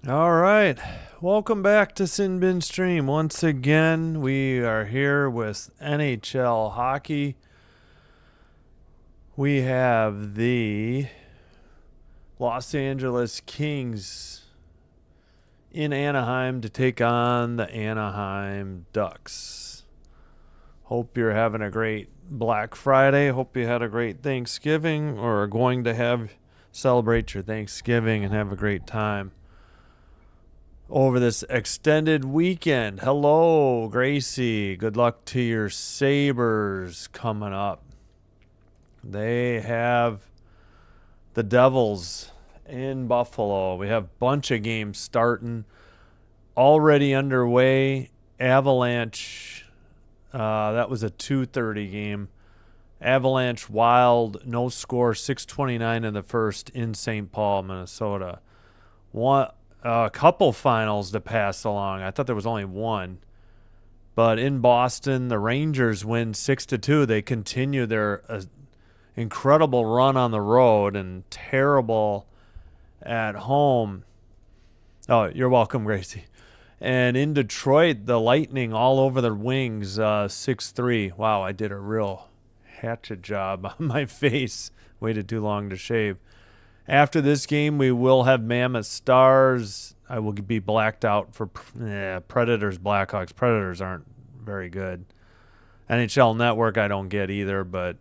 All right. Welcome back to Sin Bin Stream. Once again, we are here with NHL hockey. We have the Los Angeles Kings in Anaheim to take on the Anaheim Ducks. Hope you're having a great Black Friday. Hope you had a great Thanksgiving or are going to celebrate your Thanksgiving and have a great time over this extended weekend. Hello, Gracie. Good luck to your Sabres coming up. They have the Devils in Buffalo. We have a bunch of games starting already underway. Avalanche, that was a 2:30 game. Avalanche Wild, no score, 6:29 in the first in St. Paul, Minnesota. A couple finals to pass along. I thought there was only one. But in Boston, the Rangers win 6-2. They continue their incredible run on the road and terrible at home. Oh, you're welcome, Gracie. And in Detroit, the Lightning all over their wings, 6-3. Wow, I did a real hatchet job on my face. Waited too long to shave. After this game, we will have Mammoth Stars. I will be blacked out for Predators, Blackhawks. Predators aren't very good. NHL Network I don't get either, but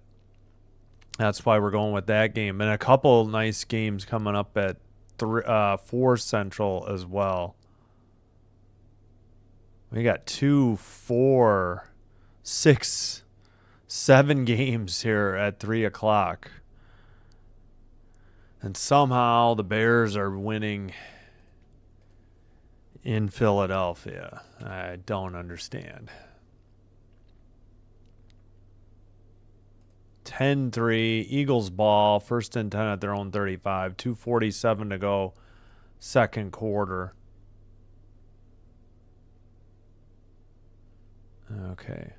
that's why we're going with that game. And a couple nice games coming up at 4 Central as well. We got 2, 4, 6, 7 games here at 3 o'clock. And somehow the Bears are winning in Philadelphia. I don't understand. 10-3, Eagles ball, first and 10 at their own 35, 2:47 to go, second quarter. Okay.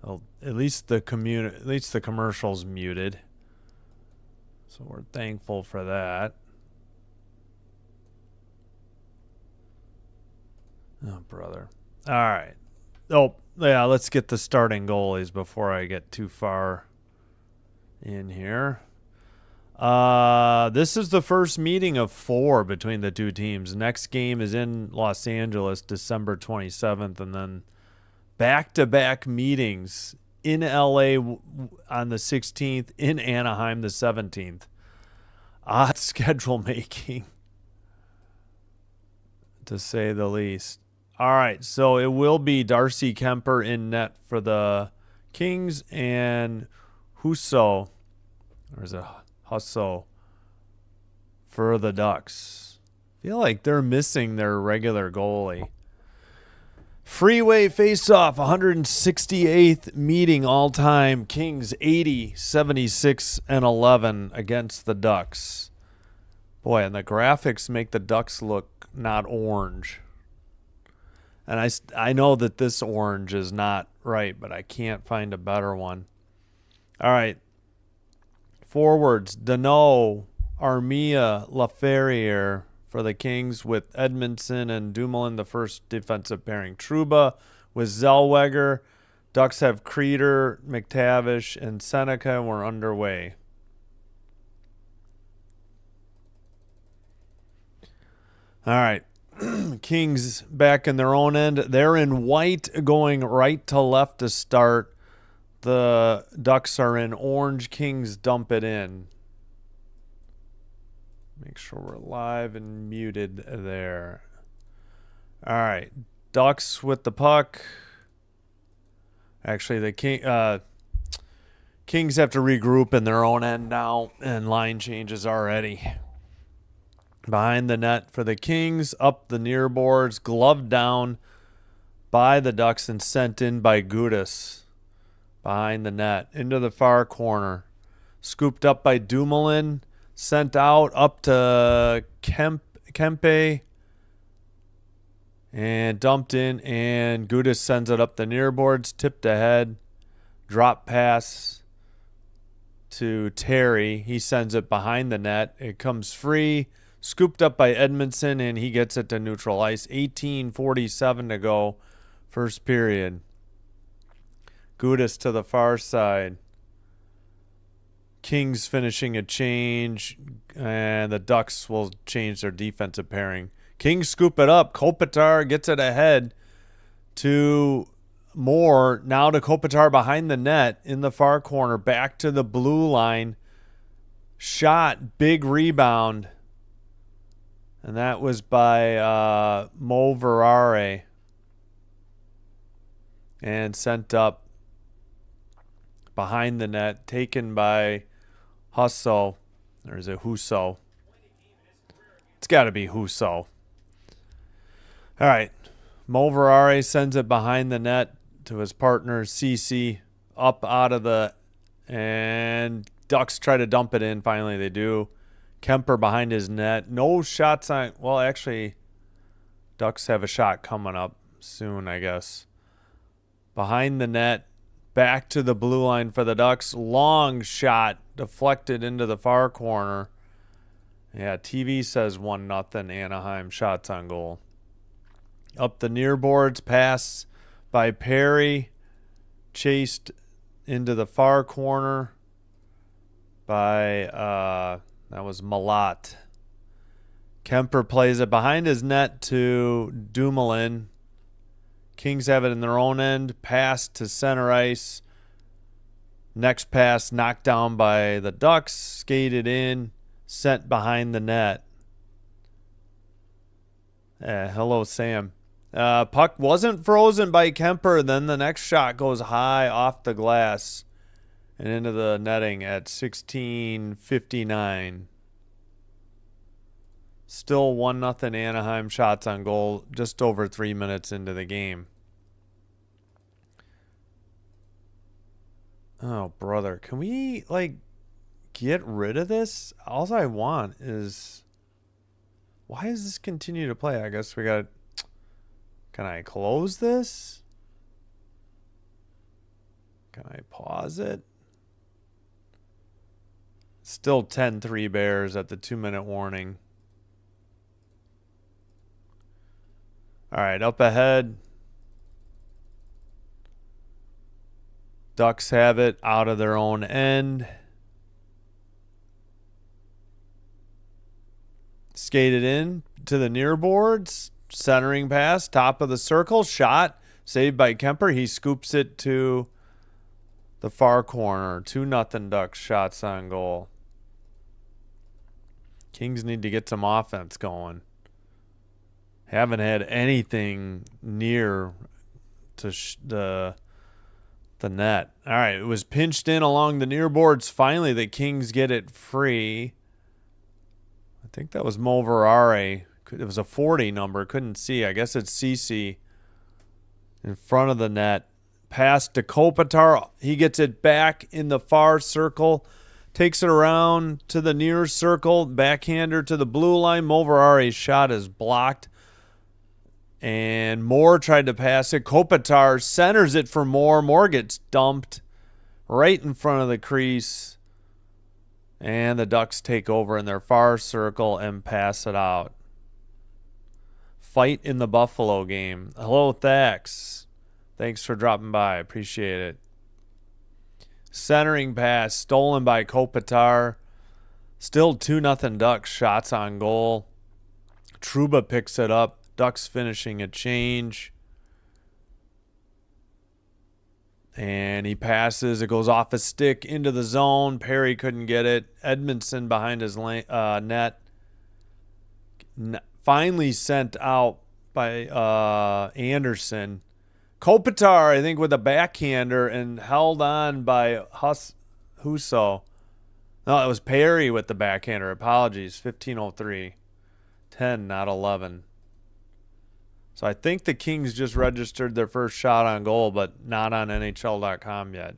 Well, at least the commercial's muted. So we're thankful for that. Oh, brother. All right. Oh, yeah, let's get the starting goalies before I get too far in here. This is the first meeting of 4 between the two teams. Next game is in Los Angeles, December 27th, and then back-to-back meetings in LA on the 16th, in Anaheim the 17th. Odd schedule making, to say the least. All right, so it will be Darcy Kemper in net for the Kings and Husso, or is it Husso, for the Ducks. I feel like they're missing their regular goalie. Freeway face-off, 168th meeting all-time. Kings 80, 76, and 11 against the Ducks. Boy, and the graphics make the Ducks look not orange. And I know that this orange is not right, but I can't find a better one. All right. Forwards, Danault, Armia, Laferriere for the Kings, with Edmondson and Dumoulin the first defensive pairing. Trouba with Zellweger. Ducks have Creeder, McTavish, and Seneca, and we're underway. All right. Kings back in their own end. They're in white going right to left to start. The Ducks are in orange. Kings dump it in. Make sure we're live and muted there. All right. Ducks with the puck. Actually, the Kings have to regroup in their own end now, and line changes already. Behind the net for the Kings, up the near boards, gloved down by the Ducks and sent in by Gudis. Behind the net, into the far corner. Scooped up by Dumoulin, sent out up to Kempe, and dumped in, and Gudis sends it up the near boards, tipped ahead, drop pass to Terry. He sends it behind the net. It comes free. Scooped up by Edmondson, and he gets it to neutral ice. 18:47 to go, first period. Gudis to the far side. Kings finishing a change, and the Ducks will change their defensive pairing. Kings scoop it up. Kopitar gets it ahead to Moore. Now to Kopitar behind the net in the far corner. Back to the blue line. Shot. Big rebound. And that was by Mo Verare. And sent up behind the net. Taken by Husso. Or is it Husso? It's got to be Husso. All right. Mo Verare sends it behind the net to his partner, CC. Up out of the... And Ducks try to dump it in. Finally, they do. Kemper behind his net. No shots on... Well, actually, Ducks have a shot coming up soon, I guess. Behind the net. Back to the blue line for the Ducks. Long shot deflected into the far corner. Yeah, TV says 1-0 Anaheim. Shots on goal. Up the near boards. Pass by Perry. Chased into the far corner by, that was Malat. Kemper plays it behind his net to Dumoulin. Kings have it in their own end. Pass to center ice. Next pass knocked down by the Ducks. Skated in. Sent behind the net. Hello, Sam. Puck wasn't frozen by Kemper. Then the next shot goes high off the glass and into the netting at 16:59. Still 1-0 Anaheim. Shots on goal just over 3 minutes into the game. Oh, brother. Can we, like, get rid of this? All I want is... Why does this continue to play? I guess we got... Can I close this? Can I pause it? Still 10-3 Bears at the 2-minute warning. All right, up ahead. Ducks have it out of their own end. Skated in to the near boards. Centering pass, top of the circle. Shot, saved by Kemper. He scoops it to the far corner. 2-0 Ducks. Shots on goal. Kings need to get some offense going. Haven't had anything near to the net. All right, it was pinched in along the near boards. Finally, the Kings get it free. I think that was Mo Verare. It was a 40 number. Couldn't see. I guess it's CC in front of the net. Pass to Kopitar. He gets it back in the far circle. Takes it around to the near circle. Backhander to the blue line. Mo Verare's shot is blocked. And Moore tried to pass it. Kopitar centers it for Moore. Moore gets dumped right in front of the crease. And the Ducks take over in their far circle and pass it out. Fight in the Buffalo game. Hello, Thax. Thanks for dropping by. Appreciate it. Centering pass stolen by Kopitar. Still 2-0 Ducks. Shots on goal. Trouba picks it up. Ducks finishing a change. And he passes. It goes off his stick into the zone. Perry couldn't get it. Edmondson behind his net. Finally sent out by Anderson. Kopitar, I think, with a backhander and held on by Husso. No, it was Perry with the backhander. Apologies. 15:03. 10, not 11. So I think the Kings just registered their first shot on goal, but not on NHL.com yet.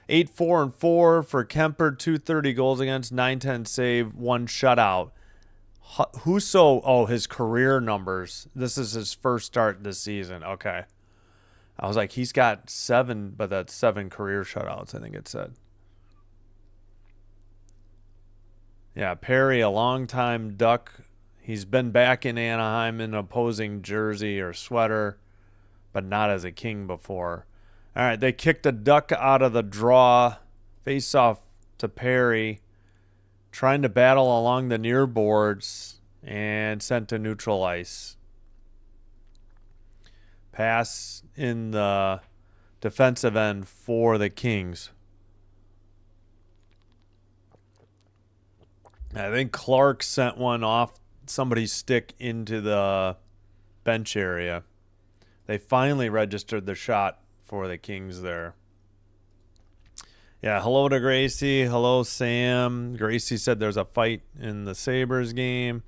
8-4-4 for Kemper, 230 goals against, 910 save, 1 shutout. Husso, his career numbers. This is his first start this season. Okay. I was like, he's got 7, but that's 7 career shutouts, I think it said. Yeah, Perry, a longtime Duck. He's been back in Anaheim in an opposing jersey or sweater, but not as a King before. All right, they kicked a Duck out of the draw. Face off to Perry. Trying to battle along the near boards and sent to neutral ice. Pass in the defensive end for the Kings. I think Clark sent one off somebody's stick into the bench area. They finally registered the shot for the Kings there. Yeah, hello to Gracie. Hello, Sam. Gracie said there's a fight in the Sabres game.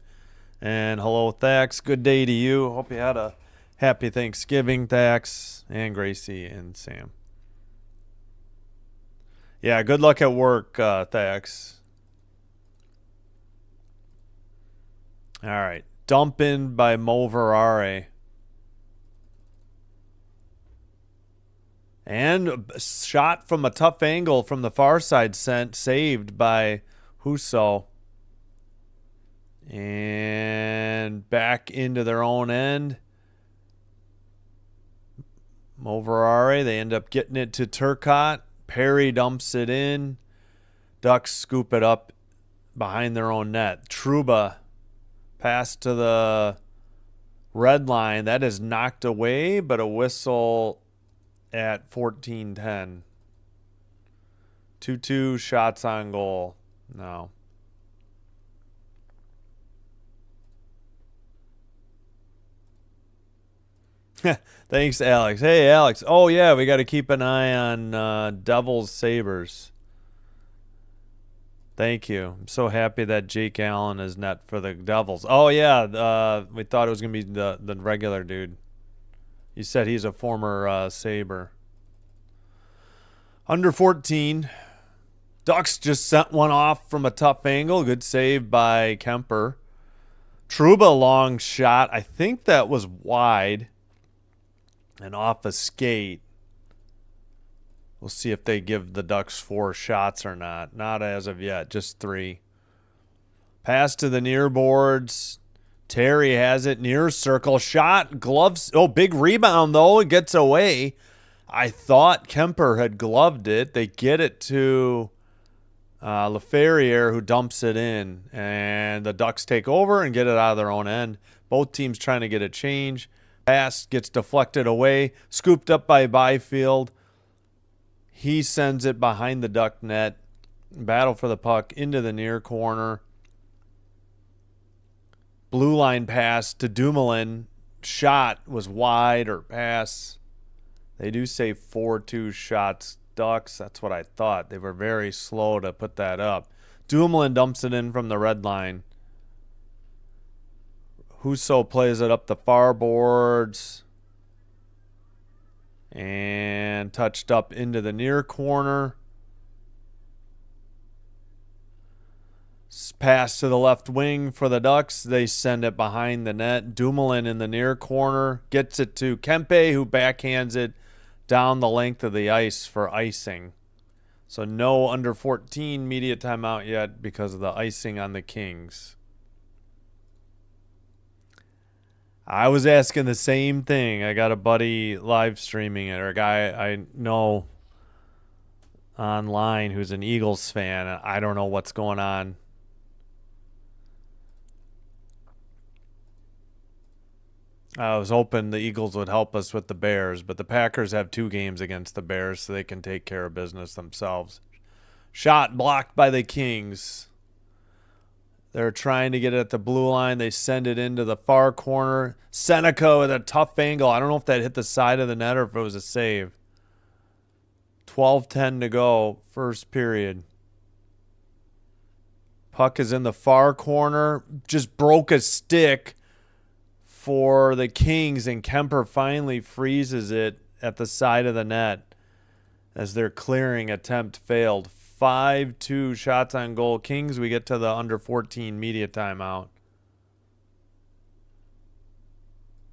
And hello, Thax. Good day to you. Hope you had a happy Thanksgiving, Thax, and Gracie and Sam. Yeah, good luck at work, Thax. All right. Dump in by Moverare. And a shot from a tough angle from the far side saved by Husso. And back into their own end. Moverare, they end up getting it to Turcotte. Perry dumps it in. Ducks scoop it up behind their own net. Trouba pass to the red line. That is knocked away, but a whistle at 14:10. 2-2 shots on goal. No. Thanks, Alex. Hey, Alex. Oh, yeah, we got to keep an eye on Devils Sabres. Thank you. I'm so happy that Jake Allen is net for the Devils. Oh, yeah, we thought it was going to be the regular dude. You said he's a former Sabre. Under 14. Ducks just sent one off from a tough angle. Good save by Kemper. Trouba long shot. I think that was wide and off a skate. We'll see if they give the Ducks 4 shots or not. Not as of yet, just 3. Pass to the near boards. Terry has it near circle. Shot, gloves. Oh, big rebound, though. It gets away. I thought Kemper had gloved it. They get it to LaFerriere, who dumps it in. And the Ducks take over and get it out of their own end. Both teams trying to get a change. Pass gets deflected away. Scooped up by Byfield. He sends it behind the Duck net. Battle for the puck into the near corner. Blue line pass to Dumoulin. Shot was wide or pass. They do say 4-2 shots Ducks. That's what I thought. They were very slow to put that up. Dumoulin dumps it in from the red line. Husso plays it up the far boards. And touched up into the near corner. Pass to the left wing for the Ducks. They send it behind the net. Dumoulin in the near corner. Gets it to Kempe, who backhands it down the length of the ice for icing. So no under 14 media timeout yet because of the icing on the Kings. I was asking the same thing. I got a buddy live streaming it, or a guy I know online who's an Eagles fan, and I don't know what's going on. I was hoping the Eagles would help us with the Bears, but the Packers have 2 games against the Bears, so they can take care of business themselves. Shot blocked by the Kings. They're trying to get it at the blue line. They send it into the far corner. Seneca with a tough angle. I don't know if that hit the side of the net or if it was a save. 12:10 to go, first period. Puck is in the far corner. Just broke a stick for the Kings, and Kemper finally freezes it at the side of the net as their clearing attempt failed. 5-2 shots on goal. Kings, we get to the under 14 media timeout.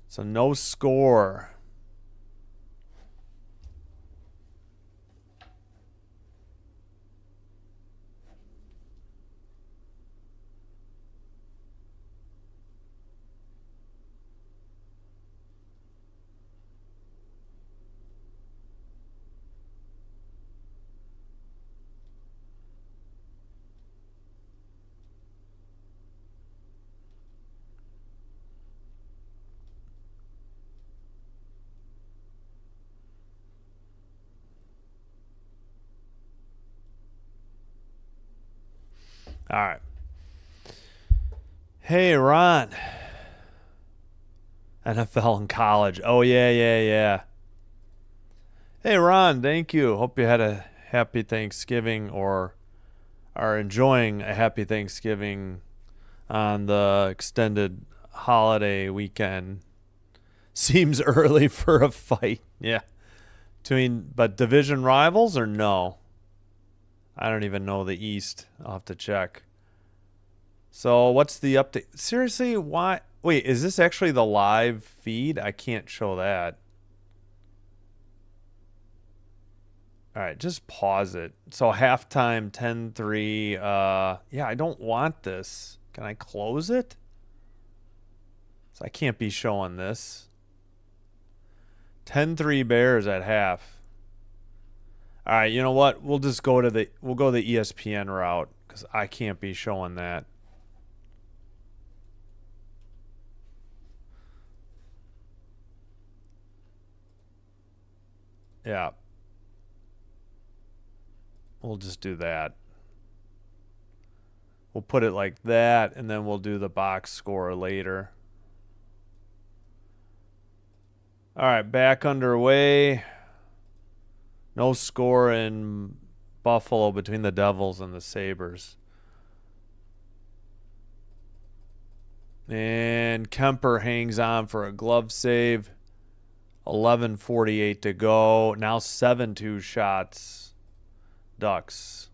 So no score. All right. Hey, Ron. NFL in college. Oh, yeah. Hey, Ron, thank you. Hope you had a happy Thanksgiving or are enjoying a happy Thanksgiving on the extended holiday weekend. Seems early for a fight. Yeah. But division rivals or no? I don't even know the East. I'll have to check. So what's the update? Seriously, why? Wait, is this actually the live feed? I can't show that. All right, just pause it. So halftime 10-3. Yeah, I don't want this. Can I close it? So I can't be showing this. 10-3 Bears at half. All right, you know what? We'll just go to the ESPN route because I can't be showing that. Yeah. We'll just do that. We'll put it like that, and then we'll do the box score later. All right, back underway. No score in Buffalo between the Devils and the Sabres. And Kemper hangs on for a glove save. 11:48 to go. Now 7-2 shots. Ducks.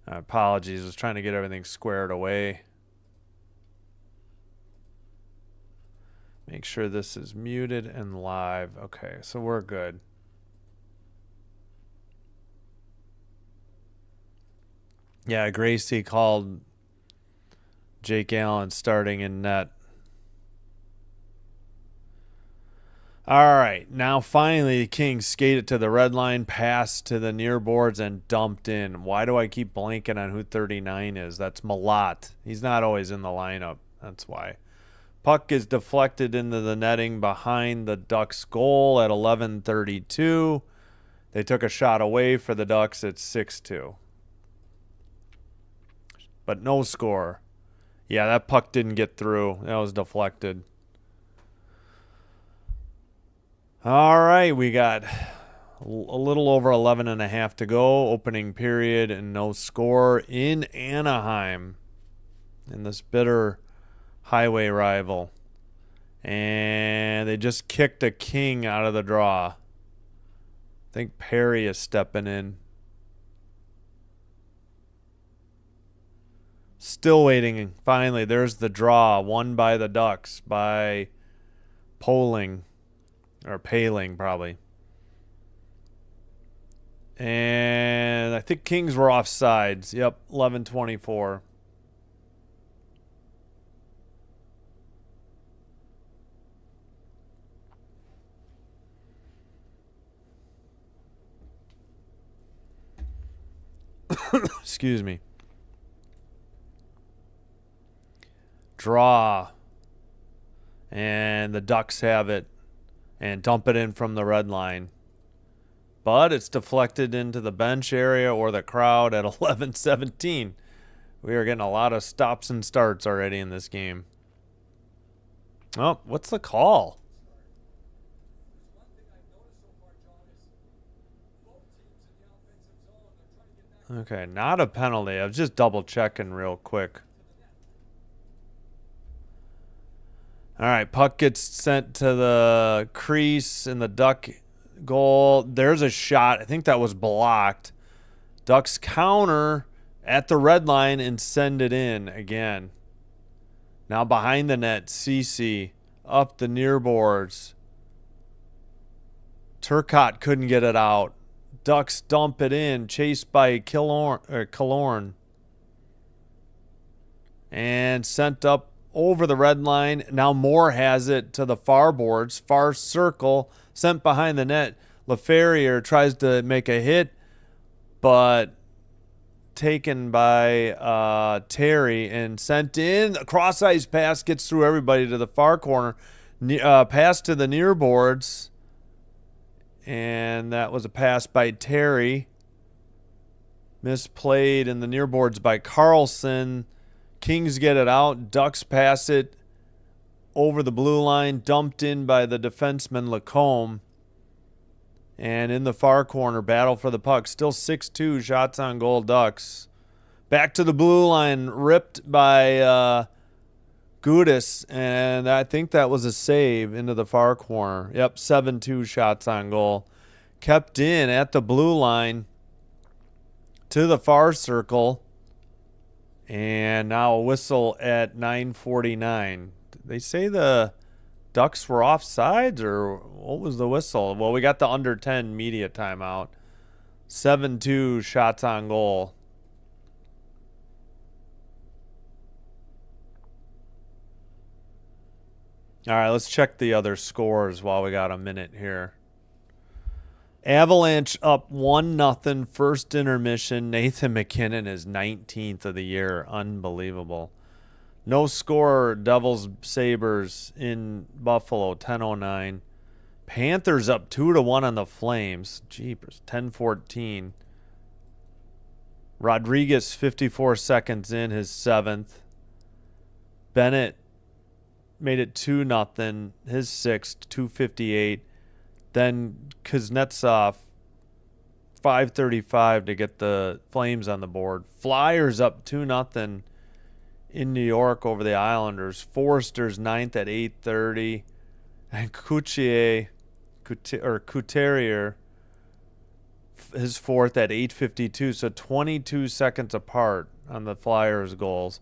Apologies. I was trying to get everything squared away. Make sure this is muted and live. Okay, so we're good. Yeah, Gracie called Jake Allen starting in net. All right, now finally the Kings skated to the red line, passed to the near boards, and dumped in. Why do I keep blanking on who 39 is? That's Malat. He's not always in the lineup. That's why. Puck is deflected into the netting behind the Ducks' goal at 11:32. They took a shot away for the Ducks at 6-2. But no score. Yeah, that puck didn't get through. That was deflected. All right, we got a little over 11 and a half to go. Opening period and no score in Anaheim in this bitter highway rival. And they just kicked a King out of the draw. I think Perry is stepping in. Still waiting. Finally, there's the draw. Won by the Ducks by Poling. Or Paling, probably. And I think Kings were offsides. Yep, 11:24. Excuse me. Draw. And the Ducks have it. And dump it in from the red line. But it's deflected into the bench area or the crowd at 11:17. We are getting a lot of stops and starts already in this game. Oh, what's the call? Okay, not a penalty. I was just double checking real quick. All right, puck gets sent to the crease in the Duck goal. There's a shot. I think that was blocked. Ducks counter at the red line and send it in again. Now behind the net, Cece up the near boards. Turcotte couldn't get it out. Ducks dump it in, chased by Killorn. And sent up over the red line. Now Moore has it to the far boards, far circle, sent behind the net. LaFerriere tries to make a hit, but taken by Terry and sent in. A cross-ice pass gets through everybody to the far corner. Pass to the near boards. And that was a pass by Terry. Misplayed in the near boards by Carlson. Kings get it out. Ducks pass it over the blue line. Dumped in by the defenseman Lacombe. And in the far corner, battle for the puck. Still 6-2 shots on goal Ducks. Back to the blue line. Ripped by Gudis. And I think that was a save into the far corner. Yep, 7-2 shots on goal. Kept in at the blue line to the far circle. And now a whistle at 9:49. They say the Ducks were offsides, or what was the whistle? Well, we got the under 10 media timeout. 7-2 shots on goal. All right, let's check the other scores while we got a minute here. Avalanche up 1-0 first intermission. Nathan McKinnon is 19th of the year. Unbelievable. No score, Devils Sabres in Buffalo, 10:09. Panthers up 2-1 on the Flames. Jeepers, 10:14. Rodriguez 54 seconds in, his 7th. Bennett made it 2-0, his 6th, 2:58. Then Kuznetsov, 5:35 to get the Flames on the board. Flyers up 2-0 in New York over the Islanders. Forster's 9th at 8:30. And Couturier, his 4th at 8:52. So 22 seconds apart on the Flyers' goals.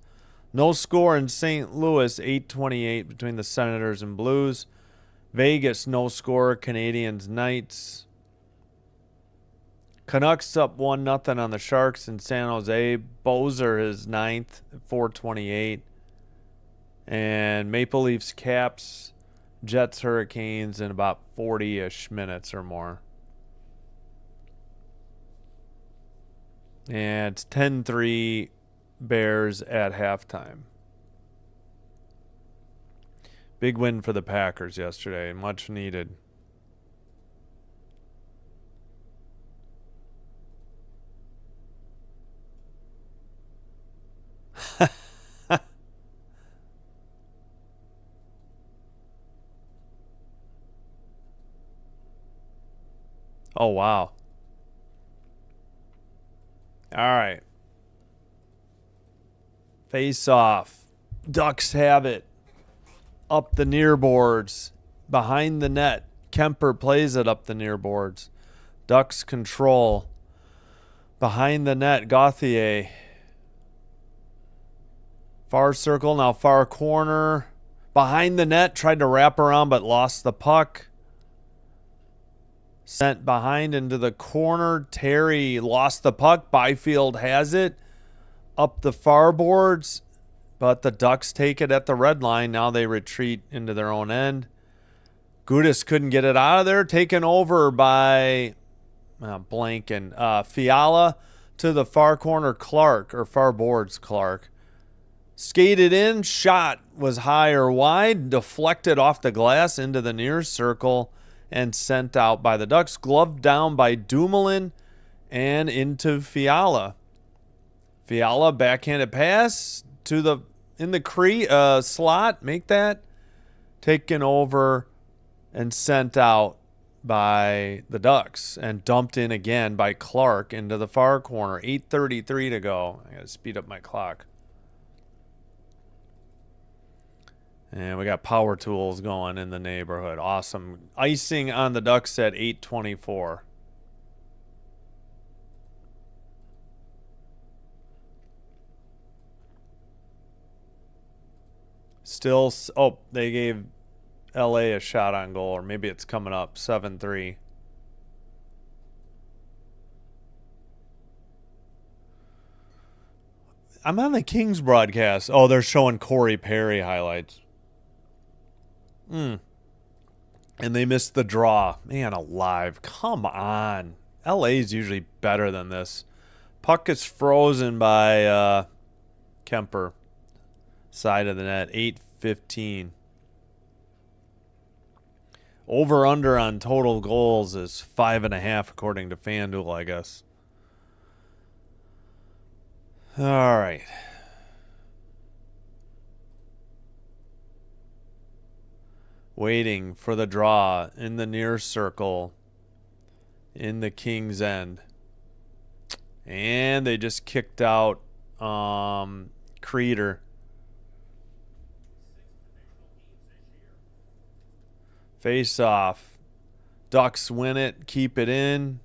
No score in St. Louis, 8:28 between the Senators and Blues. Vegas, no score. Canadians, Knights. Canucks up 1-0 on the Sharks in San Jose. Bozer is 9th at 4:28. And Maple Leafs, Caps. Jets, Hurricanes in about 40-ish minutes or more. And it's 10-3 Bears at halftime. Big win for the Packers yesterday. Much needed. Oh, wow. All right. Face off. Ducks have it. Up the near boards. Behind the net. Kemper plays it up the near boards. Ducks control. Behind the net, Gauthier. Far circle, now far corner. Behind the net, tried to wrap around but lost the puck. Sent behind into the corner. Terry lost the puck. Byfield has it. Up the far boards. But the Ducks take it at the red line. Now they retreat into their own end. Gudis couldn't get it out of there. Taken over by Fiala to the far corner, Clark, or far boards, Clark. Skated in. Shot was high or wide. Deflected off the glass into the near circle and sent out by the Ducks. Gloved down by Dumoulin and into Fiala. Fiala backhanded pass to the in the slot. Make that. Taken over and sent out by the Ducks and dumped in again by Clark into the far corner. 8:33 to go. I got to speed up my clock. And we got power tools going in the neighborhood. Awesome. Icing on the Ducks at 8:24. Still, they gave LA a shot on goal, or maybe it's coming up. 7-3. I'm on the Kings broadcast. Oh, they're showing Corey Perry highlights. And they missed the draw. Man alive. Come on. LA's usually better than this. Puck is frozen by Kemper. Side of the net. 8:15. Over under on total goals is 5.5 according to FanDuel, I guess. All right. Waiting for the draw in the near circle in the King's End. And they just kicked out Creeder. Face off. Ducks win it, keep it in.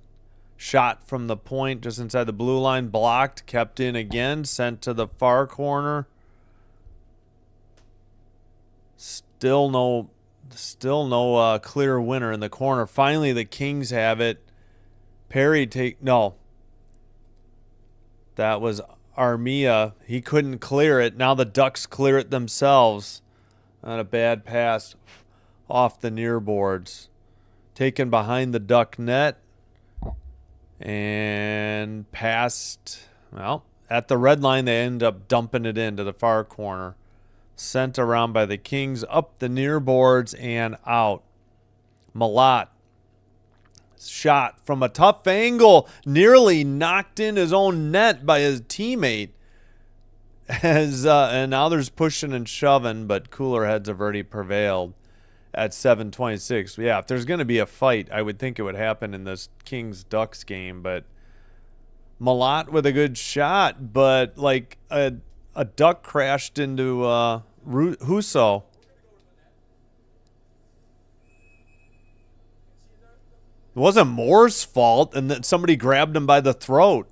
Shot from the point just inside the blue line, blocked, kept in again, sent to the far corner. Still no clear winner in the corner. Finally, the Kings have it. Perry that was Armia. He couldn't clear it. Now the Ducks clear it themselves on a bad pass off the near boards. Taken behind the Duck net and passed. Well, at the red line, they end up dumping it into the far corner. Sent around by the Kings up the near boards and out. Malat shot from a tough angle, nearly knocked in his own net by his teammate. And now there's pushing and shoving, but cooler heads have already prevailed at 7:26. Yeah, if there's going to be a fight, I would think it would happen in this Kings-Ducks game. But Malat with a good shot, but like a duck crashed into Husso. It wasn't Moore's fault, and that somebody grabbed him by the throat.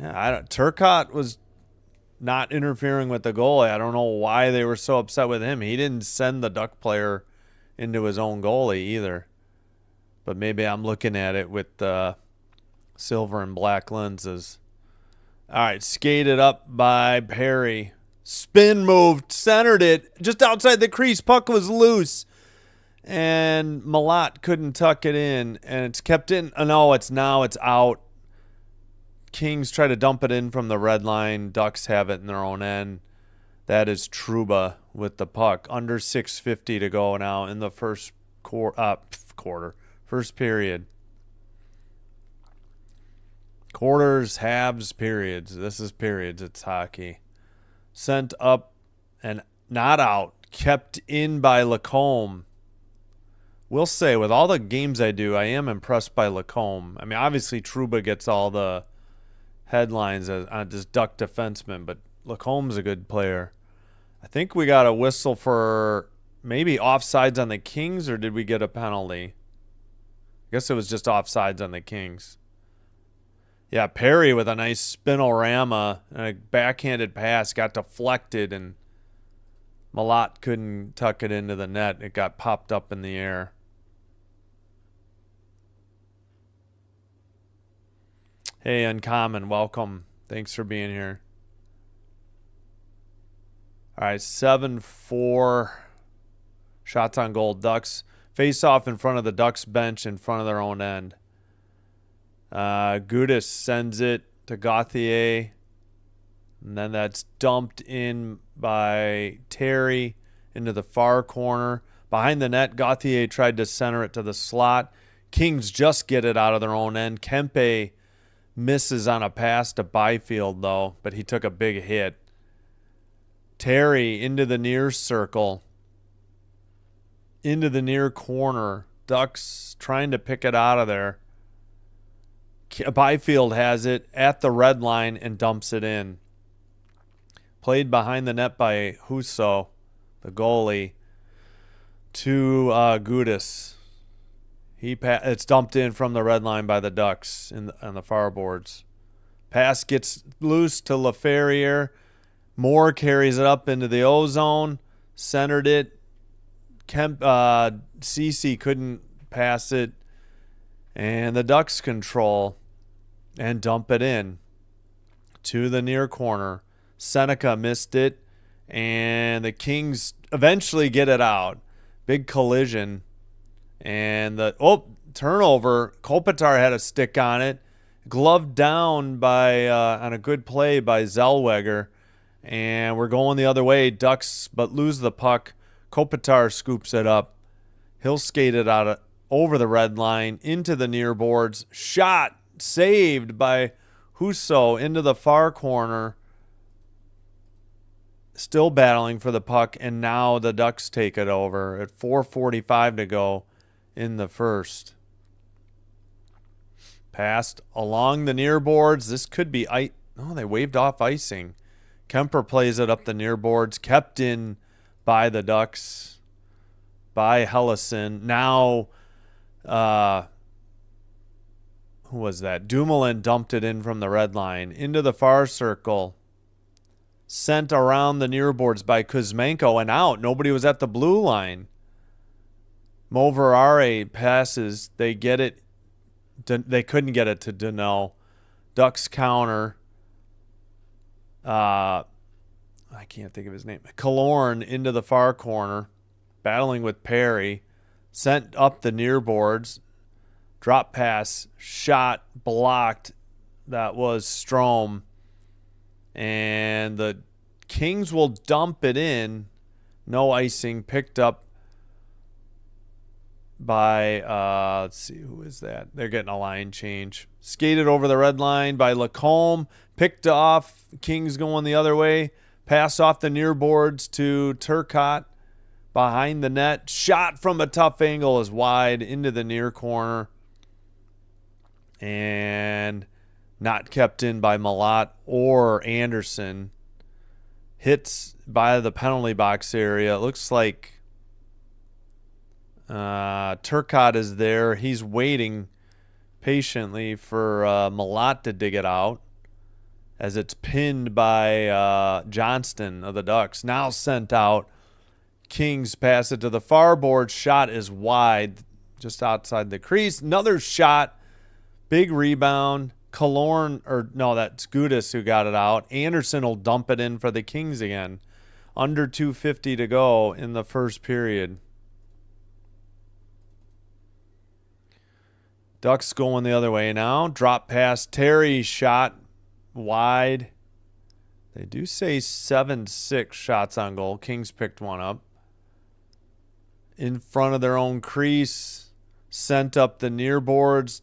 Yeah, Turcotte was not interfering with the goalie. I don't know why they were so upset with him. He didn't send the Duck player into his own goalie either. But maybe I'm looking at it with silver and black lenses. All right, skated up by Perry. Spin moved, centered it just outside the crease. Puck was loose, and Malat couldn't tuck it in, and it's kept in. Oh, no, it's out. Kings try to dump it in from the red line. Ducks have it in their own end. That is Trouba with the puck. Under 6:50 to go now in the first first period. Quarters, halves, periods. This is periods. It's hockey. Sent up and not out. Kept in by Lacombe. Will say, with all the games I do, I am impressed by Lacombe. I mean, obviously Trouba gets all the headlines as this Duck defenseman, but Lacombe's a good player. I think we got a whistle for maybe offsides on the Kings, or did we get a penalty? I guess it was just offsides on the Kings. Yeah, Perry with a nice spinorama and a backhanded pass got deflected, and Malat couldn't tuck it into the net. It got popped up in the air. Hey, Uncommon, welcome. Thanks for being here. All right, 7-4. Shots on goal. Ducks face off in front of the Ducks bench in front of their own end. Gudis sends it to Gauthier. And then that's dumped in by Terry into the far corner. Behind the net, Gauthier tried to center it to the slot. Kings just get it out of their own end. Kempe misses on a pass to Byfield, though, but he took a big hit. Terry into the near circle. Into the near corner. Ducks trying to pick it out of there. Byfield has it at the red line and dumps it in. Played behind the net by Husso, the goalie, to Gudis. It's dumped in from the red line by the Ducks on the far boards. Pass gets loose to LaFerriere. Moore carries it up into the O-zone. Centered it. Cece couldn't pass it. And the Ducks control and dump it in to the near corner. Seneca missed it, and the Kings eventually get it out. Big collision. And turnover. Kopitar had a stick on it. Gloved down by on a good play by Zellweger. And we're going the other way. Ducks, but lose the puck. Kopitar scoops it up. He'll skate it out over the red line, into the near boards. Shot saved by Husso into the far corner. Still battling for the puck, and now the Ducks take it over at 4:45 to go in the first. Passed along the near boards. This could be they waved off icing. Kemper plays it up the near boards, kept in by the Ducks, by Hellison. Now, who was that? Dumoulin dumped it in from the red line into the far circle. Sent around the near boards by Kuzmenko and out. Nobody was at the blue line. Moverare passes. They get it. They couldn't get it to Dano. Ducks counter. I can't think of his name. Killorn into the far corner. Battling with Perry. Sent up the near boards. Drop pass. Shot. Blocked. That was Strome. And the Kings will dump it in. No icing. Picked up by, let's see, who is that? They're getting a line change. Skated over the red line by Lacombe. Picked off. Kings going the other way. Pass off the near boards to Turcotte. Behind the net. Shot from a tough angle is wide into the near corner. And not kept in by Malott or Anderson. Hits by the penalty box area. It looks like Turcotte is there. He's waiting patiently for Malott to dig it out as it's pinned by Johnston of the Ducks. Now sent out. Kings pass it to the far board. Shot is wide, just outside the crease. Another shot. Big rebound. Killorn, or no, that's Gudis who got it out. Anderson will dump it in for the Kings again. Under 2:50 to go in the first period. Ducks going the other way now. Drop pass. Terry shot wide. They do say 7-6 shots on goal. Kings picked one up. In front of their own crease. Sent up the near boards.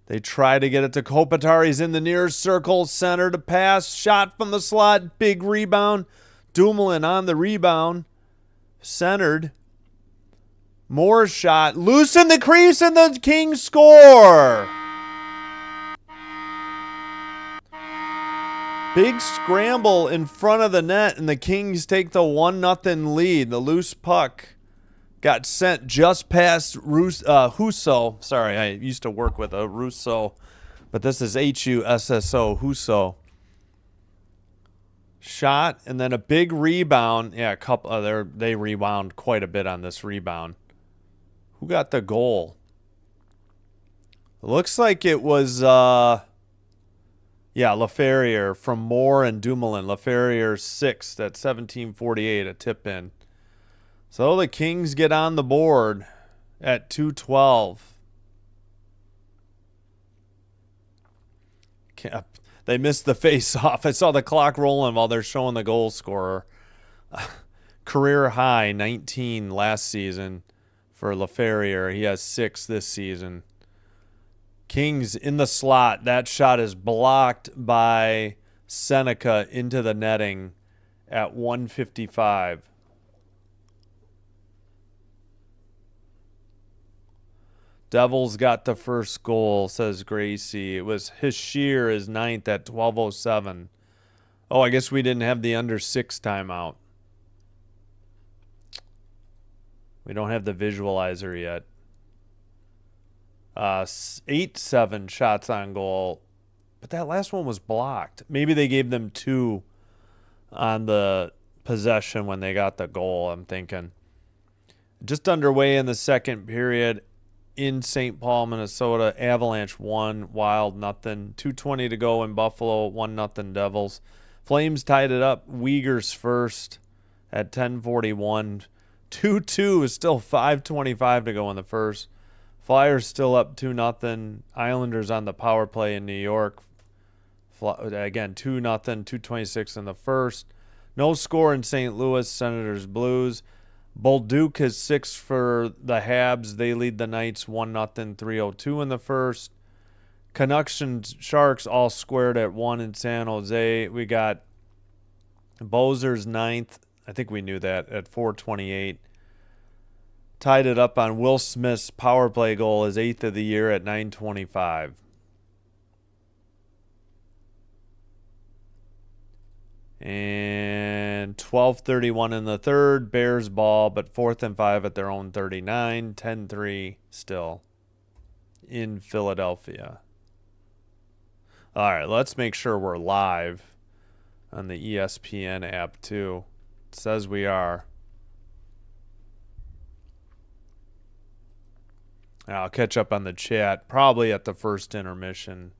They try to get it to Kopitar. He's in the near circle. Center to pass. Shot from the slot. Big rebound. Dumoulin on the rebound. Centered. More shot. Loose in the crease, and the Kings score. Big scramble in front of the net, and the Kings take the 1-0 lead. The loose puck got sent just past Husso. Sorry, I used to work with a Russo, but this is Husso, Husso. Shot, and then a big rebound. Yeah, a couple. They rebound quite a bit on this rebound. Who got the goal? Looks like it was, Laferriere from Moore and Dumoulin. Laferriere 6th at 17:48, a tip in. So the Kings get on the board at 2:12. They missed the face-off. I saw the clock rolling while they're showing the goal scorer. Career high, 19 last season for Laferriere. He has 6 this season. Kings in the slot. That shot is blocked by Seneca into the netting at 1:55. Devils got the first goal, says Gracie. It was Hischier is 9th at 12:07. Oh, I guess we didn't have the under 6 timeout. We don't have the visualizer yet. 8-7 shots on goal. But that last one was blocked. Maybe they gave them 2 on the possession when they got the goal, I'm thinking. Just underway in the second period. In St. Paul, Minnesota, Avalanche 1, Wild 0. 2:20 to go in Buffalo, 1-0 Devils. Flames tied it up. Uyghurs first at 10:41. 2-2 is still 5:25 to go in the first. Flyers still up 2-0. Islanders on the power play in New York. Again, 2-0, 2:26 in the first. No score in St. Louis, Senators Blues. Bolduc has 6 for the Habs. They lead the Knights 1-0, 3:02 in the first. Canucks and Sharks all squared at 1 in San Jose. We got Bozer's 9th. I think we knew that at 4:28. Tied it up on Will Smith's power play goal, his 8th of the year at 9:25. And 12:31 in the third. Bears ball, but 4th and 5 at their own 39. 10-3 still in Philadelphia. All right, let's make sure we're live on the ESPN app too. It says we are. I'll catch up on the chat probably at the first intermission.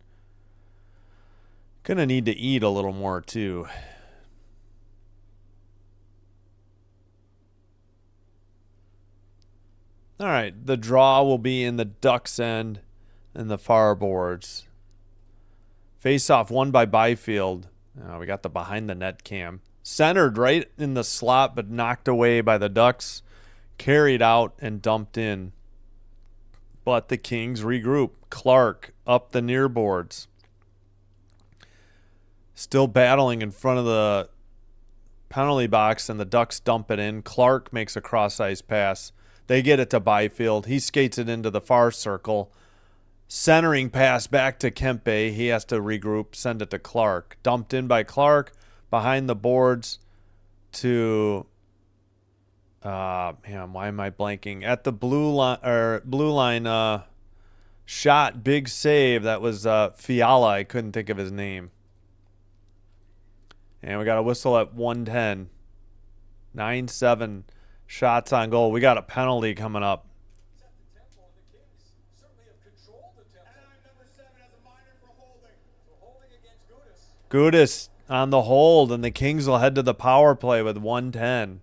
Gonna need to eat a little more too. All right, the draw will be in the Ducks end and the far boards. Face-off won by Byfield. Oh, we got the behind the net cam. Centered right in the slot, but knocked away by the Ducks. Carried out and dumped in. But the Kings regroup. Clark up the near boards. Still battling in front of the penalty box, and the Ducks dump it in. Clark makes a cross-ice pass. They get it to Byfield. He skates it into the far circle. Centering pass back to Kempe. He has to regroup, send it to Clark. Dumped in by Clark behind the boards to man, why am I blanking? At the blue line shot, big save. That was Fiala. I couldn't think of his name. And we got a whistle at 1:10. 9-7 shots on goal. We got a penalty coming up. Gudis on the hold, and the Kings will head to the power play with 1:10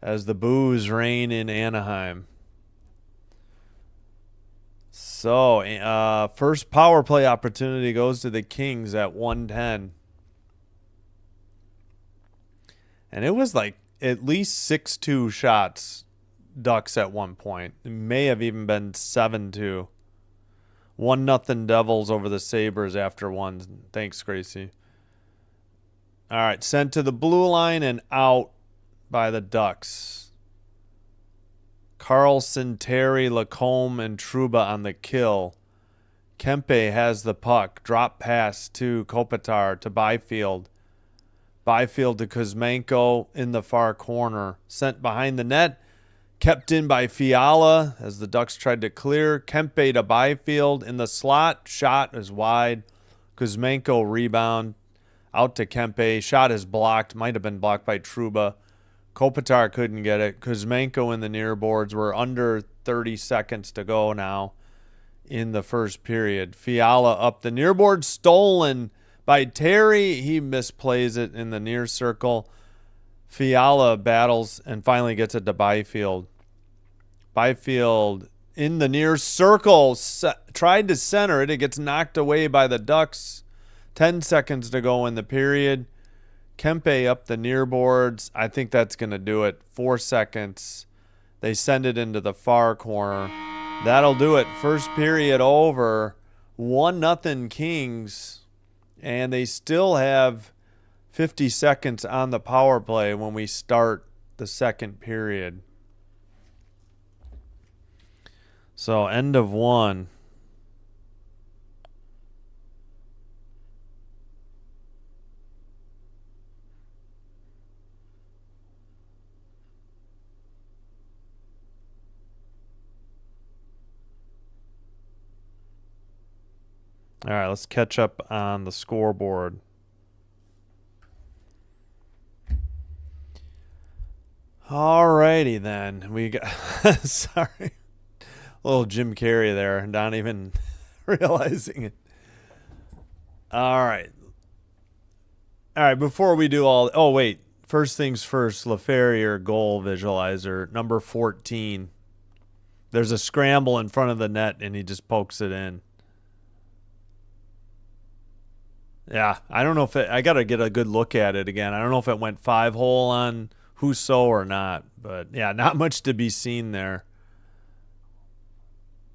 as the boos reign in Anaheim. So, first power play opportunity goes to the Kings at 1:10. And it was like at least 6-2 shots, Ducks at one point. It may have even been 7-2. 1-0 Devils over the Sabres after one. Thanks, Gracie. All right, sent to the blue line and out by the Ducks. Carlson, Terry, Lacombe, and Trouba on the kill. Kempe has the puck. Drop pass to Kopitar to Byfield. Byfield to Kuzmenko in the far corner. Sent behind the net. Kept in by Fiala as the Ducks tried to clear. Kempe to Byfield in the slot. Shot is wide. Kuzmenko rebound. Out to Kempe. Shot is blocked. Might have been blocked by Trouba. Kopitar couldn't get it. Kuzmenko in the near boards. We're under 30 seconds to go now in the first period. Fiala up the near board. Stolen by Terry. He misplays it in the near circle. Fiala battles and finally gets it to Byfield. Byfield in the near circle. Tried to center it. It gets knocked away by the Ducks. 10 seconds to go in the period. Kempe up the near boards. I think that's going to do it. 4 seconds. They send it into the far corner. That'll do it. First period over. 1-0 Kings. And they still have 50 seconds on the power play when we start the second period. So end of one. All right, let's catch up on the scoreboard. All righty then. We got sorry. A little Jim Carrey there, not even realizing it. All right. All right, before we do all oh wait, first things first, LaFerrier goal visualizer, number 14. There's a scramble in front of the net and he just pokes it in. Yeah, I don't know if I got to get a good look at it again. I don't know if it went 5-hole on Husso or not. But yeah, not much to be seen there.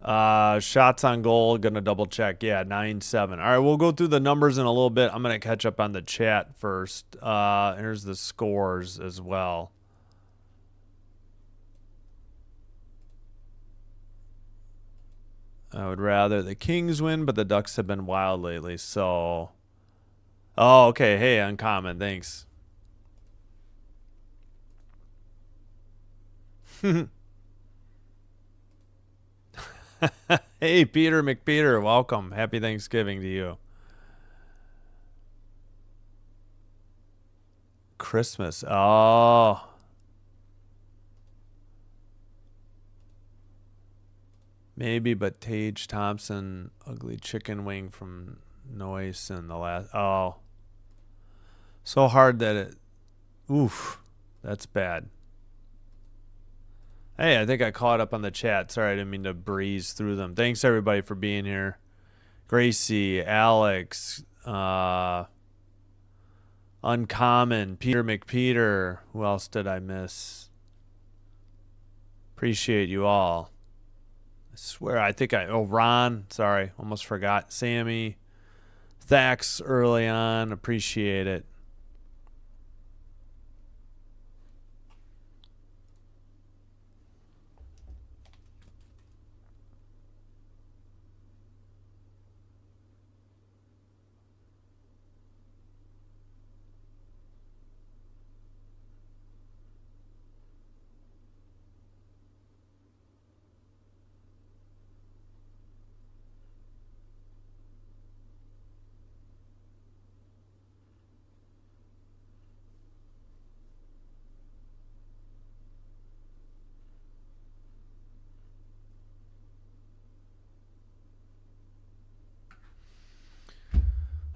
Shots on goal, gonna double check. Yeah, 9-7. All right, we'll go through the numbers in a little bit. I'm gonna catch up on the chat first. Here's the scores as well. I would rather the Kings win, but the Ducks have been wild lately, so. Oh, okay. Hey, Uncommon, thanks. Hey, Peter McPeter, welcome. Happy Thanksgiving to you. Christmas. Oh. Maybe, but Tage Thompson, ugly chicken wing from Noyce in the last. Oh. So hard that it. Oof. That's bad. Hey, I think I caught up on the chat. Sorry, I didn't mean to breeze through them. Thanks, everybody, for being here. Gracie, Alex, Uncommon, Peter McPeter. Who else did I miss? Appreciate you all. I swear, I think oh, Ron. Sorry, almost forgot. Sammy. Thax early on. Appreciate it.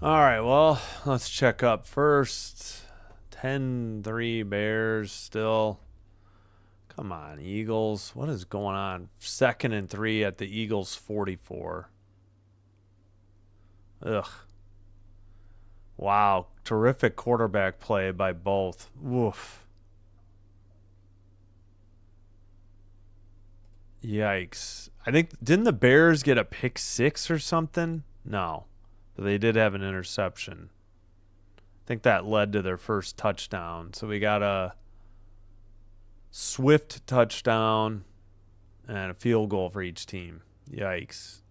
All right, well, let's check up first. 10-3 Bears still. Come on, Eagles. What is going on? 2nd and 3 at the Eagles 44. Ugh. Wow, terrific quarterback play by both. Woof. Yikes. I think, didn't the Bears get a pick 6 or something? No. But they did have an interception. I think that led to their first touchdown. So we got a swift touchdown and a field goal for each team. Yikes.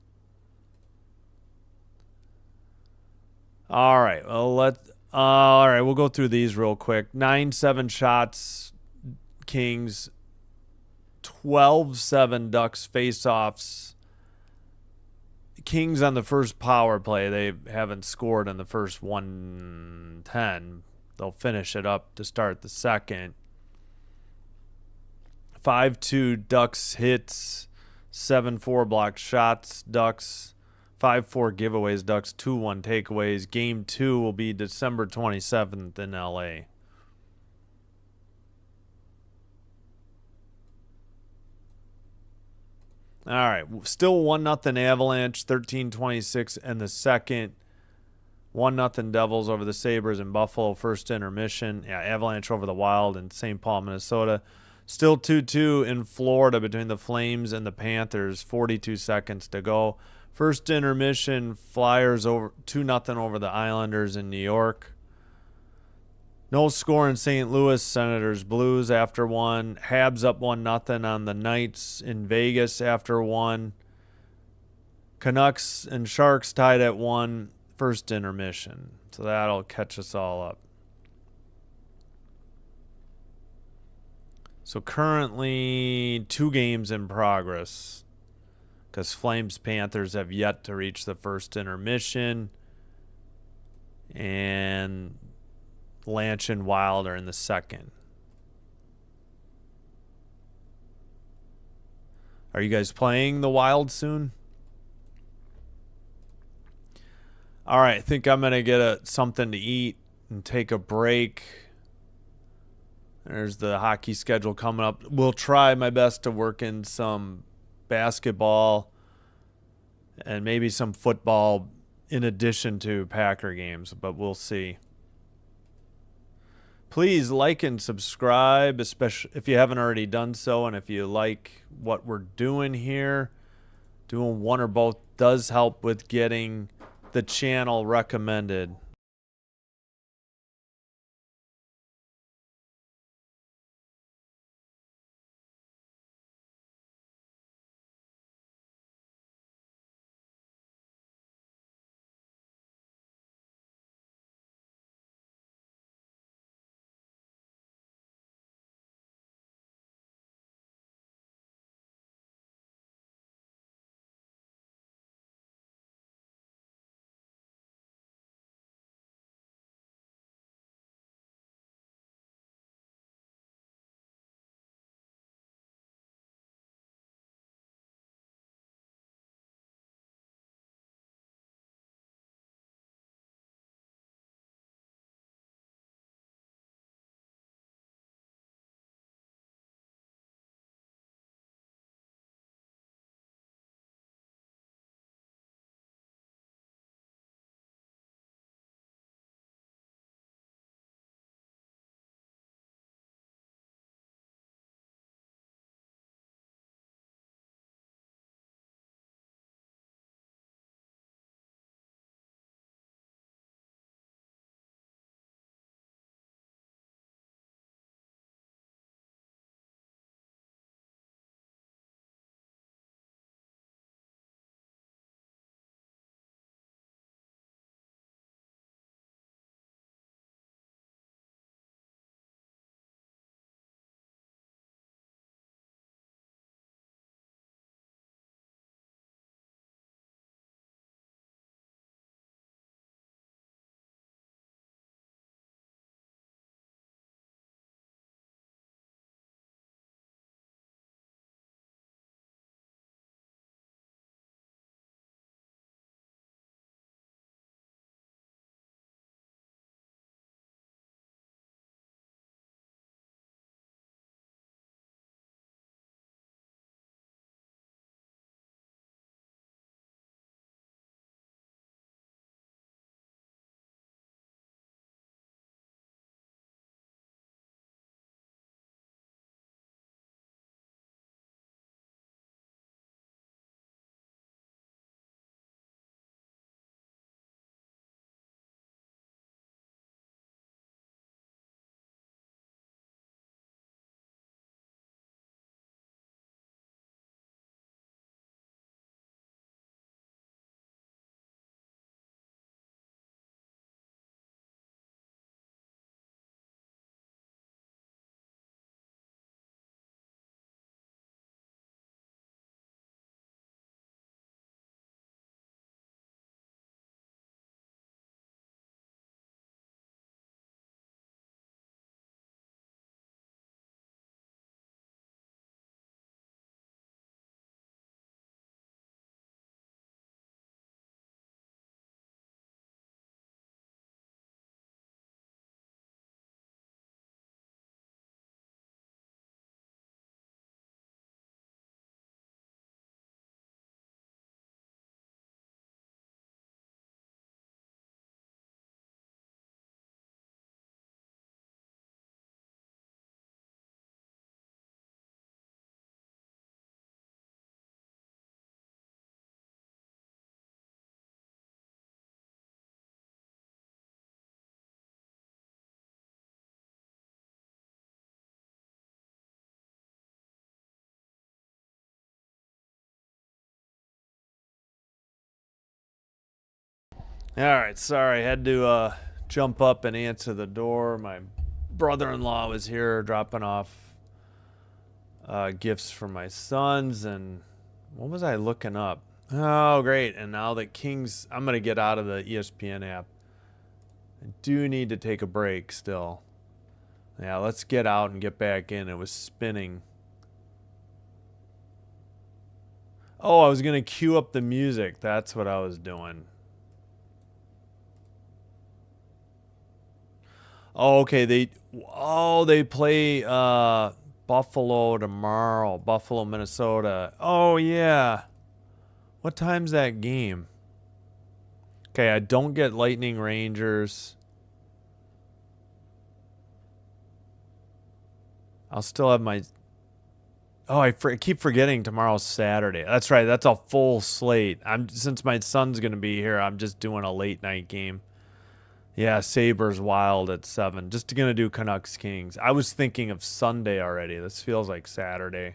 All right. Well, all right, we'll go through these real quick. 9-7 shots, Kings. 12-7 Ducks face-offs. Kings on the first power play. They haven't scored in the first 110. They'll finish it up to start the second. 5-2 Ducks hits. 7-4 blocked shots, Ducks. 5-4 giveaways, Ducks. 2-1 takeaways. Game 2 will be December 27th in LA. All right, still 1-0 Avalanche, 13-26 in the second. 1-0 Devils over the Sabres in Buffalo, first intermission. Yeah, Avalanche over the Wild in St. Paul, Minnesota. Still 2-2 in Florida between the Flames and the Panthers, 42 seconds to go. First intermission, Flyers over 2-0 over the Islanders in New York. No score in St. Louis, Senators Blues after one. Habs up 1-0 on the Knights in Vegas after one. Canucks and Sharks tied at 1, first intermission. So that'll catch us all up. So currently 2 games in progress because Flames Panthers have yet to reach the first intermission. And Lanch and Wild are in the second. Are you guys playing the Wild soon? All right, I think I'm going to get something to eat and take a break. There's the hockey schedule coming up. We'll try my best to work in some basketball and maybe some football in addition to Packer games, but we'll see. Please like and subscribe, especially if you haven't already done so. And if you like what we're doing here, doing one or both does help with getting the channel recommended. All right, sorry, had to jump up and answer the door. My brother-in-law was here dropping off gifts for my sons, and what was I looking up? Oh, great! And now that Kings, I'm gonna get out of the ESPN app. I do need to take a break still. Yeah, let's get out and get back in. It was spinning. Oh, I was gonna cue up the music. That's what I was doing. Oh, okay. They play Buffalo tomorrow. Buffalo, Minnesota. Oh yeah. What time's that game? Okay, I don't get Lightning Rangers. I'll still have my... Oh, I keep forgetting tomorrow's Saturday. That's right. That's a full slate. Since my son's going to be here, I'm just doing a late night game. Yeah, Sabres Wild at 7. Just going to do Canucks Kings. I was thinking of Sunday already. This feels like Saturday.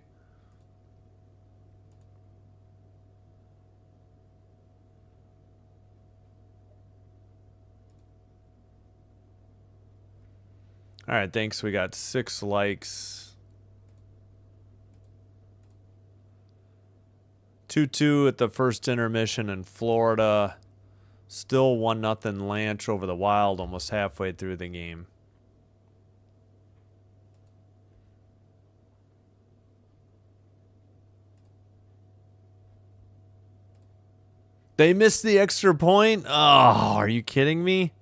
All right, thanks. We got 6 likes. 2-2 at the first intermission in Florida. Still 1-0 Lanch over the Wild almost halfway through the game. They missed the extra point? Oh, are you kidding me?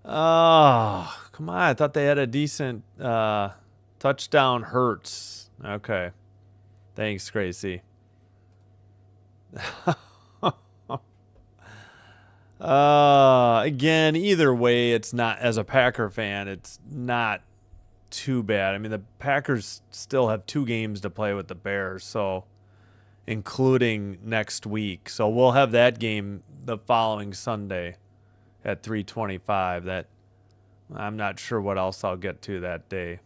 Oh, come on. I thought they had a decent touchdown. Hurts. Okay. Thanks, Gracie. Again, either way, it's not, as a Packer fan, it's not too bad. I mean, the Packers still have 2 games to play with the Bears, so including next week. So we'll have that game the following Sunday at 3:25. That I'm not sure what else I'll get to that day.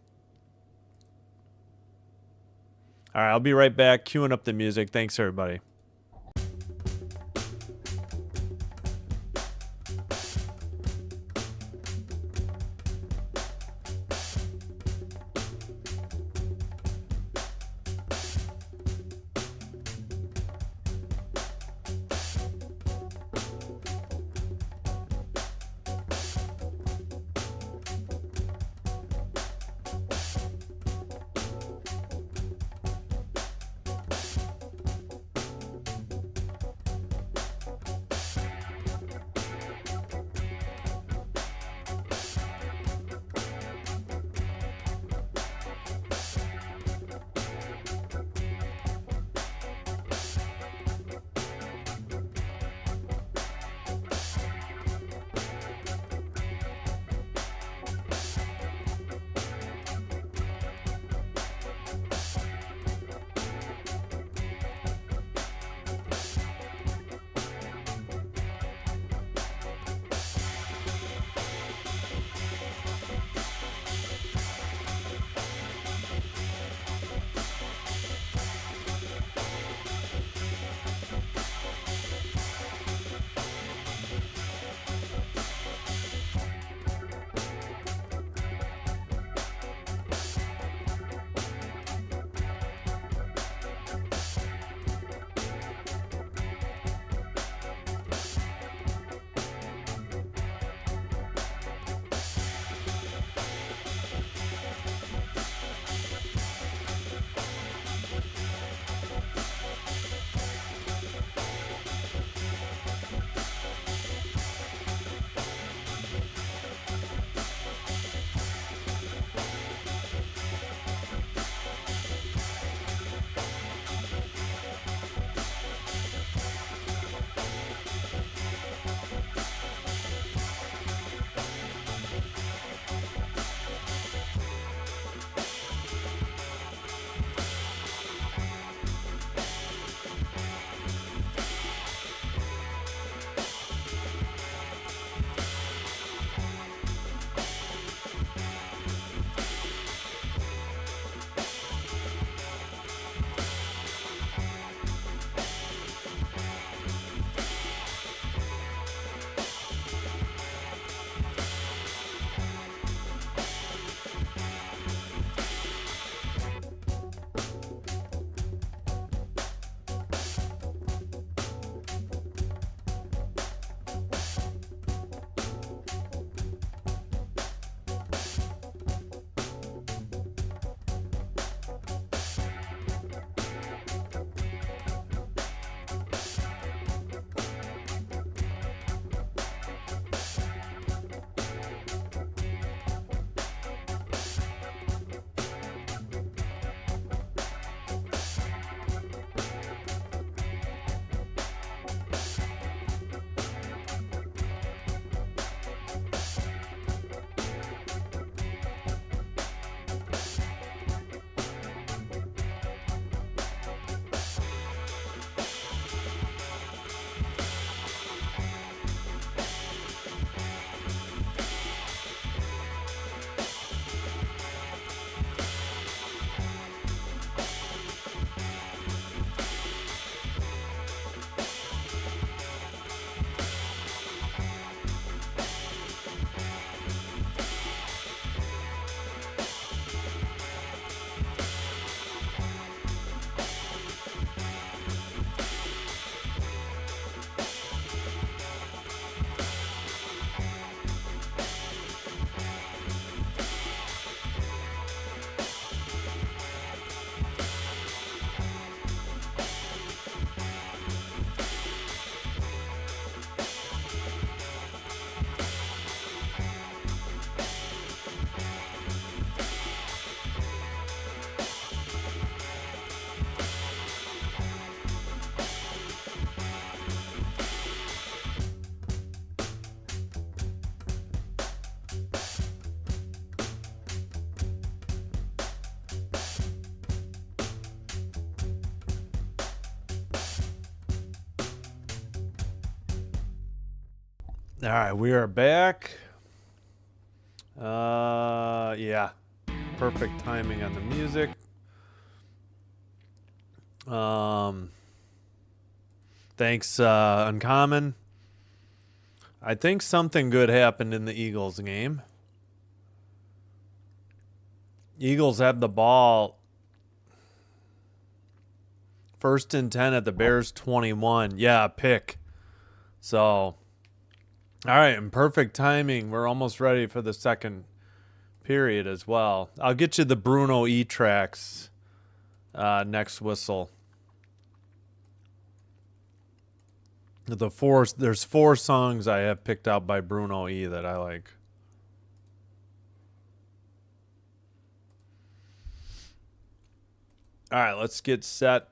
All right, I'll be right back queuing up the music. Thanks, everybody. All right, we are back. Yeah, perfect timing on the music. Thanks, Uncommon. I think something good happened in the Eagles game. Eagles have the ball. 1st and 10 at the Bears 21. Yeah, pick. So, all right, and perfect timing. We're almost ready for the second period as well. I'll get you the Bruno E tracks next whistle. There's 4 songs I have picked out by Bruno E that I like. All right, let's get set.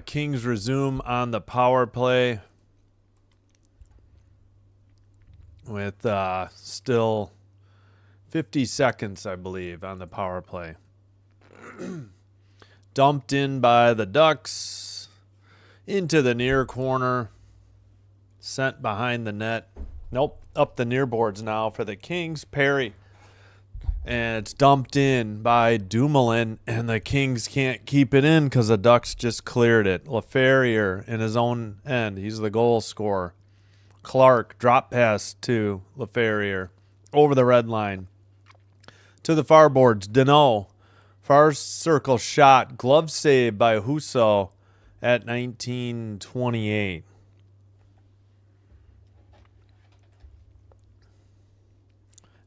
Kings resume on the power play with still 50 seconds, I believe, on the power play. Dumped in by the Ducks into the near corner. Sent behind the net. Nope, up the near boards now for the Kings. Perry. And it's dumped in by Dumoulin, and the Kings can't keep it in because the Ducks just cleared it. LaFerriere in his own end. He's the goal scorer. Clark drop pass to LaFerriere over the red line. To the far boards, Deneau. Far circle shot. Glove save by Husso at 19:28.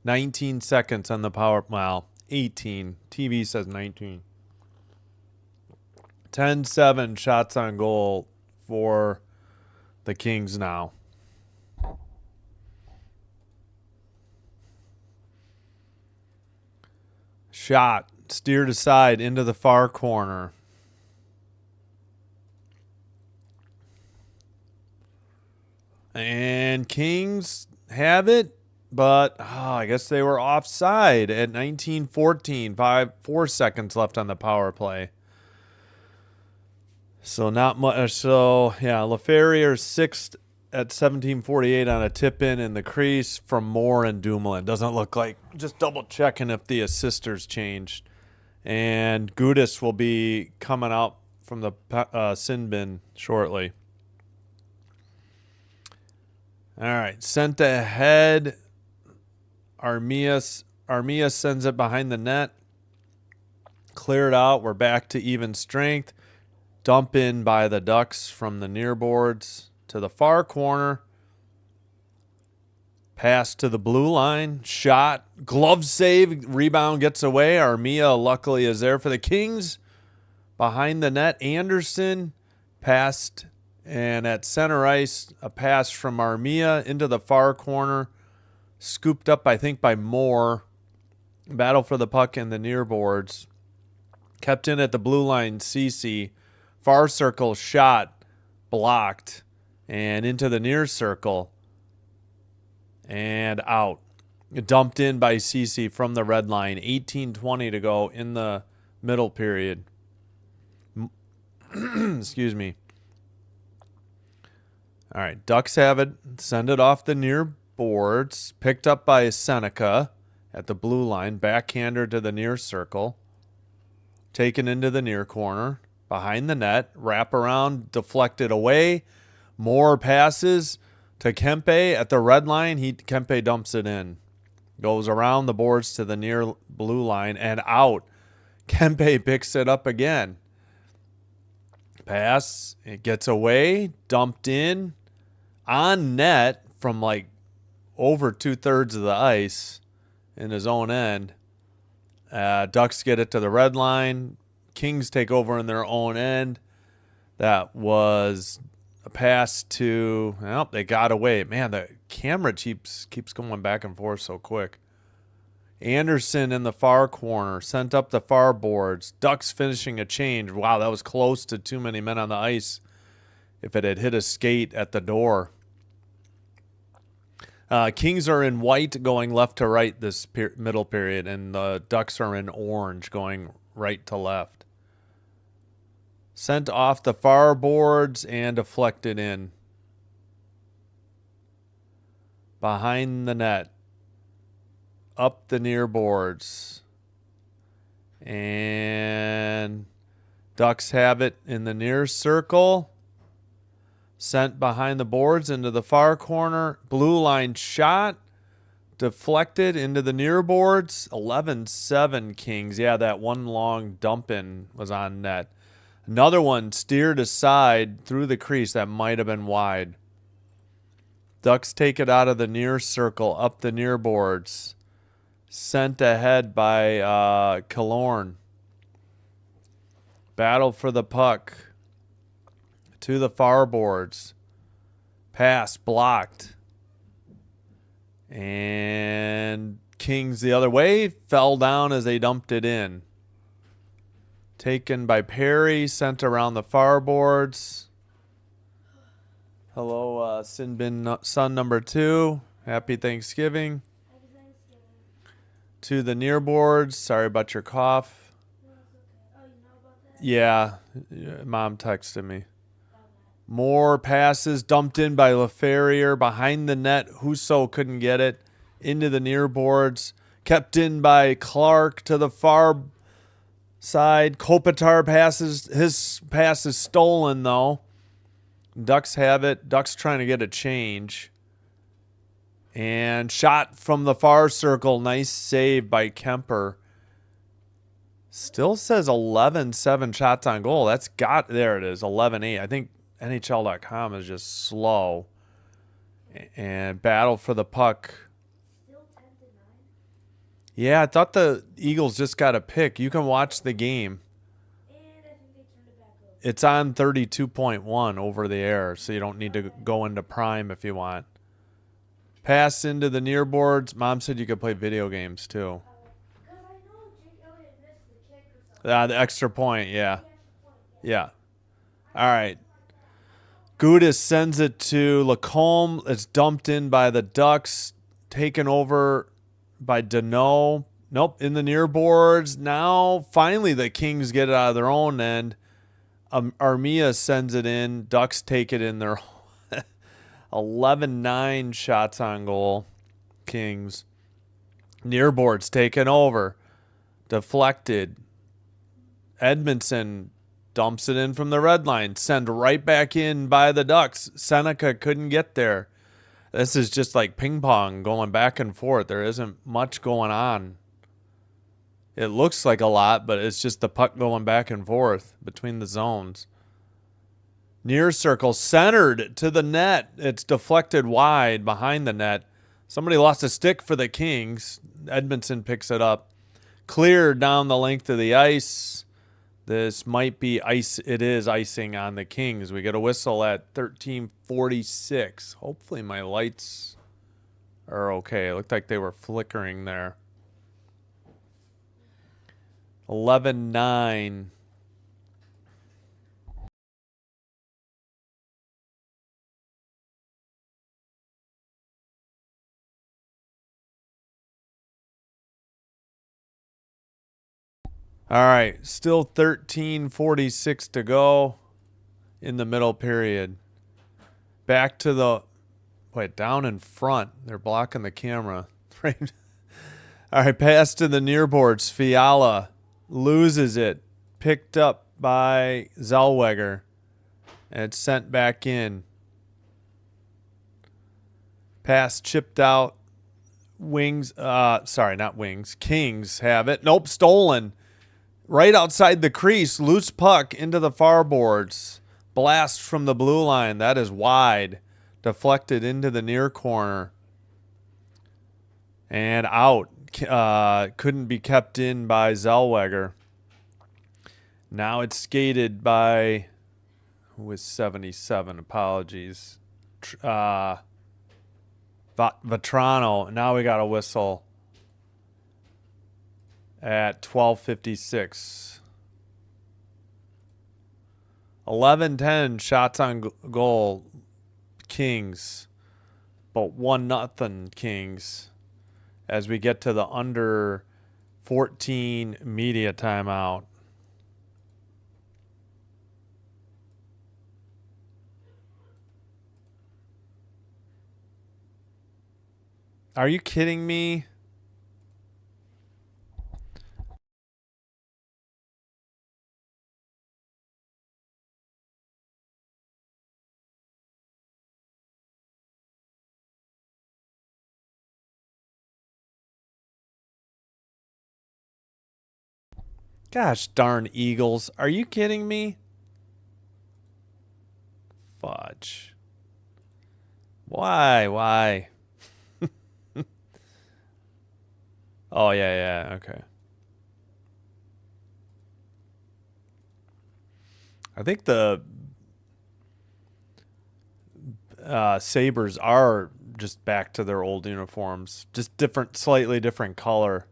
19 seconds on the power. Well, 18. TV says 19. 10-7 shots on goal for the Kings now. Shot steered aside into the far corner. And Kings have it. But I guess they were offside at 19:14. 4 seconds left on the power play. So not much. So yeah, LaFerriere 6th at 17:48 on a tip in the crease from Moore and Dumoulin. Doesn't look like. Just double checking if the assisters changed. And Gudis will be coming out from the sin bin shortly. All right, sent ahead. Armia sends it behind the net. Cleared out. We're back to even strength. Dump in by the Ducks from the near boards to the far corner. Pass to the blue line. Shot. Glove save. Rebound gets away. Armia luckily is there for the Kings. Behind the net, Anderson passed. And at center ice, a pass from Armia into the far corner. Scooped up, I think, by Moore. Battle for the puck in the near boards. Kept in at the blue line, Cece. Far circle shot. Blocked. And into the near circle. And out. Dumped in by Cece from the red line. 18:20 to go in the middle period. Excuse me. All right, Ducks have it. Send it off the near boards, picked up by Seneca at the blue line, backhander to the near circle, taken into the near corner, behind the net, wrap around, deflected away, more passes to Kempe at the red line. Kempe dumps it in, goes around the boards to the near blue line and out. Kempe picks it up again. Pass, it gets away, dumped in, on net from like over 2/3 of the ice in his own end. Ducks get it to the red line. Kings take over in their own end. That was a pass to. Well, they got away. Man, the camera keeps going back and forth so quick. Anderson in the far corner, sent up the far boards. Ducks finishing a change. Wow, that was close to too many men on the ice if it had hit a skate at the door. Kings are in white going left to right this middle period, and the Ducks are in orange going right to left. Sent off the far boards and deflected in. behind the net, up the near boards. And Ducks have it in the near circle. Sent behind the boards into the far corner. Blue line shot. Deflected into the near boards. 11-7 Kings. Yeah, that one long dump in was on net. Another one steered aside through the crease. That might have been wide. Ducks take it out of the near circle, up the near boards. Sent ahead by Killorn. Battle for the puck. To the far boards. Pass blocked. And Kings the other way. Fell down as they dumped it in. Taken by Perry. Sent around the far boards. Hello, Sinbin son number 2. Happy Thanksgiving. Happy Thanksgiving. To the near boards. Sorry about your cough. No, it's okay. Oh, you know about that? Yeah, Mom texted me. More passes dumped in by LaFerrier behind the net. Husso couldn't get it. Into the near boards. Kept in by Clark to the far side. Kopitar passes. His pass is stolen, though. Ducks have it. Ducks trying to get a change. And shot from the far circle. Nice save by Kemper. Still says 11-7 shots on goal. There it is, 11-8. I think NHL.com is just slow. And battle for the puck. Still 10-9? Yeah, I thought the Eagles just got a pick. You can watch the game. And I think they turned it back over. It's on 32.1 over the air, so you don't need to go into Prime if you want. Pass into the near boards. Mom said you could play video games too. Because I know Jake Elliott missed the kick or something. The extra point, yeah. The extra point, Yeah. All right. Gudis sends it to Lacombe. It's dumped in by the Ducks. Taken over by Deneau. Nope, in the near boards. Now, finally, the Kings get it out of their own end. Armia sends it in. Ducks take it in their 11-9 shots on goal. Kings. Near boards taken over. Deflected. Edmondson dumps it in from the red line. Send right back in by the Ducks. Seneca couldn't get there. This is just like ping pong going back and forth. There isn't much going on. It looks like a lot, but it's just the puck going back and forth between the zones. Near circle centered to the net. It's deflected wide behind the net. Somebody lost a stick for the Kings. Edmondson picks it up. Cleared down the length of the ice. This might be ice. It is icing on the Kings. We get a whistle at 13:46. Hopefully my lights are okay. It looked like they were flickering there. 11-9. All right, still 13:46 to go in the middle period. Back to the down in front. They're blocking the camera. Right. All right, pass to the near boards. Fiala loses it. Picked up by Zellweger. And it's sent back in. Pass chipped out. Wings. Sorry, not Wings. Kings have it. Nope, stolen. Right outside the crease. Loose puck into the far boards. Blast from the blue line. That is wide. Deflected into the near corner. And out. Couldn't be kept in by Zellweger. Now it's skated by, who was 77? Apologies. Vetrano. Now we got a whistle at 12:56. 11-10 shots on goal. Kings. But 1-0 Kings. As we get to the under 14 media timeout. Are you kidding me? Gosh darn Eagles. Are you kidding me? Fudge. Why? Oh, yeah. Okay. I think the Sabres are just back to their old uniforms. Just different, slightly different color.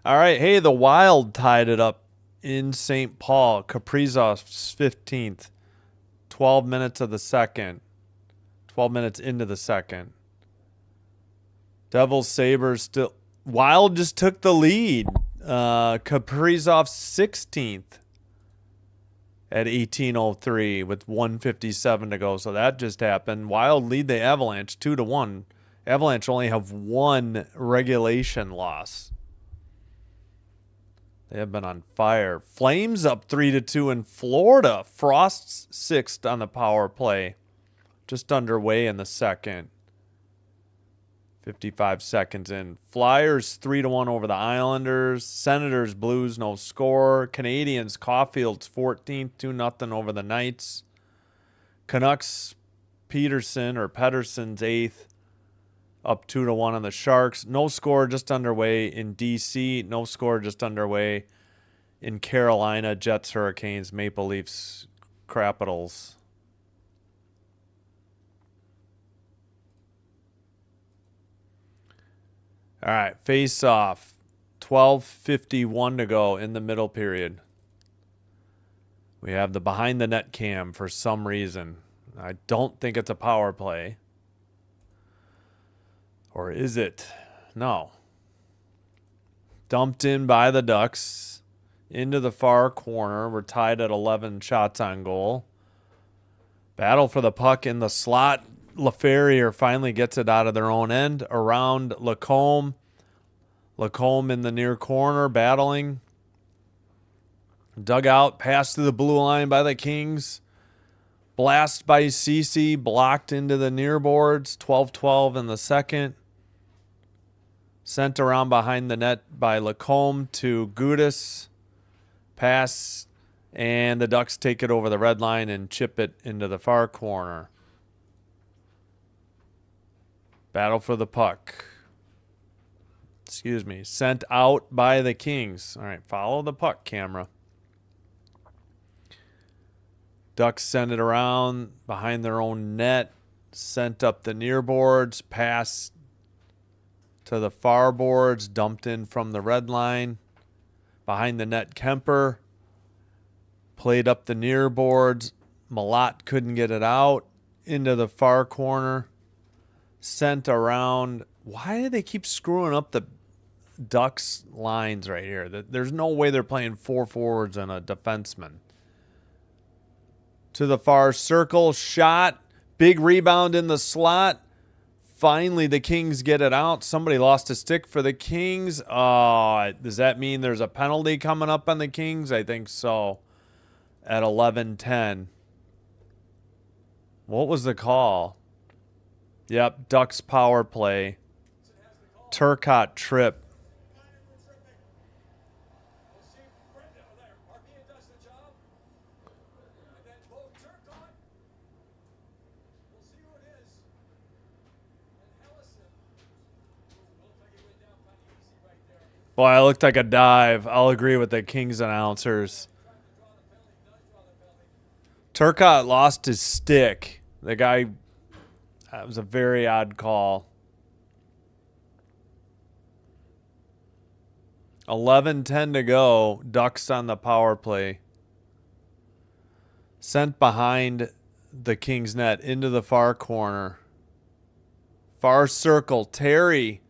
All right. Hey, the Wild tied it up in St. Paul. Kaprizov's 15th. 12 minutes of the second. 12 minutes into the second. Devils, Sabres still. Wild just took the lead. Kaprizov's 16th at 18:03 with 1:57 to go. So that just happened. Wild lead the Avalanche 2-1. Avalanche only have one regulation loss. They have been on fire. Flames up 3-2 in Florida. Frost's sixth on the power play. Just underway in the second. 55 seconds in. Flyers 3-1 over the Islanders. Senators, Blues, no score. Canadians, Caulfield's 14th, 2-0 over the Knights. Canucks, Pedersen's 8th, up 2-1 on the Sharks. No score, just underway in DC. No score, just underway in Carolina. Jets, Hurricanes, Maple Leafs, Capitals. All right, face off. 12:51 to go in the middle period. We have the behind the net cam for some reason. I don't think it's a power play. Or is it? No. Dumped in by the Ducks into the far corner. We're tied at 11 shots on goal. Battle for the puck in the slot. LaFerrier finally gets it out of their own end. Around Lacombe. Lacombe in the near corner, battling. Dug out, passed to the blue line by the Kings. Blast by Ceci, blocked into the near boards. 12-12 in the second. Sent around behind the net by Lacombe to Gudis. Pass, and the Ducks take it over the red line and chip it into the far corner. Battle for the puck. Excuse me. Sent out by the Kings. All right, follow the puck, camera. Ducks send it around behind their own net. Sent up the near boards. Pass to the far boards. Dumped in from the red line. Behind the net, Kemper. Played up the near boards. Malott couldn't get it out. Into the far corner. Sent around. Why do they keep screwing up the Ducks lines right here? There's no way they're playing four forwards and a defenseman. To the far circle. Shot. Big rebound in the slot. Finally, the Kings get it out. Somebody lost a stick for the Kings. Does that mean there's a penalty coming up on the Kings? I think so. At 11:10. What was the call? Yep, Ducks power play. Turcotte trip. Boy, it looked like a dive. I'll agree with the Kings announcers. Turcotte lost his stick. The guy, that was a very odd call. 11:10 to go. Ducks on the power play. Sent behind the Kings net into the far corner. Far circle. Terry.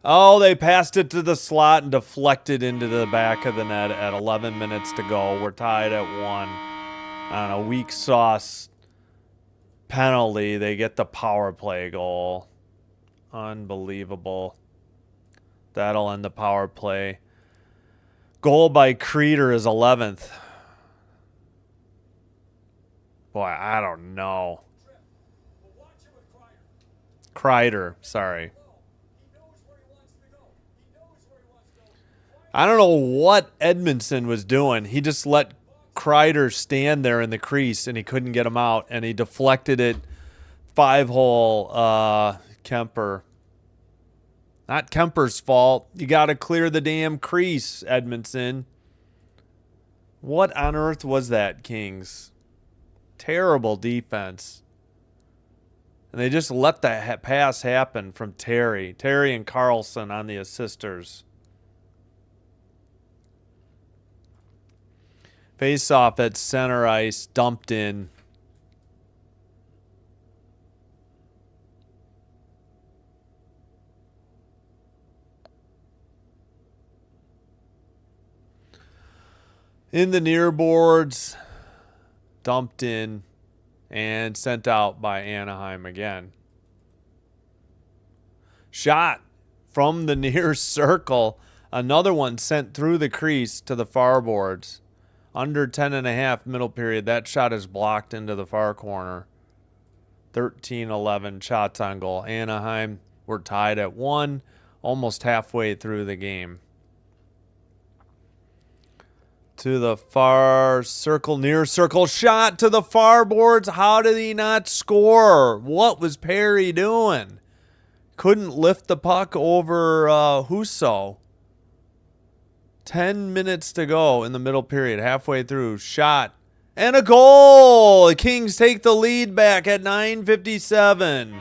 Oh, they passed it to the slot and deflected into the back of the net at 11 minutes to go. We're tied at 1. On a weak sauce penalty, they get the power play goal. Unbelievable. That'll end the power play. Goal by Creeder is 11th. Boy, I don't know. Kreider, sorry. I don't know what Edmondson was doing. He just let Kreider stand there in the crease, and he couldn't get him out, and he deflected it 5-hole Kemper. Not Kemper's fault. You got to clear the damn crease, Edmondson. What on earth was that, Kings? Terrible defense. And they just let that pass happen from Terry. Terry and Carlson on the assisters. Face off at center ice, dumped in. In the near boards, dumped in, and sent out by Anaheim again. Shot from the near circle. Another one sent through the crease to the far boards. Under 10.5 middle period. That shot is blocked into the far corner. 13-11 shots on goal. Anaheim were tied at 1, almost halfway through the game. To the far circle, near circle, shot to the far boards. How did he not score? What was Perry doing? Couldn't lift the puck over Husso. 10 minutes to go in the middle period, halfway through. Shot and a goal. The Kings take the lead back at 9:57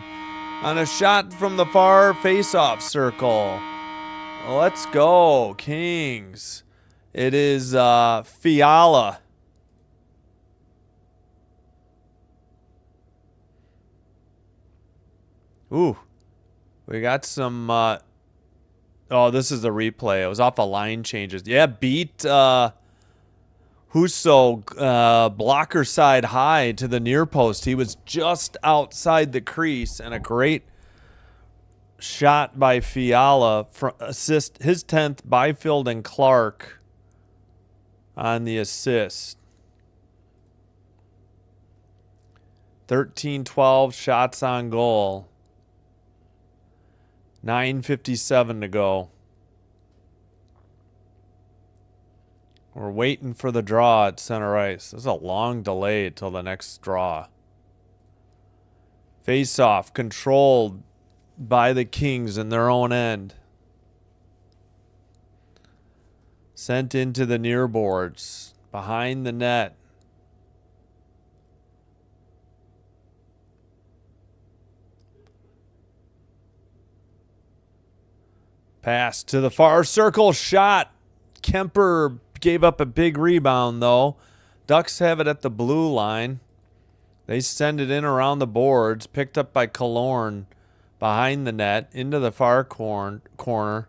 on a shot from the far face-off circle. Let's go, Kings. It is Fiala. Ooh, we got some... oh, this is the replay. It was off of line changes. Yeah, beat Husso blocker side high to the near post. He was just outside the crease, and a great shot by Fiala for assist. His 10th, Byfield and Clark on the assist. 13-12 shots on goal. 9:57 to go. We're waiting for the draw at center ice. This is a long delay till the next draw. Face-off controlled by the Kings in their own end. Sent into the near boards. Behind the net. Pass to the far circle. Shot. Kemper gave up a big rebound, though. Ducks have it at the blue line. They send it in around the boards. Picked up by Killorn behind the net into the far corner.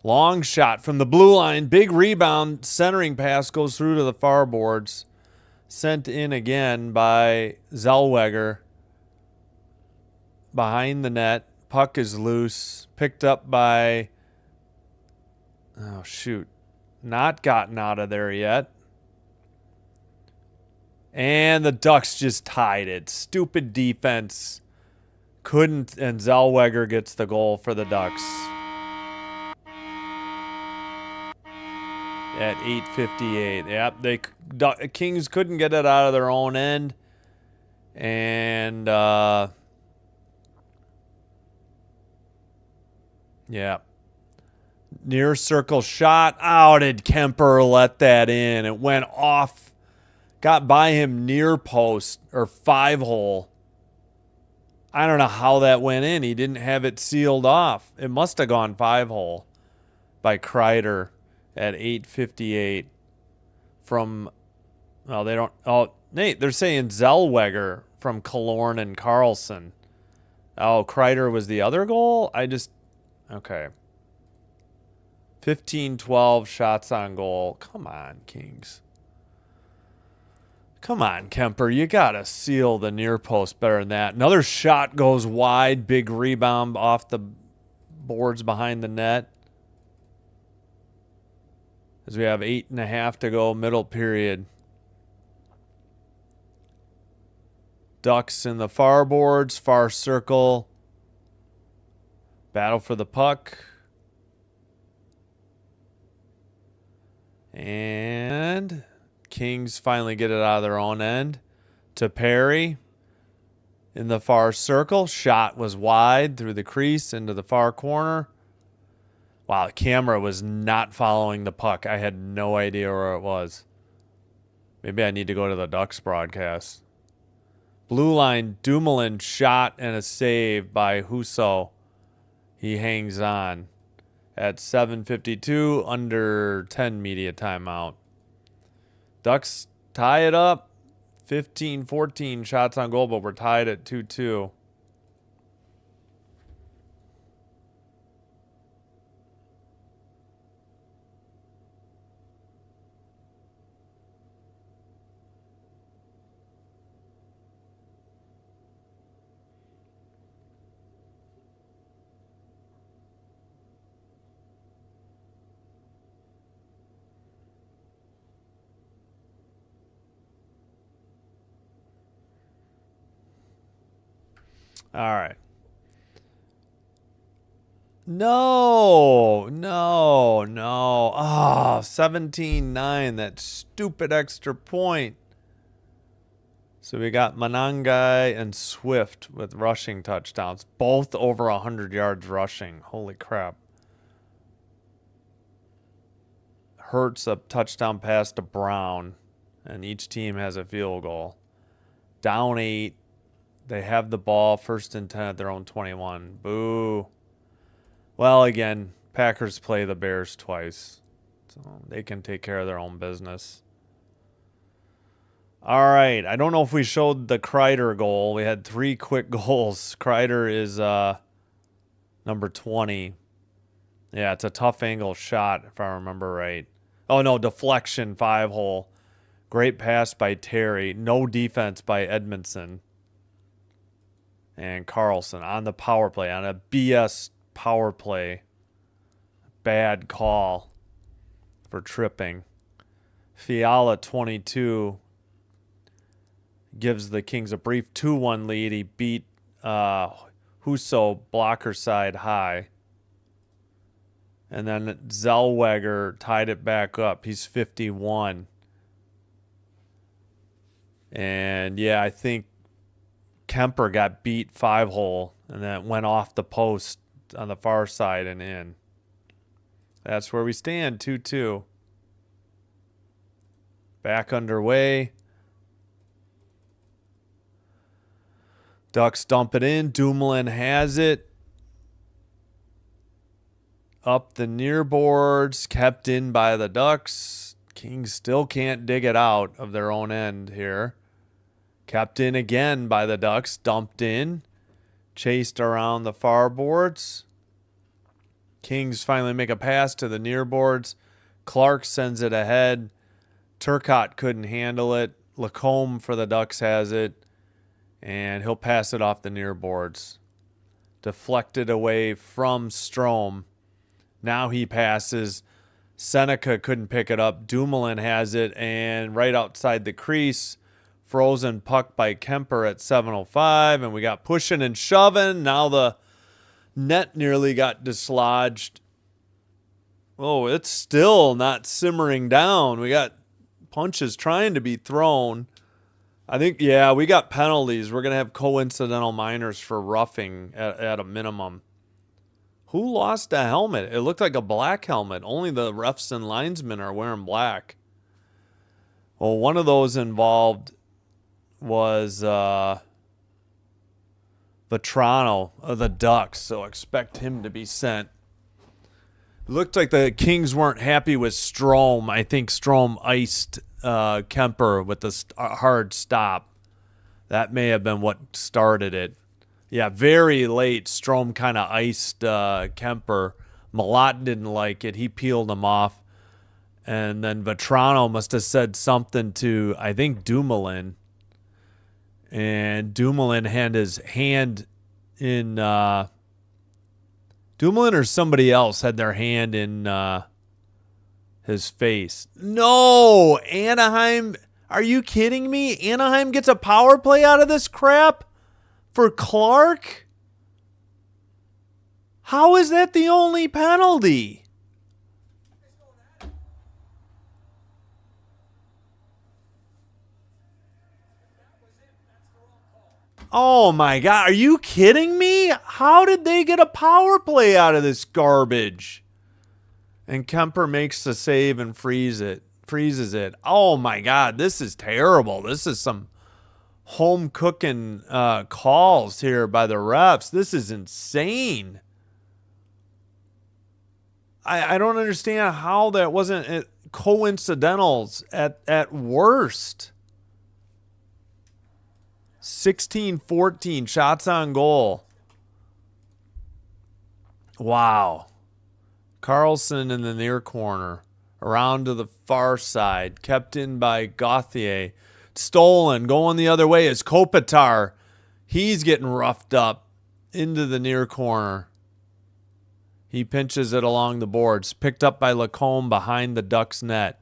Long shot from the blue line. Big rebound. Centering pass goes through to the far boards. Sent in again by Zellweger. Behind the net. Puck is loose. Picked up by... oh, shoot. Not gotten out of there yet. And the Ducks just tied it. Stupid defense. Couldn't, and Zellweger gets the goal for the Ducks. At 8:58. Yep, Kings couldn't get it out of their own end. And, yeah. Near circle shot. How did Kemper let that in? It went off. Got by him near post or 5-hole. I don't know how that went in. He didn't have it sealed off. It must have gone 5-hole by Kreider at 8:58 from... oh, they don't... oh, Nate, they're saying Zellweger from Killorn and Carlson. Oh, Kreider was the other goal? Okay. 15-12 shots on goal. Come on, Kings. Come on, Kemper. You got to seal the near post better than that. Another shot goes wide. Big rebound off the boards behind the net. As we have 8.5 to go, middle period. Ducks in the far boards, far circle. Battle for the puck. And Kings finally get it out of their own end to Perry in the far circle. Shot was wide through the crease into the far corner. Wow, the camera was not following the puck. I had no idea where it was. Maybe I need to go to the Ducks broadcast. Blue line, Dumoulin shot and a save by Husso. He hangs on at 7:52, under 10 media timeout. Ducks tie it up. 15-14 shots on goal, but we're tied at 2-2. All right. No. Oh, 17-9. That stupid extra point. So we got Manangai and Swift with rushing touchdowns. Both over 100 yards rushing. Holy crap. Hurts a touchdown pass to Brown. And each team has a field goal. Down 8. They have the ball, 1st and 10 at their own 21. Boo. Well, again, Packers play the Bears twice, so they can take care of their own business. All right. I don't know if we showed the Kreider goal. We had 3 quick goals. Kreider is number 20. Yeah, it's a tough angle shot, if I remember right. Oh, no, deflection, 5-hole. Great pass by Terry. No defense by Edmondson. And Carlson on the power play, on a BS power play. Bad call for tripping. Fiala, 22, gives the Kings a brief 2-1 lead. He beat Husso blocker side high. And then Zellweger tied it back up. He's 51. And, yeah, I think Kemper got beat 5-hole and then went off the post on the far side and in. That's where we stand, 2-2. Back underway. Ducks dump it in. Dumoulin has it. Up the near boards, kept in by the Ducks. Kings still can't dig it out of their own end here. Kept in again by the Ducks. Dumped in. Chased around the far boards. Kings finally make a pass to the near boards. Clark sends it ahead. Turcotte couldn't handle it. Lacombe for the Ducks has it. And he'll pass it off the near boards. Deflected away from Strome. Now he passes. Seneca couldn't pick it up. Dumoulin has it. And right outside the crease, frozen puck by Kemper at 7:05, and we got pushing and shoving. Now the net nearly got dislodged. Oh, it's still not simmering down. We got punches trying to be thrown. I think, yeah, we got penalties. We're going to have coincidental minors for roughing at a minimum. Who lost a helmet? It looked like a black helmet. Only the refs and linesmen are wearing black. Well, one of those involved was Vetrano of the Ducks, so expect him to be sent. It looked like the Kings weren't happy with Strome. I think Strome iced Kemper with the hard stop. That may have been what started it. Yeah, very late, Strome kind of iced Kemper. Malott didn't like it. He peeled him off. And then Vetrano must have said something to, I think, Dumoulin. And Dumoulin had his hand in... Dumoulin or somebody else had their hand in his face. No! Anaheim... Are you kidding me? Anaheim gets a power play out of this crap? For Clark? How is that the only penalty? Oh my God, are you kidding me? How did they get a power play out of this garbage? And Kemper makes the save and freezes it. Oh my God, this is terrible. This is some home cooking calls here by the refs. This is insane. I don't understand how that wasn't coincidentals at worst. 16-14 shots on goal. Wow. Carlson in the near corner. Around to the far side. Kept in by Gauthier. Stolen. Going the other way is Kopitar. He's getting roughed up into the near corner. He pinches it along the boards. Picked up by Lacombe behind the Ducks net.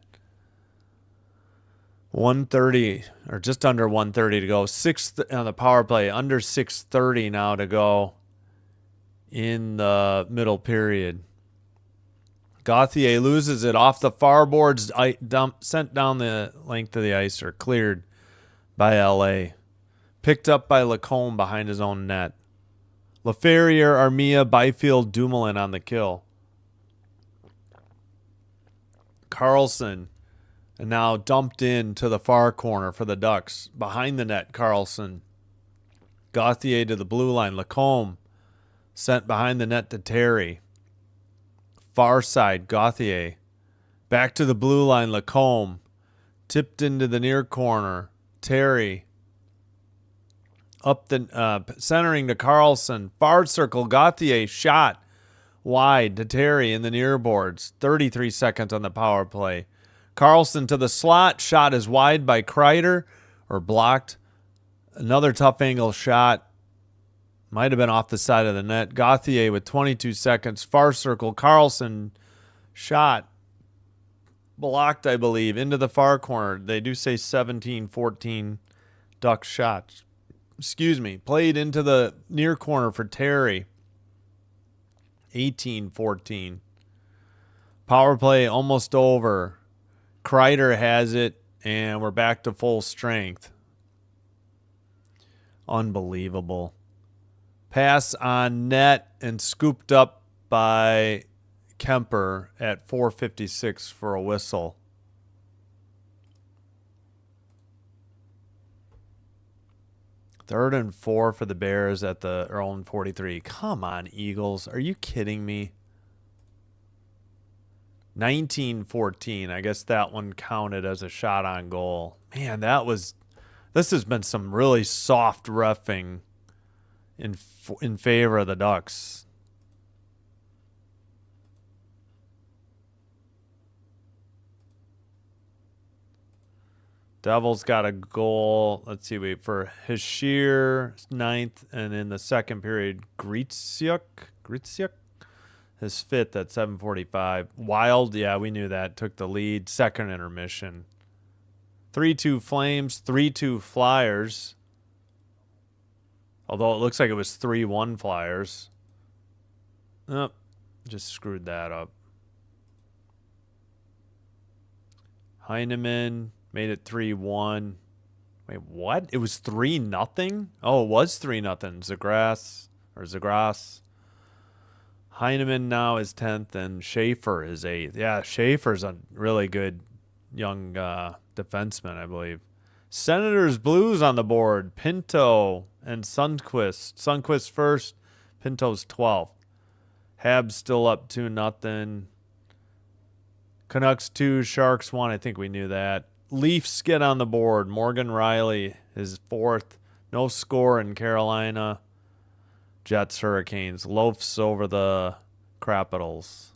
1:30 or just under 1:30 to go. Sixth on the power play. Under 6:30 now to go in the middle period. Gauthier loses it off the far boards. Sent down the length of the ice or cleared by LA. Picked up by Lacombe behind his own net. Laferriere, Armia, Byfield, Dumoulin on the kill. Carlson, and now dumped in to the far corner for the Ducks. Behind the net, Carlson. Gauthier to the blue line. Lacombe sent behind the net to Terry. Far side, Gauthier. Back to the blue line, Lacombe. Tipped into the near corner. Terry. Up the centering to Carlson. Far circle, Gauthier. Shot wide to Terry in the near boards. 33 seconds on the power play. Carlson to the slot. Shot is wide by Kreider or blocked. Another tough angle shot. Might have been off the side of the net. Gauthier with 22 seconds. Far circle. Carlson shot. Blocked, I believe, into the far corner. They do say 17-14 Ducks shots. Excuse me. Played into the near corner for Terry. 18-14. Power play almost over. Kreider has it, and we're back to full strength. Unbelievable. Pass on net and scooped up by Kemper at 4:56 for a whistle. Third and 4 for the Bears at the own 43. Come on, Eagles. Are you kidding me? 19-14. I guess that one counted as a shot on goal. Man, this has been some really soft reffing in favor of the Ducks. Devils got a goal. Let's see, wait for Hashir, 9th, and in the second period, Gritsiuk, his 5th at 7:45. Wild, yeah, we knew that. Took the lead. Second intermission. 3-2 Flames, 3-2 Flyers. Although it looks like it was 3-1 Flyers. Oh, just screwed that up. Heineman made it 3-1. Wait, what? It was 3-0? Oh, it was 3-0. Zagras. Heineman now is 10th, and Schaefer is 8th. Yeah, Schaefer's a really good young defenseman, I believe. Senators Blues on the board. Pinto and Sundqvist. Sundqvist first. Pinto's 12th. Habs still up 2-0. Canucks 2, Sharks 1. I think we knew that. Leafs get on the board. Morgan Riley is 4th. No score in Carolina. Jets, Hurricanes. Loafs over the Capitals.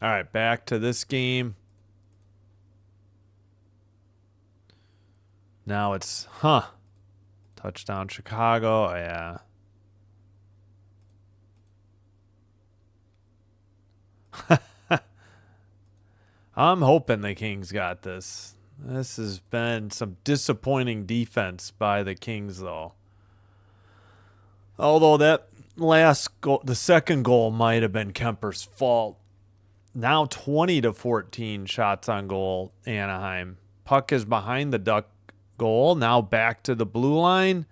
All right, back to this game. Now it's, touchdown Chicago. Oh, yeah. I'm hoping the Kings got this. This has been some disappointing defense by the Kings, though. Although that last goal, the second goal might have been Kemper's fault. Now 20-14 shots on goal, Anaheim. Puck is behind the Duck goal. Now back to the blue line.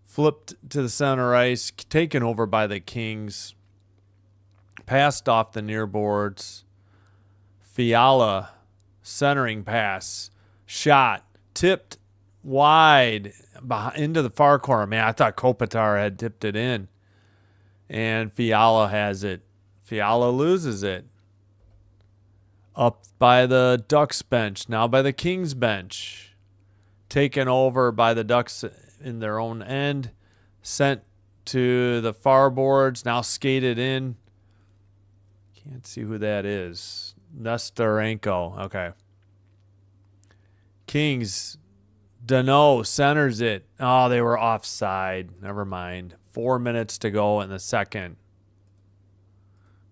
Flipped to the center ice. Taken over by the Kings. Passed off the near boards. Fiala, centering pass. Shot. Tipped wide into the far corner. Man, I thought Kopitar had tipped it in. And Fiala has it. Fiala loses it. Up by the Ducks bench. Now by the Kings bench. Taken over by the Ducks in their own end. Sent to the far boards. Now skated in. Can't see who that is. Nestorenko. Okay. Kings. Dano centers it. Oh, they were offside. Never mind. 4 minutes to go in the second.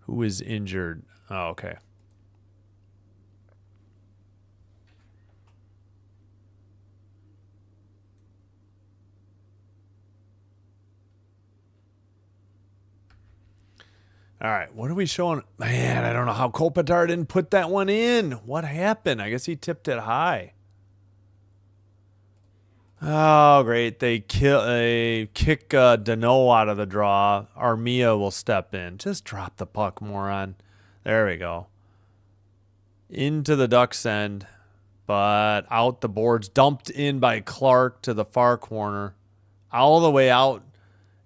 Who is injured? Oh, okay. All right, what are we showing? Man, I don't know how Kopitar didn't put that one in. What happened? I guess he tipped it high. Oh, great. They kick Dano out of the draw. Armia will step in. Just drop the puck, moron. There we go. Into the Ducks end, but out the boards. Dumped in by Clark to the far corner. All the way out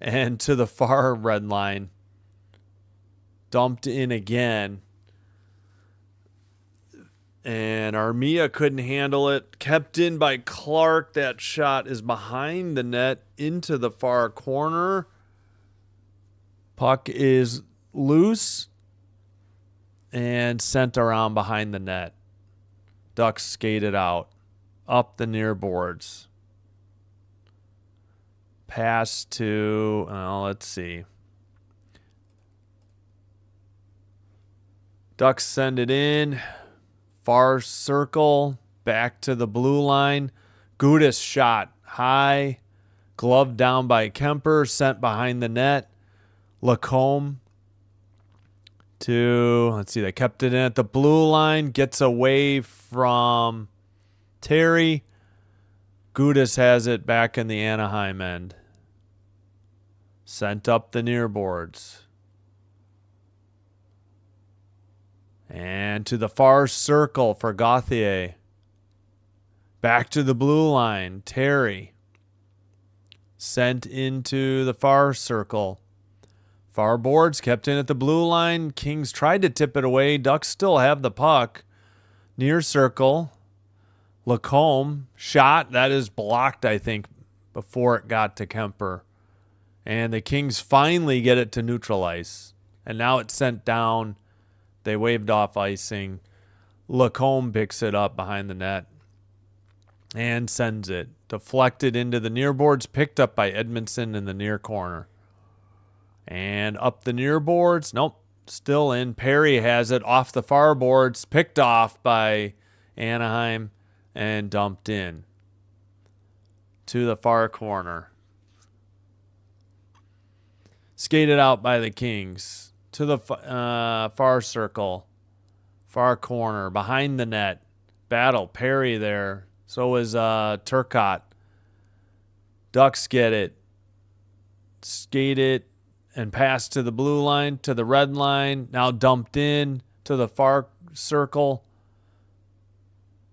and to the far red line. Dumped in again. And Armia couldn't handle it. Kept in by Clark. That shot is behind the net into the far corner. Puck is loose and sent around behind the net. Ducks skated out. Up the near boards. Pass to, let's see. Ducks send it in. Far circle. Back to the blue line. Gudis shot high. Gloved down by Kemper. Sent behind the net. Lacombe to, let's see, they kept it in at the blue line. Gets away from Terry. Gudis has it back in the Anaheim end. Sent up the near boards. And to the far circle for Gauthier. Back to the blue line. Terry. Sent into the far circle. Far boards kept in at the blue line. Kings tried to tip it away. Ducks still have the puck. Near circle. Lacombe. Shot. That is blocked, I think, before it got to Kemper. And the Kings finally get it to neutral ice. And now it's sent down. They waved off icing. Lacombe picks it up behind the net and sends it. Deflected into the near boards, picked up by Edmondson in the near corner. And up the near boards. Nope, still in. Perry has it off the far boards, picked off by Anaheim and dumped in to the far corner. Skated out by the Kings. To the far circle, far corner, behind the net. Battle, Perry there. So is Turcotte. Ducks get it. Skate it and pass to the blue line, to the red line. Now dumped in to the far circle.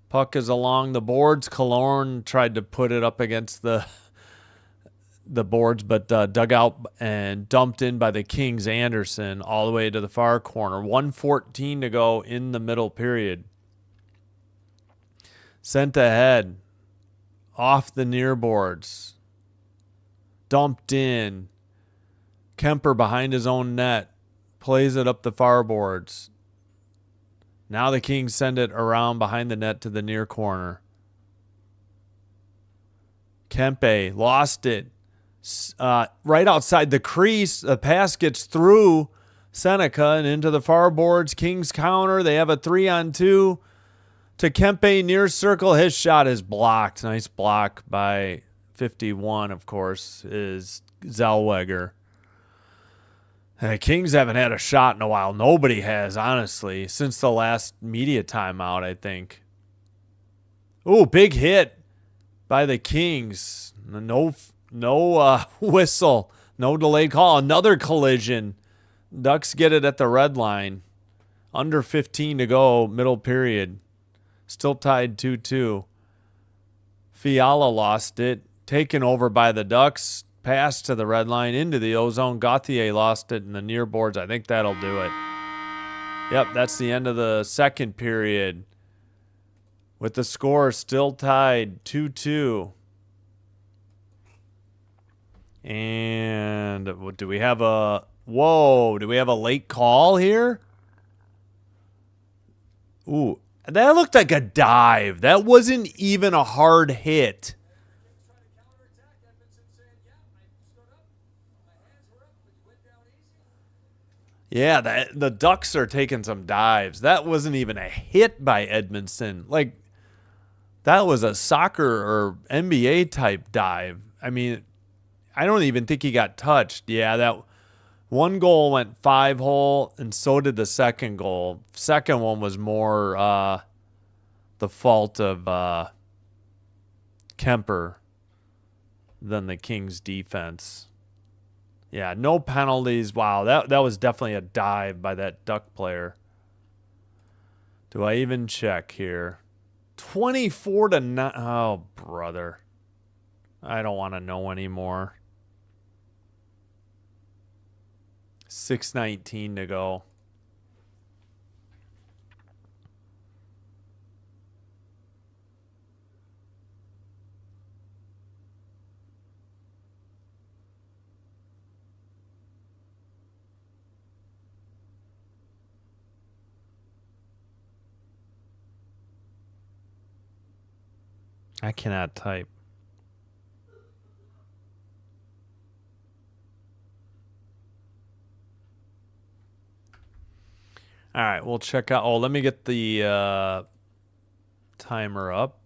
Puck is along the boards. Killorn tried to put it up against the boards, but dug out and dumped in by the Kings. Anderson all the way to the far corner. 1:14 to go in the middle period. Sent ahead. Off the near boards. Dumped in. Kemper behind his own net. Plays it up the far boards. Now the Kings send it around behind the net to the near corner. Kempe lost it. Right outside the crease. The pass gets through Seneca and into the far boards. Kings counter. They have a 3-on-2 to Kempe near circle. His shot is blocked. Nice block by 51, of course, is Zellweger. The Kings haven't had a shot in a while. Nobody has, honestly, since the last media timeout, I think. Ooh, big hit by the Kings. No whistle. No delayed call. Another collision. Ducks get it at the red line. Under 15 to go, middle period. Still tied 2-2. Fiala lost it. Taken over by the Ducks. Pass to the red line into the ozone. Gauthier lost it in the near boards. I think that'll do it. Yep, that's the end of the second period. With the score still tied 2-2. And do we have a... Whoa, do we have a late call here? Ooh, that looked like a dive. That wasn't even a hard hit. Yeah, the Ducks are taking some dives. That wasn't even a hit by Edmondson. Like, that was a soccer or NBA type dive. I mean, I don't even think he got touched. Yeah, that one goal went 5-hole, and so did the second goal. Second one was more the fault of Kemper than the Kings' defense. Yeah, no penalties. Wow, that was definitely a dive by that Duck player. Do I even check here? 24-9. Oh, brother. I don't want to know anymore. 6:19 to go. I cannot type. All right, we'll check out. Oh, let me get the timer up.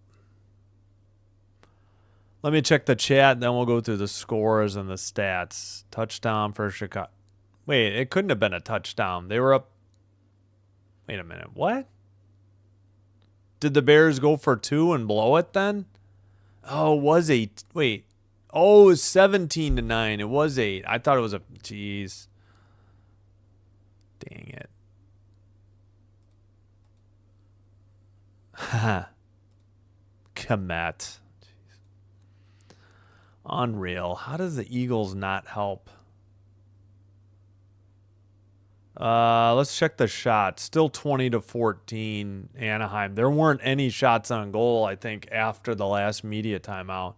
Let me check the chat, then we'll go through the scores and the stats. Touchdown for Chicago. Wait, it couldn't have been a touchdown. They were up. Wait a minute. What? Did the Bears go for 2 and blow it then? Oh, it was 8. Wait. Oh, it was 17-9. It was 8. I thought it was a... Jeez. Dang it. Haha. Komet. Unreal. How does the Eagles not help? Let's check the shots. Still 20-14 Anaheim. There weren't any shots on goal, I think, after the last media timeout.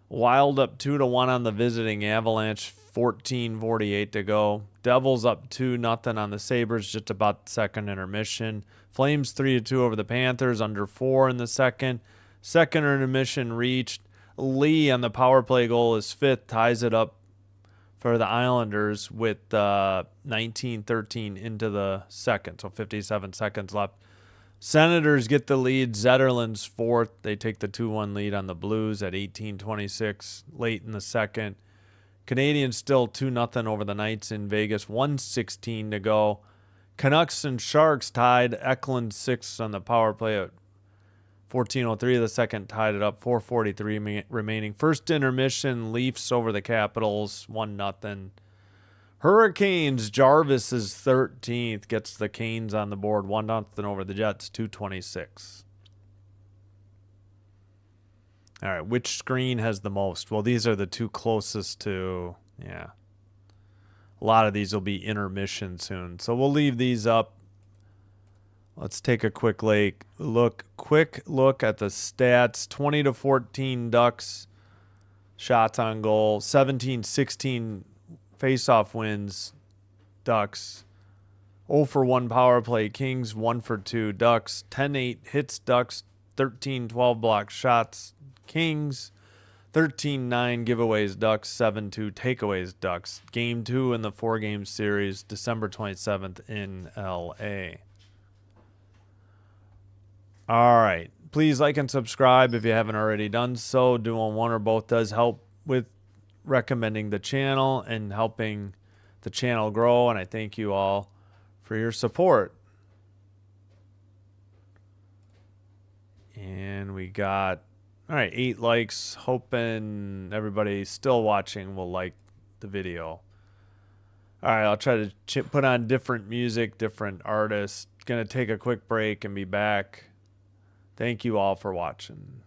Wild up 2-1 on the visiting Avalanche. 14:48 to go. Devils up 2-0 on the Sabres, just about second intermission. Flames 3-2 over the Panthers, under 4 in the second. Second intermission reached. Lee on the power play goal is 5th, ties it up for the Islanders with 19-13 into the second, so 57 seconds left. Senators get the lead. Zetterlund's 4th. They take the 2-1 lead on the Blues at 18:26 late in the second. Canadians still 2-0 over the Knights in Vegas. 1:16 to go. Canucks and Sharks tied. Eklund 6th on the power play at 14:03 of the second, tied it up. 4:43 remaining. First intermission, Leafs over the Capitals, 1-0. Hurricanes, Jarvis is 13th, gets the Canes on the board, 1-0 over the Jets, 2:26. All right, which screen has the most? Well, these are the two closest to, yeah. A lot of these will be intermission soon, so we'll leave these up. Let's take a quick look at the stats. 20-14 Ducks, shots on goal. 17-16 face-off wins, Ducks. 0 for 1 power play Kings, 1 for 2 Ducks, 10-8 hits Ducks, 13-12 block shots Kings, 13-9 giveaways Ducks, 7-2 takeaways Ducks. Game 2 in the 4-game series, December 27th in LA. All right. Please like and subscribe if you haven't already done so. Doing one or both does help with recommending the channel and helping the channel grow, and I thank you all for your support. And we got, all right, 8 likes. Hoping everybody still watching will like the video. All right, I'll try to put on different music, different artists. Gonna take a quick break and be back. Thank you all for watching.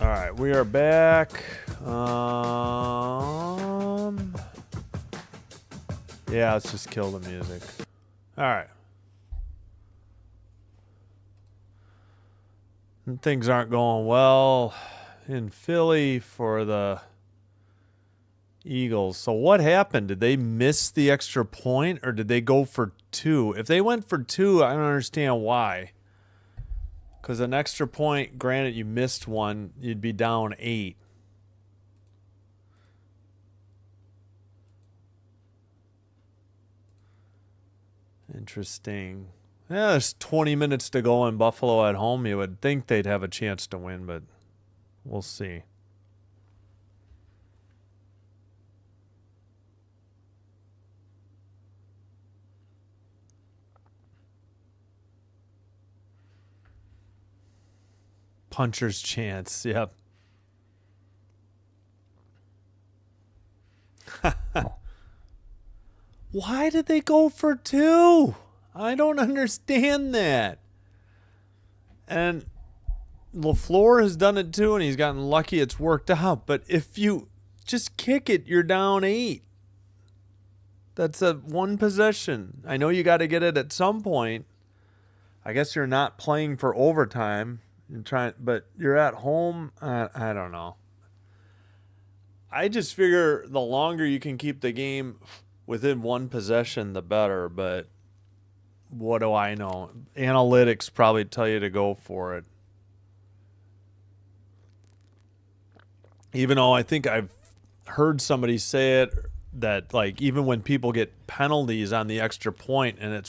right, we are back. Yeah, let's just kill the music. All right. And things aren't going well in Philly for the Eagles. So what happened? Did they miss the extra point or did they go for 2? If they went for 2, I don't understand why. Because an extra point, granted you missed one, you'd be down 8. Interesting. Yeah, there's 20 minutes to go in Buffalo at home. You would think they'd have a chance to win, but we'll see. Puncher's chance, yep. Why did they go for 2? I don't understand that. And LaFleur has done it too, and he's gotten lucky it's worked out. But if you just kick it, you're down 8. That's a 1 possession. I know you got to get it at some point. I guess you're not playing for overtime. But you're at home. I don't know. I just figure the longer you can keep the game within 1 possession, the better. But what do I know? Analytics probably tell you to go for it. Even though I think I've heard somebody say it that like even when people get penalties on the extra point and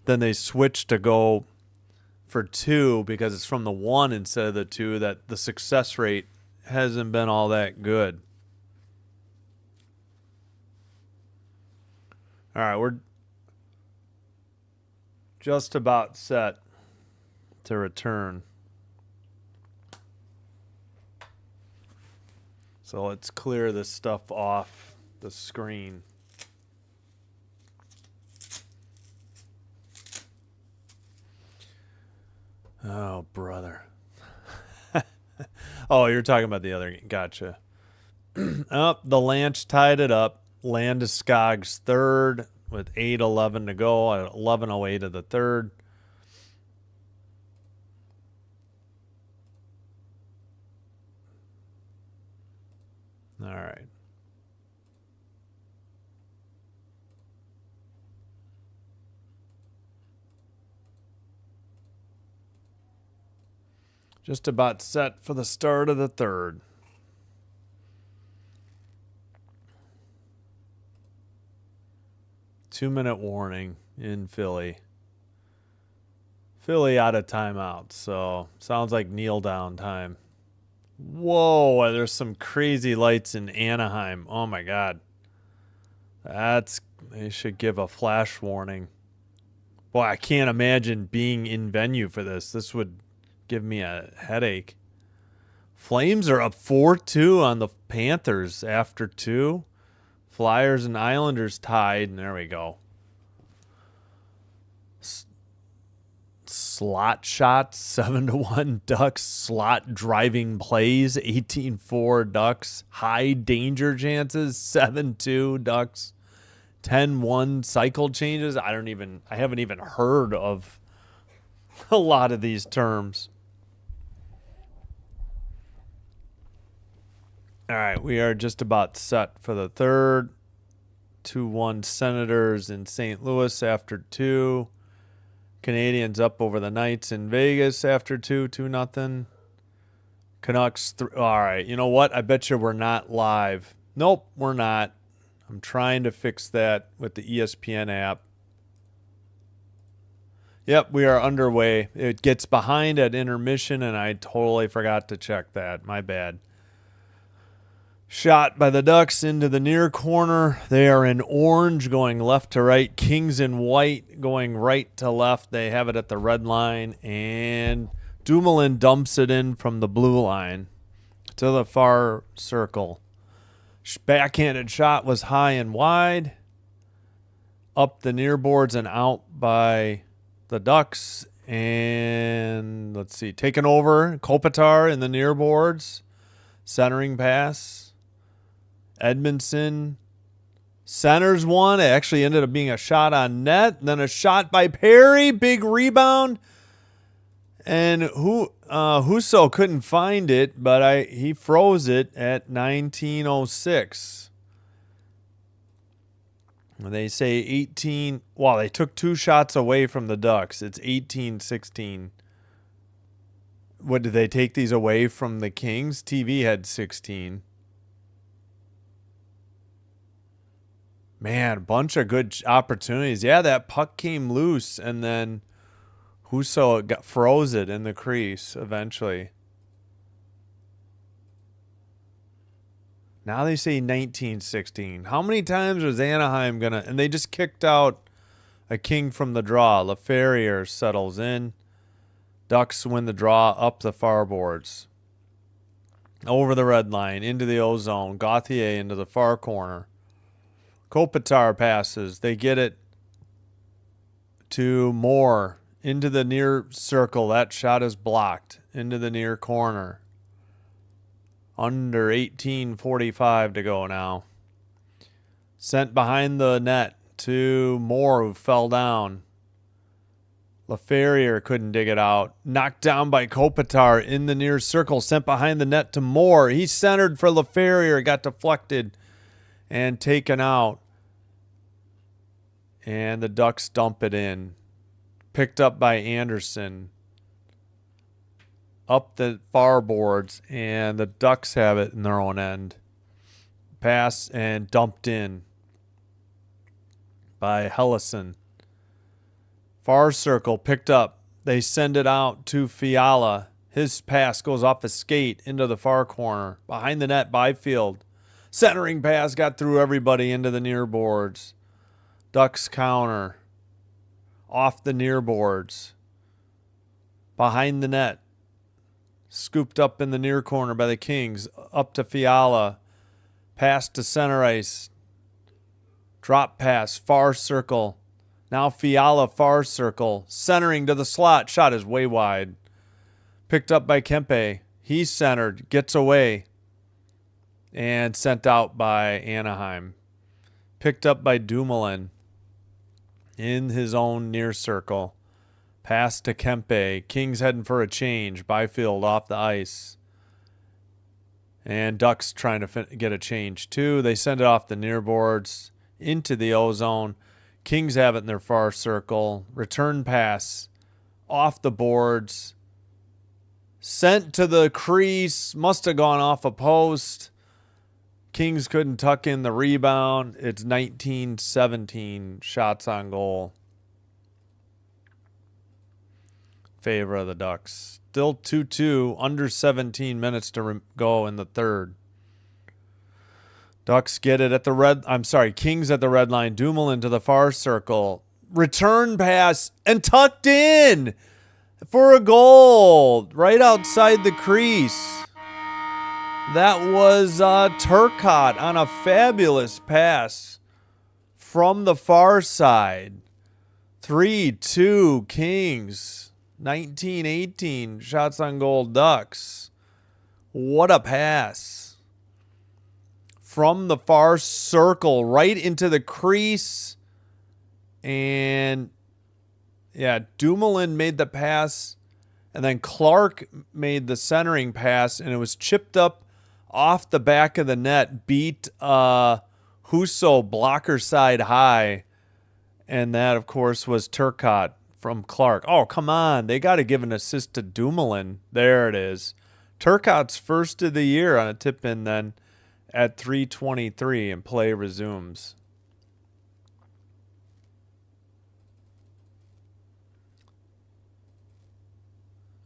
then they switch to go for 2 because it's from the 1 instead of the 2, that the success rate hasn't been all that good. All right, we're just about set to return. So let's clear this stuff off the screen. Oh, brother. Oh, you're talking about the other game. Gotcha. Oh, the Lanch tied it up. Landeskog's third with 8:11 to go at 11:08 of the third. All right. Just about set for the start of the third. Two-minute warning in Philly. Philly out of timeout, so sounds like kneel down time. Whoa, there's some crazy lights in Anaheim. Oh my God. They should give a flash warning. Boy, I can't imagine being in venue for this. This would give me a headache. Flames are up 4-2 on the Panthers after 2. Flyers and Islanders tied, and there we go. Slot shots, 7-1 Ducks. Slot driving plays, 18-4 Ducks. High danger chances, 7-2 Ducks. 10-1 cycle changes. I haven't even heard of a lot of these terms. All right, we are just about set for the third. 2-1 Senators in St. Louis after 2. Canadians up over the Knights in Vegas after 2-0. Canucks. All right, you know what? I bet you we're not live. Nope, we're not. I'm trying to fix that with the ESPN app. Yep, we are underway. It gets behind at intermission, and I totally forgot to check that. My bad. Shot by the Ducks into the near corner. They are in orange going left to right. Kings in white going right to left. They have it at the red line. And Dumoulin dumps it in from the blue line to the far circle. Backhanded shot was high and wide. Up the near boards and out by the Ducks. And let's see. Taken over. Kopitar in the near boards. Centering pass. Edmondson. Centers one. It actually ended up being a shot on net. Then a shot by Perry. Big rebound. And Husso couldn't find it, but he froze it at 19:06. They say 18. Well, they took 2 shots away from the Ducks. It's 18-16. What, did they take these away from the Kings? TV had 16. Man, a bunch of good opportunities. Yeah, that puck came loose, and then Husso froze it in the crease eventually. Now they say 19-16. How many times was Anaheim going to... And they just kicked out a king from the draw. LaFerriere settles in. Ducks win the draw up the far boards. Over the red line, into the O zone. Gauthier into the far corner. Kopitar passes. They get it to Moore. Into the near circle. That shot is blocked. Into the near corner. Under 18:45 to go now. Sent behind the net to Moore, who fell down. LaFerriere couldn't dig it out. Knocked down by Kopitar in the near circle. Sent behind the net to Moore. He centered for LaFerriere. Got deflected and taken out. And the Ducks dump it in. Picked up by Anderson. Up the far boards, and the Ducks have it in their own end. Pass and dumped in by Hellison. Far circle picked up. They send it out to Fiala. His pass goes off his skate into the far corner. Behind the net, Byfield. Centering pass got through everybody into the near boards. Ducks counter. Off the near boards. Behind the net. Scooped up in the near corner by the Kings. Up to Fiala. Pass to center ice. Drop pass. Far circle. Now Fiala far circle. Centering to the slot. Shot is way wide. Picked up by Kempe. He's centered. Gets away. And sent out by Anaheim. Picked up by Dumoulin. In his own near circle. Pass to Kempe. Kings heading for a change. Byfield off the ice. And Ducks trying to get a change too. They send it off the near boards into the O zone. Kings have it in their far circle. Return pass off the boards. Sent to the crease. Must have gone off a post. Kings couldn't tuck in the rebound. It's 19-17 shots on goal. Favor of the Ducks. Still 2-2, under 17 minutes to go in the third. Ducks get it at the Kings at the red line. Dumoulin to the far circle. Return pass and tucked in for a goal right outside the crease. That was Turcotte on a fabulous pass from the far side. 3-2 Kings. 19-18 shots on goal Ducks. What a pass. From the far circle right into the crease. And yeah, Dumoulin made the pass. And then Clark made the centering pass. And it was chipped up off the back of the net. Beat Husso blocker side high. And that, of course, was Turcotte from Clark. Oh, come on. They got to give an assist to Dumoulin. There it is. Turcotte's first of the year on a tip-in then at 3:23 and play resumes.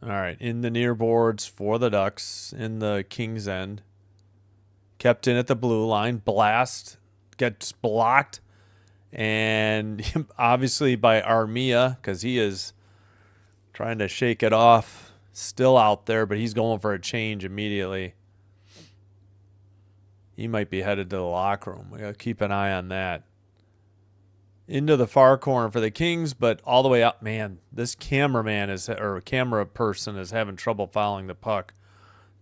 All right, in the near boards for the Ducks in the Kings end. Kept in at the blue line. Blast. Gets blocked. And obviously by Armia, because he is trying to shake it off. Still out there, but he's going for a change immediately. He might be headed to the locker room. We got to keep an eye on that. into the far corner for the Kings, but all the way up. Man, this camera person is having trouble following the puck.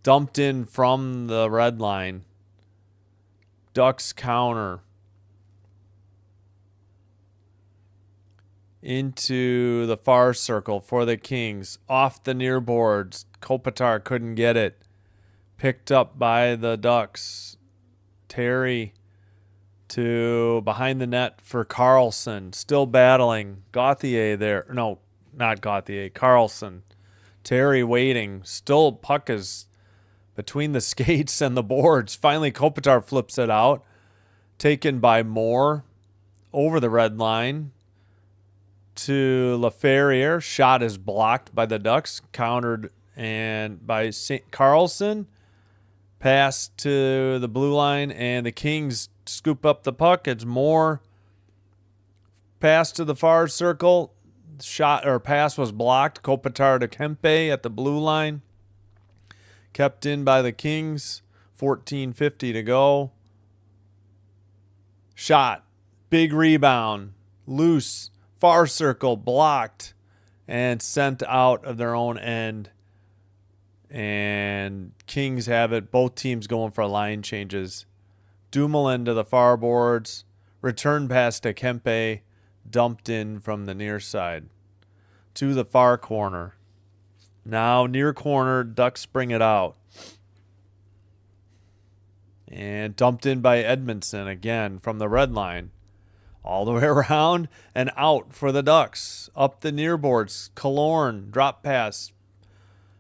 Dumped in from the red line. Ducks counter. Into the far circle for the Kings. Off the near boards. Kopitar couldn't get it. Picked up by the Ducks. Terry to behind the net for Carlson. Still battling. Gauthier there. No, not Gauthier. Carlson. Terry waiting. Still puck is between the skates and the boards. Finally, Kopitar flips it out. Taken by Moore. Over the red line. To LaFerriere. Shot is blocked by the Ducks. Countered and by Carlson. Pass to the blue line, and the Kings scoop up the puck. It's Moore. Pass to the far circle. Shot or pass was blocked. Kopitar to Kempe at the blue line. Kept in by the Kings. 14:50 to go. Shot. Big rebound. Loose. Far circle blocked and sent out of their own end. And Kings have it. Both teams going for line changes. Dumoulin to the far boards. Return pass to Kempe. Dumped in from the near side. To the far corner. Now near corner. Ducks bring it out. And dumped in by Edmondson again from the red line. All the way around and out for the Ducks. Up the near boards. Killorn. Drop pass.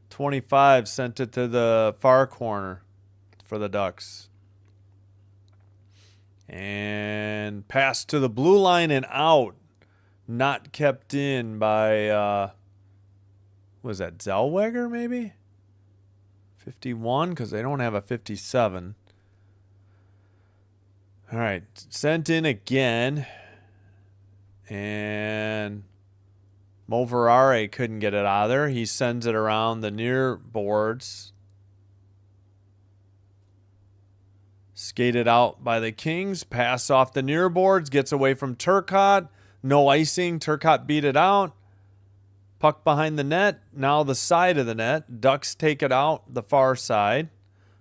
25 sent it to the far corner for the Ducks. And pass to the blue line and out. Not kept in by, was that Zellweger maybe? 51, because they don't have a 57. All right, sent in again. And Moverare couldn't get it either. He sends it around the near boards. Skated out by the Kings. Pass off the near boards. Gets away from Turcotte. No icing. Turcotte beat it out. Puck behind the net. Now the side of the net. Ducks take it out the far side.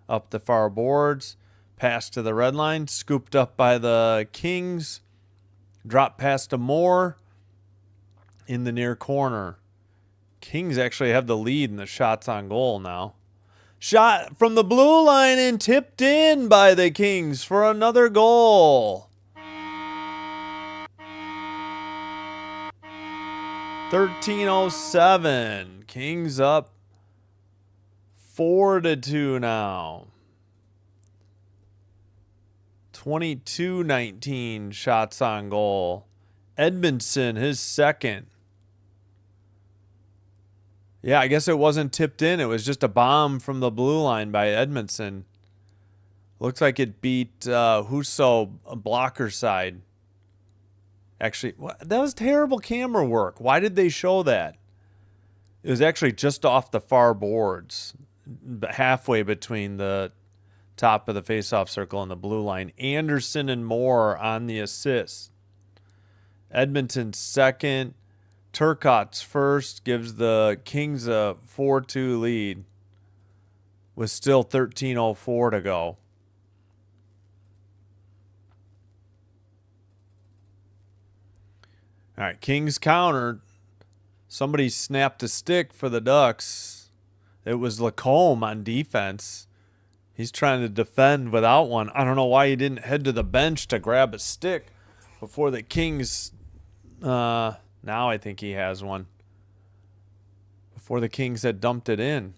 Up the far boards. Pass to the red line. Scooped up by the Kings. Drop pass to Moore. In the near corner. Kings actually have the lead in the shots on goal now. Shot from the blue line and tipped in by the Kings for another goal. 13:07. Kings up 4-2 now. 22-19 shots on goal. Edmondson, his second. Yeah, I guess it wasn't tipped in. It was just a bomb from the blue line by Edmondson. Looks like it beat Husso blocker side. Actually, that was terrible camera work. Why did they show that? It was actually just off the far boards, halfway between the top of the faceoff circle and the blue line. Anderson and Moore on the assist. Edmonton's second. Turcotte's first gives the Kings a 4-2 lead with still 13:04 to go. All right, Kings countered. Somebody snapped a stick for the Ducks. It was Lacombe on defense. He's trying to defend without one. I don't know why he didn't head to the bench to grab a stick before the Kings... now I think he has one. Before the Kings had dumped it in.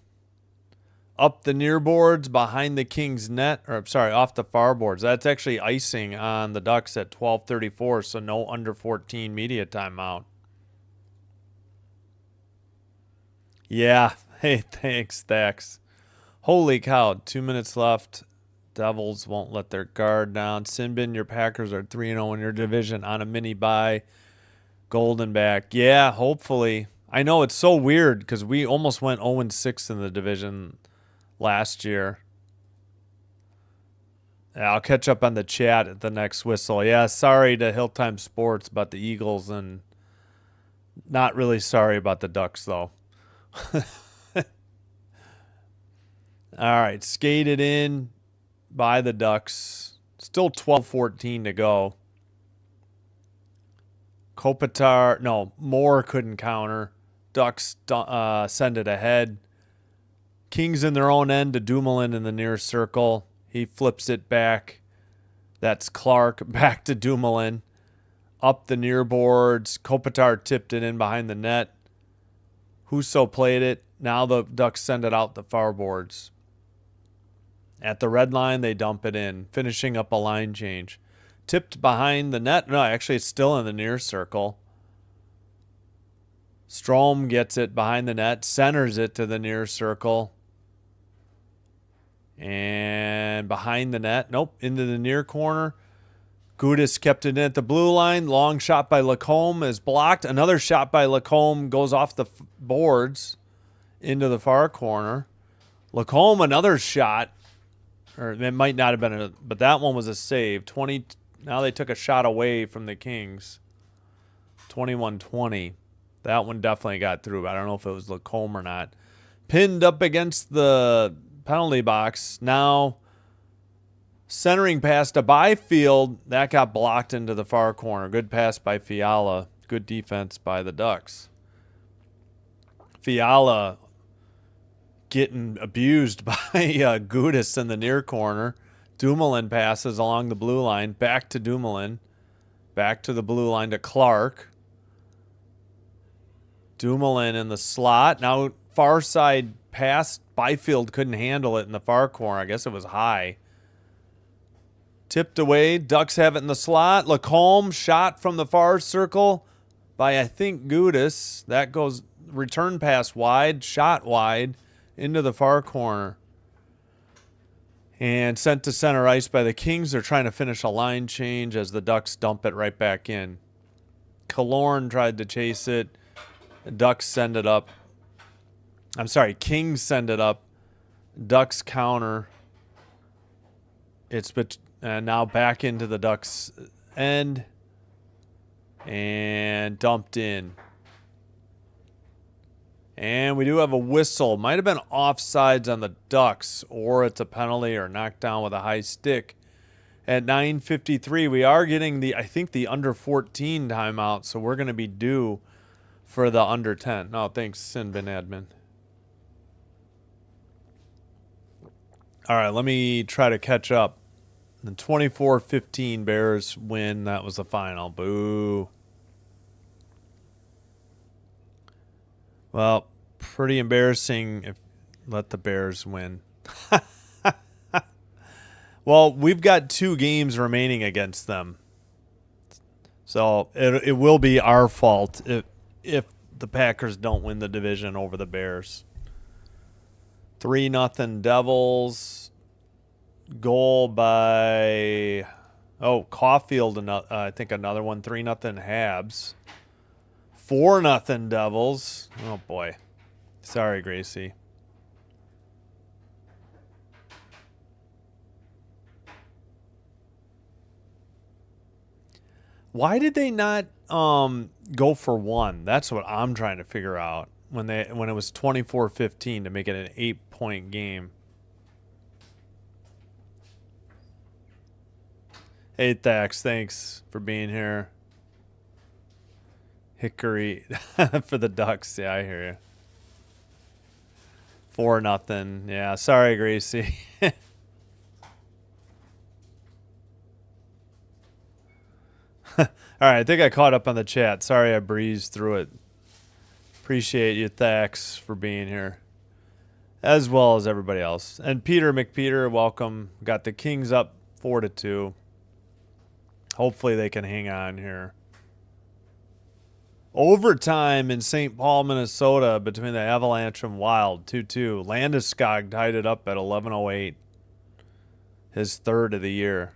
Up the near boards, behind the Kings net. Or, sorry, off the far boards. That's actually icing on the Ducks at 12:34, so no under 14 media timeout. Yeah. Hey, thanks, Thax. Holy cow. 2 minutes left. Devils won't let their guard down. Sinbin, your Packers are 3-0 in your division on a mini bye. Golden back. Yeah, hopefully. I know it's so weird because we almost went 0-6 in the division last year. Yeah, I'll catch up on the chat at the next whistle. Yeah, sorry to Hilltime Sports about the Eagles, and not really sorry about the Ducks, though. All right, skated in by the Ducks. Still 12-14 to go. Kopitar, no, Moore couldn't counter. Ducks send it ahead. Kings in their own end to Dumoulin in the near circle. He flips it back. That's Clark back to Dumoulin. Up the near boards. Kopitar tipped it in behind the net. Husso played it. Now the Ducks send it out the far boards. At the red line, they dump it in, finishing up a line change. Tipped behind the net. No, actually, it's still in the near circle. Strome gets it behind the net, centers it to the near circle. And behind the net. Nope, into the near corner. Gudis kept it in at the blue line. Long shot by Lacombe is blocked. Another shot by Lacombe goes off the boards into the far corner. Lacombe, another shot. Or it might not have been, but that one was a save. 20. Now they took a shot away from the Kings. 21-20. That one definitely got through. I don't know if it was Lacombe or not. Pinned up against the penalty box. Now centering pass to Byfield. That got blocked into the far corner. Good pass by Fiala. Good defense by the Ducks. Fiala getting abused by Gudis in the near corner. Dumoulin passes along the blue line. Back to Dumoulin. Back to the blue line to Clark. Dumoulin in the slot. Now far side pass. Byfield couldn't handle it in the far corner. I guess it was high. Tipped away. Ducks have it in the slot. Lacombe shot from the far circle by, I think, Gudis. That goes return pass wide. Shot wide into the far corner. And sent to center ice by the Kings. They're trying to finish a line change as the Ducks dump it right back in. Killorn tried to chase it. The Ducks send it up. I'm sorry, Kings send it up. Ducks counter. It's now back into the Ducks end. And dumped in. And we do have a whistle. Might have been offsides on the Ducks, or it's a penalty or knocked down with a high stick. At 9:53, we are getting the, I think, the under 14 timeout, so we're going to be due for the under 10. No, thanks, Sinbin Admin. All right, let me try to catch up. The 24-15 Bears win. That was the final. Boo. Well, pretty embarrassing if let the Bears win. Well, we've got 2 games remaining against them. So it will be our fault if the Packers don't win the division over the Bears. 3-0 Devils. Goal by Caulfield, I think another one. 3-0 Habs. 4-0 Devils. Oh, boy. Sorry, Gracie. Why did they not go for 1? That's what I'm trying to figure out. When it was 24-15 to make it an 8-point game. Hey, Thax, thanks for being here. Hickory for the Ducks. Yeah, I hear you. 4-0. Yeah, sorry, Gracie. All right, I think I caught up on the chat. Sorry I breezed through it. Appreciate you, Thax, for being here, as well as everybody else. And Peter McPeter, welcome. Got the Kings up 4-2. Hopefully they can hang on here. Overtime in St. Paul, Minnesota between the Avalanche and Wild, 2-2. Landeskog tied it up at 11:08. His 3rd of the year.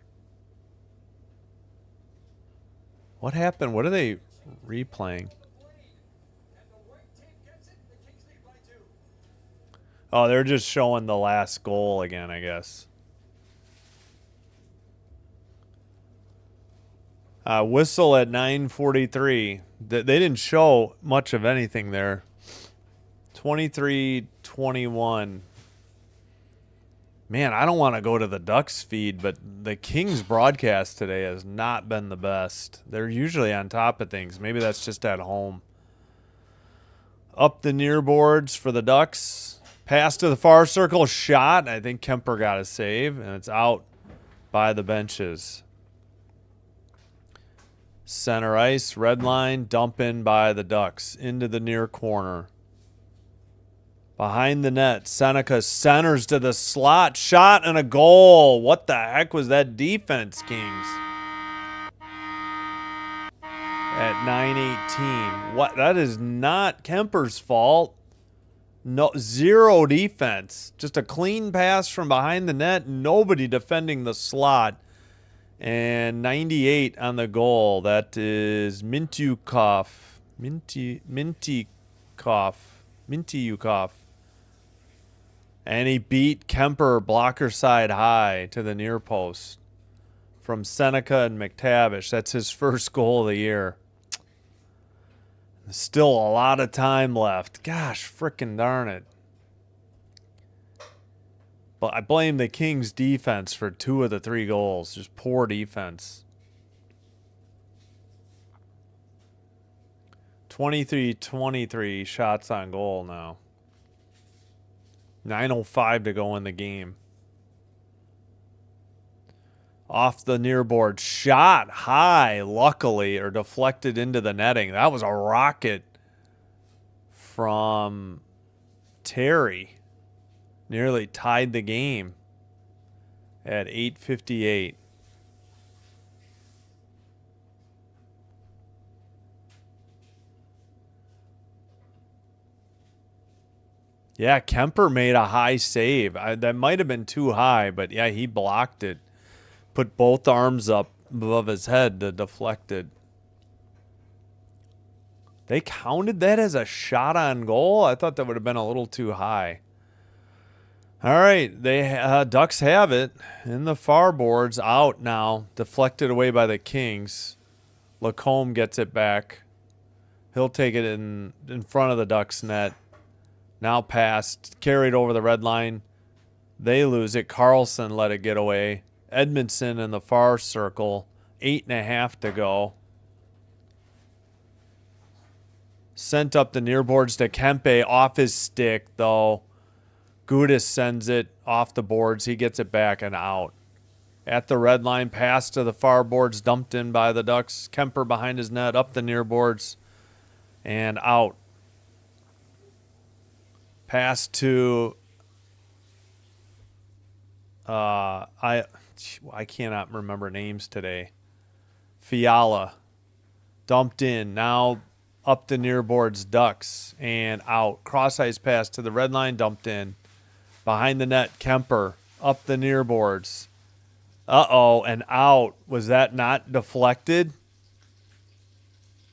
What happened? What are they replaying? Oh, they're just showing the last goal again, I guess. Whistle at 9:43. They didn't show much of anything there. 23-21. Man, I don't want to go to the Ducks feed, but the Kings broadcast today has not been the best. They're usually on top of things. Maybe that's just at home. Up the near boards for the Ducks. Pass to the far circle, shot. I think Kemper got a save, and it's out by the benches. Center ice, red line, dump in by the Ducks into the near corner. Behind the net, Seneca centers to the slot, shot and a goal. What the heck was that defense, Kings? At 9:18. What? That is not Kemper's fault. No, zero defense. Just a clean pass from behind the net. Nobody defending the slot. And 98 on the goal. That is Mintyukov. Mintyukov. And he beat Kemper blocker side high to the near post from Seneca and McTavish. That's his first goal of the year. Still a lot of time left. Gosh, frickin' darn it. But I blame the Kings defense for 2 of the 3 goals. Just poor defense. 23-23 shots on goal now. 9:05 to go in the game. Off the near board. Shot high, luckily, or deflected into the netting. That was a rocket from Terry. Nearly tied the game at 8:58. Yeah, Kemper made a high save. That might have been too high, but yeah, he blocked it. Put both arms up above his head to deflect it. They counted that as a shot on goal? I thought that would have been a little too high. All right, they Ducks have it in the far boards, out now, deflected away by the Kings. Lacombe gets it back. He'll take it in front of the Ducks net. Now passed, carried over the red line. They lose it. Carlson let it get away. Edmondson in the far circle. 8.5 to go. Sent up the near boards to Kempe off his stick, though. Gudis sends it off the boards. He gets it back and out. At the red line, pass to the far boards, dumped in by the Ducks. Kemper behind his net, up the near boards, and out. Pass to I cannot remember names today. Fiala dumped in, now up the near boards, Ducks, and out. Cross ice pass to the red line, dumped in. Behind the net, Kemper up the near boards. And out. Was that not deflected?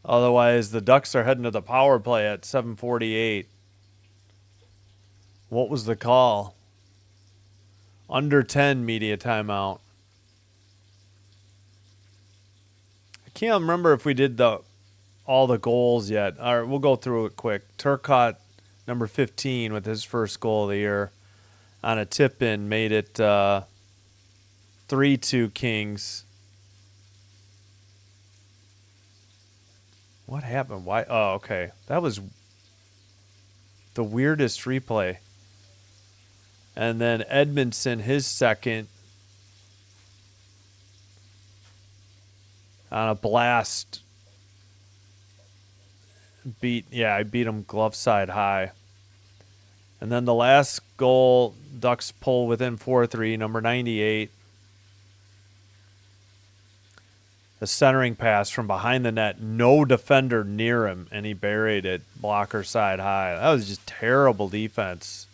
Otherwise, the Ducks are heading to the power play at 7:48. What was the call? Under 10 media timeout. I can't remember if we did all the goals yet. All right, we'll go through it quick. Turcotte, number 15, with his first goal of the year on a tip-in, made it 3-2 Kings. What happened? Why? Oh, okay. That was the weirdest replay. And then Edmondson, his second, on a blast. I beat him glove side high. And then the last goal, Ducks pull within 4-3, number 98. The centering pass from behind the net, no defender near him, and he buried it blocker side high. That was just terrible defense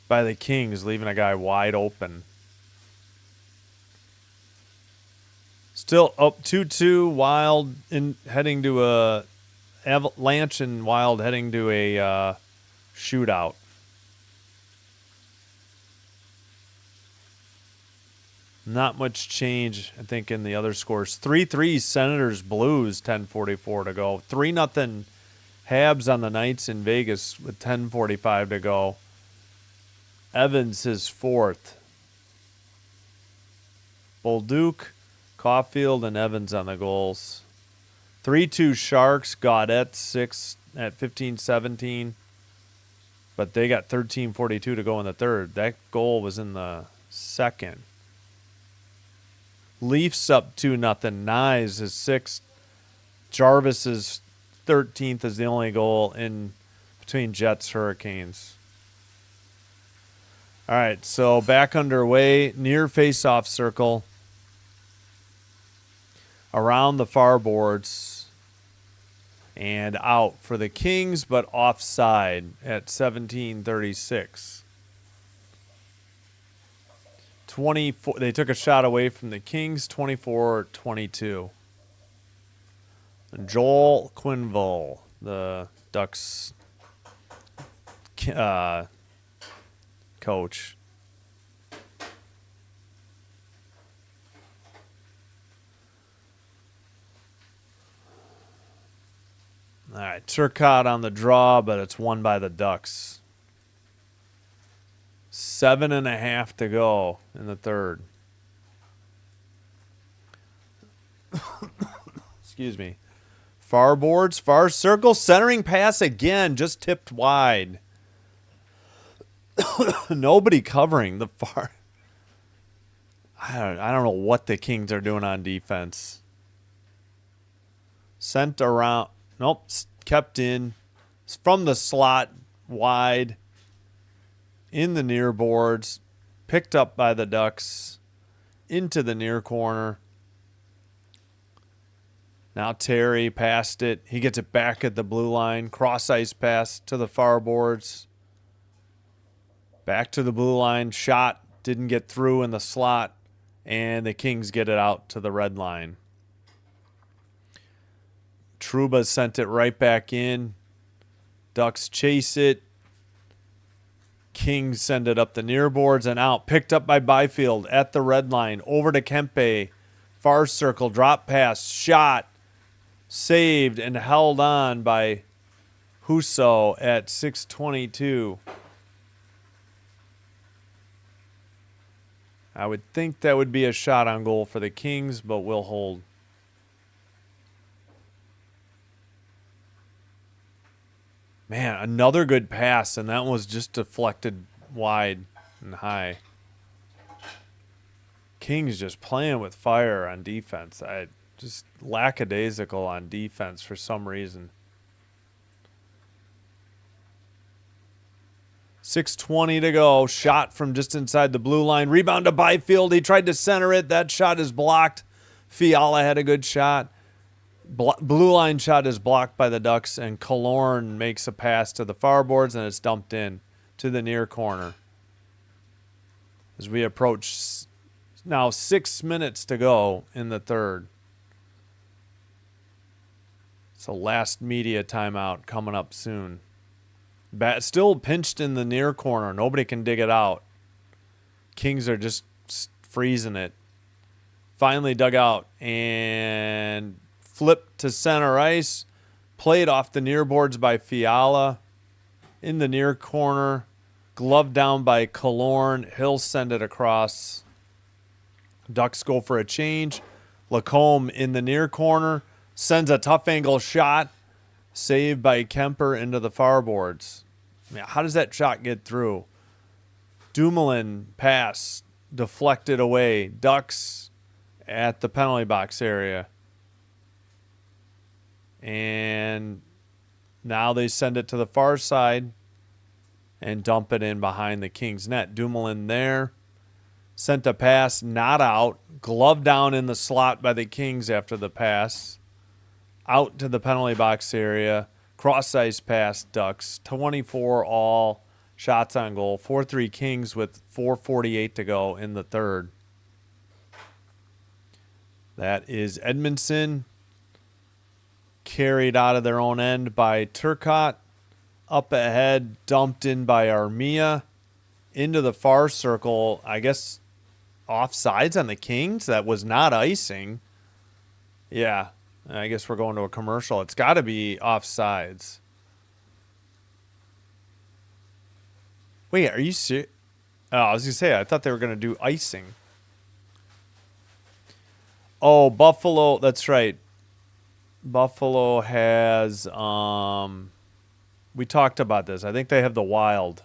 by the Kings, leaving a guy wide open. Still up 2-2, Wild heading to a Avalanche, and Wild heading to a shootout. Not much change, I think, in the other scores. 3-3 Senators Blues, 10:44 to go. 3-0 Habs on the Knights in Vegas with 10:45 to go. Evans his fourth. Bolduc, Caulfield, and Evans on the goals. 3-2 Sharks, Gaudette 6 at 15:17. But they got 13:42 to go in the third. That goal was in the second. Leafs up 2-0. Nyes is sixth. Jarvis's 13th is the only goal in between Jets Hurricanes. All right, so back underway, near face-off circle, around the far boards, and out for the Kings, but offside at 17:36. 24. They took a shot away from the Kings, 24-22. Joel Quenneville, the Ducks coach. All right, Turcotte on the draw, but it's won by the Ducks. 7.5 to go in the third. Excuse me. Far boards, far circle, centering pass again, just tipped wide. Nobody covering the far. I don't know what the Kings are doing on defense. Sent around. Nope, kept in. From the slot, wide. In the near boards, picked up by the Ducks, into the near corner. Now Terry passed it. He gets it back at the blue line. Cross ice pass to the far boards. Back to the blue line. Shot. Didn't get through in the slot. And the Kings get it out to the red line. Trouba sent it right back in. Ducks chase it. Kings send it up the near boards and out. Picked up by Byfield at the red line. Over to Kempe. Far circle. Drop pass. Shot. Saved and held on by Husso at 6:22. I would think that would be a shot on goal for the Kings, but we'll hold. Man, another good pass, and that one was just deflected wide and high. Kings just playing with fire on defense. Just lackadaisical on defense for some reason. 6:20 to go. Shot from just inside the blue line. Rebound to Byfield. He tried to center it. That shot is blocked. Fiala had a good shot. Blue line shot is blocked by the Ducks, and Killorn makes a pass to the far boards, and it's dumped in to the near corner. As we approach now 6 minutes to go in the third. So last media timeout coming up soon. Still pinched in the near corner. Nobody can dig it out. Kings are just freezing it. Finally dug out and flipped to center ice. Played off the near boards by Fiala. In the near corner. Gloved down by Killorn. He'll send it across. Ducks go for a change. Lacombe in the near corner. Sends a tough angle shot. Saved by Kemper into the far boards. I mean, how does that shot get through? Dumoulin pass. Deflected away. Ducks at the penalty box area. And now they send it to the far side and dump it in behind the Kings net. Dumoulin there. Sent a pass, not out. Glove down in the slot by the Kings after the pass. Out to the penalty box area. Cross ice pass, Ducks. 24 all. Shots on goal. 4-3 Kings with 4:48 to go in the third. That is Edmondson. Carried out of their own end by Turcotte. Up ahead, dumped in by Armia. Into the far circle. I guess offsides on the Kings? That was not icing. Yeah. I guess we're going to a commercial. It's got to be offsides. Wait, are you serious? Oh, I was going to say, I thought they were going to do icing. Oh, Buffalo. That's right. Buffalo has, we talked about this. I think they have the Wild.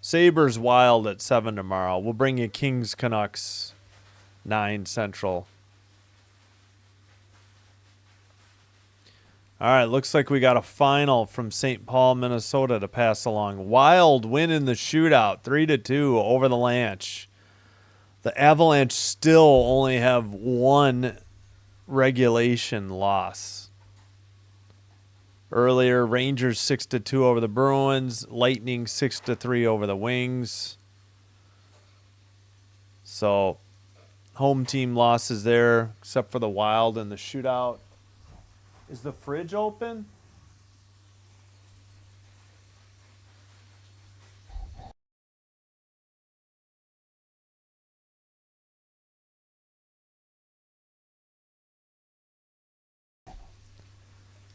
Sabres Wild at 7 tomorrow. We'll bring you Kings Canucks 9 Central. All right, looks like we got a final from St. Paul, Minnesota to pass along. Wild win in the shootout, 3-2 over the Lanch. The Avalanche still only have one regulation loss. Earlier, Rangers 6-2 over the Bruins, Lightning 6-3 over the Wings. So, home team losses there, except for the Wild and the shootout. Is the fridge open?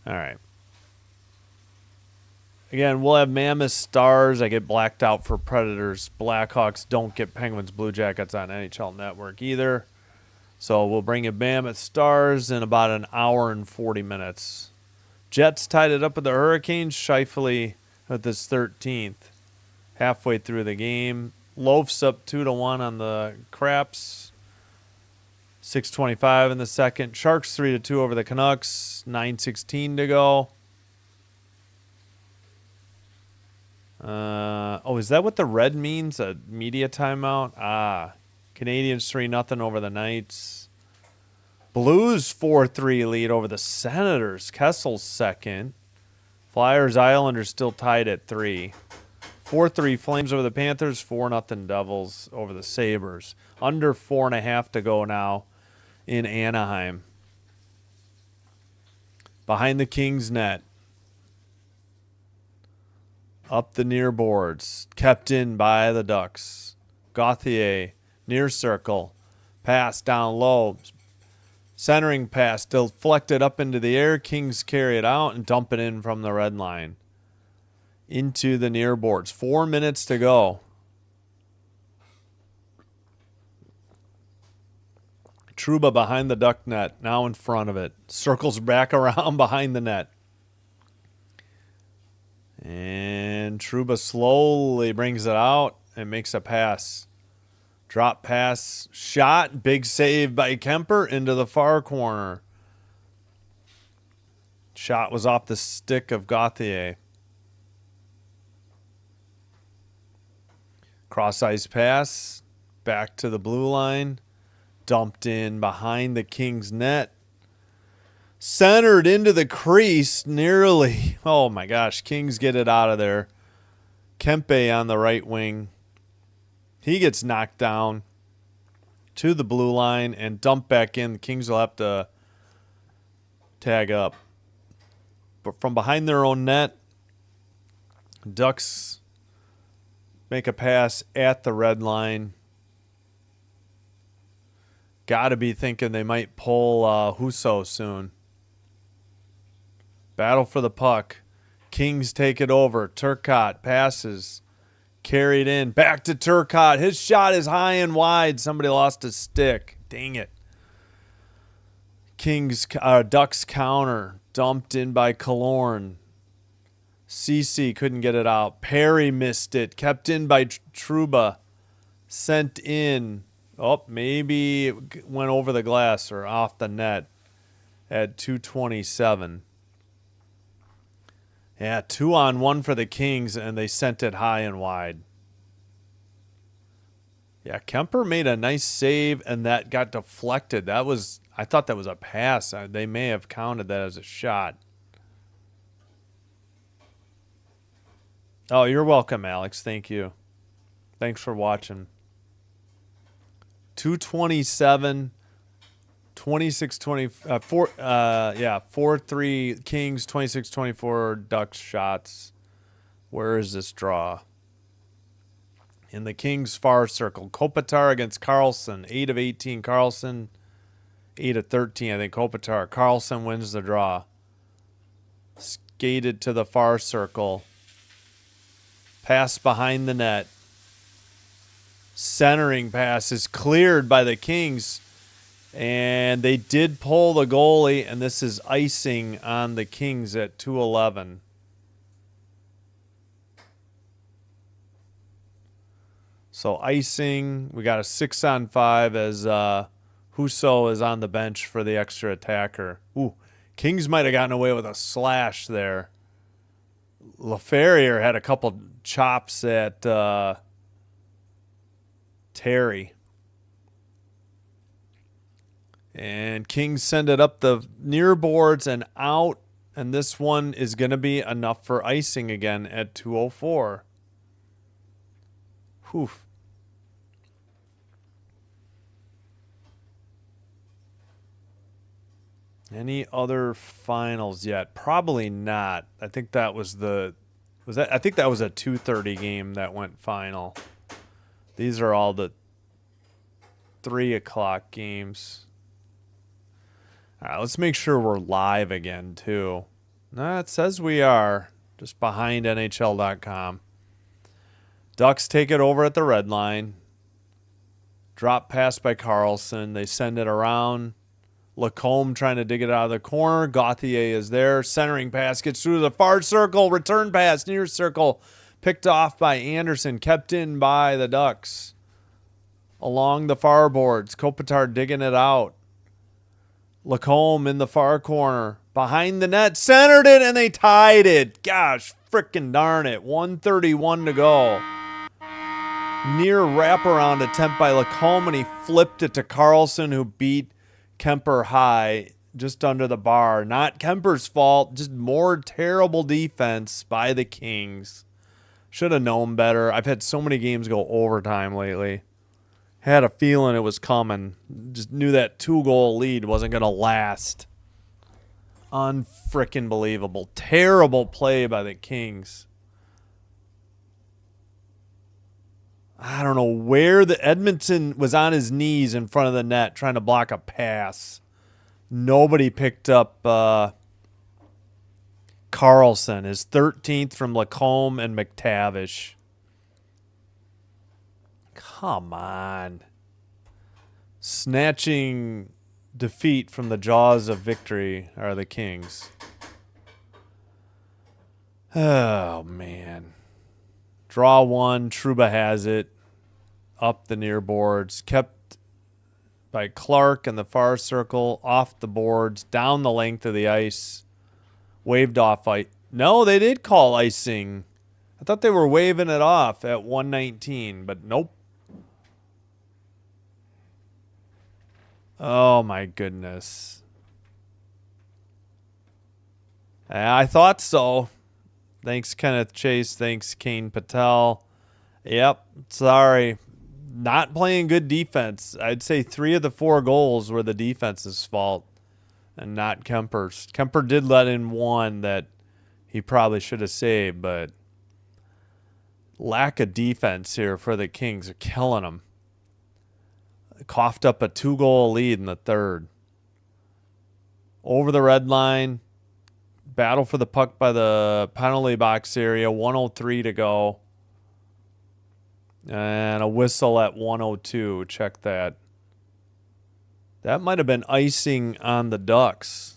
All right. Again, we'll have Mammoth Stars. I get blacked out for Predators. Blackhawks don't get Penguins Blue Jackets on NHL Network either. So we'll bring you Mammoth Stars in about an hour and 40 minutes. Jets tied it up with the Hurricanes. Scheifele with his 13th. Halfway through the game. Loafs up 2-1 on the Craps. 6:25 in the second. Sharks 3-2 over the Canucks. 9:16 to go. Is that what the red means? A media timeout? Canadians 3-0 over the Knights. Blues 4-3 lead over the Senators. Kessel's second. Flyers Islanders still tied at 3. 4-3 Flames over the Panthers. 4-0 Devils over the Sabres. Under 4.5 to go now in Anaheim. Behind the Kings net. Up the near boards. Kept in by the Ducks. Gauthier, near circle. Pass down low. Centering pass deflected up into the air. Kings carry it out and dump it in from the red line. Into the near boards. 4 minutes to go. Trouba behind the Duck net. Now in front of it. Circles back around behind the net. And Trouba slowly brings it out and makes a pass. Drop pass, shot, big save by Kemper into the far corner. Shot was off the stick of Gauthier. Cross ice pass, back to the blue line. Dumped in behind the Kings net. Centered into the crease, nearly. Oh my gosh, Kings get it out of there. Kempe on the right wing. He gets knocked down to the blue line and dumped back in. The Kings will have to tag up. But from behind their own net, Ducks make a pass at the red line. Got to be thinking they might pull Husso soon. Battle for the puck. Kings take it over. Turcotte passes. Carried in. Back to Turcotte. His shot is high and wide. Somebody lost a stick. Dang it. Ducks counter. Dumped in by Killorn. Cece couldn't get it out. Perry missed it. Kept in by Trouba. Sent in. Oh, maybe it went over the glass or off the net at 2:27. Yeah, 2-on-1 for the Kings, and they sent it high and wide. Yeah, Kemper made a nice save, and that got deflected. I thought that was a pass. They may have counted that as a shot. Oh, you're welcome, Alex. Thank you. Thanks for watching. 2:27. 4-3 Kings, 26-24 Ducks shots. Where is this draw? In the Kings' far circle, Kopitar against Carlson. 8 of 18, Carlson. 8 of 13, I think, Kopitar. Carlson wins the draw. Skated to the far circle. Pass behind the net. Centering pass is cleared by the Kings. And they did pull the goalie, and this is icing on the Kings at 2:11. So icing, we got a 6-on-5 as Husso is on the bench for the extra attacker. Ooh, Kings might have gotten away with a slash there. LaFerrier had a couple chops at Terry. And Kings send it up the near boards and out. And this one is going to be enough for icing again at 2:04. Whew. Any other finals yet? Probably not. I think that was I think that was a 2:30 game that went final. These are all the 3 o'clock games. All right, let's make sure we're live again, too. No, it says we are. Just behind NHL.com. Ducks take it over at the red line. Drop pass by Carlson. They send it around. Lacombe trying to dig it out of the corner. Gauthier is there. Centering pass gets through the far circle. Return pass near circle. Picked off by Anderson. Kept in by the Ducks. Along the far boards. Kopitar digging it out. Lacombe in the far corner. Behind the net. Centered it, and they tied it. Gosh, frickin' darn it. 1:31 to go. Near wraparound attempt by Lacombe, and he flipped it to Carlson, who beat Kemper high just under the bar. Not Kemper's fault. Just more terrible defense by the Kings. Should have known better. I've had so many games go overtime lately. Had a feeling it was coming. Just knew that 2-goal lead wasn't going to last. Unfrickin' believable. Terrible play by the Kings. I don't know where the Edmonton was on his knees in front of the net trying to block a pass. Nobody picked up Carlson, his 13th from Lacombe and McTavish. Come on. Snatching defeat from the jaws of victory are the Kings. Oh, man. Draw one. Trouba has it. Up the near boards. Kept by Clark in the far circle. Off the boards. Down the length of the ice. Waved off. No, they did call icing. I thought they were waving it off at 1:19, but nope. Oh, my goodness. I thought so. Thanks, Kenneth Chase. Thanks, Kane Patel. Yep, sorry. Not playing good defense. I'd say 3 of the 4 goals were the defense's fault and not Kemper's. Kemper did let in one that he probably should have saved, but lack of defense here for the Kings are killing them. Coughed up a 2-goal lead in the third. Over the red line. Battle for the puck by the penalty box area. 1:03 to go. And a whistle at 1:02. Check that. That might have been icing on the Ducks.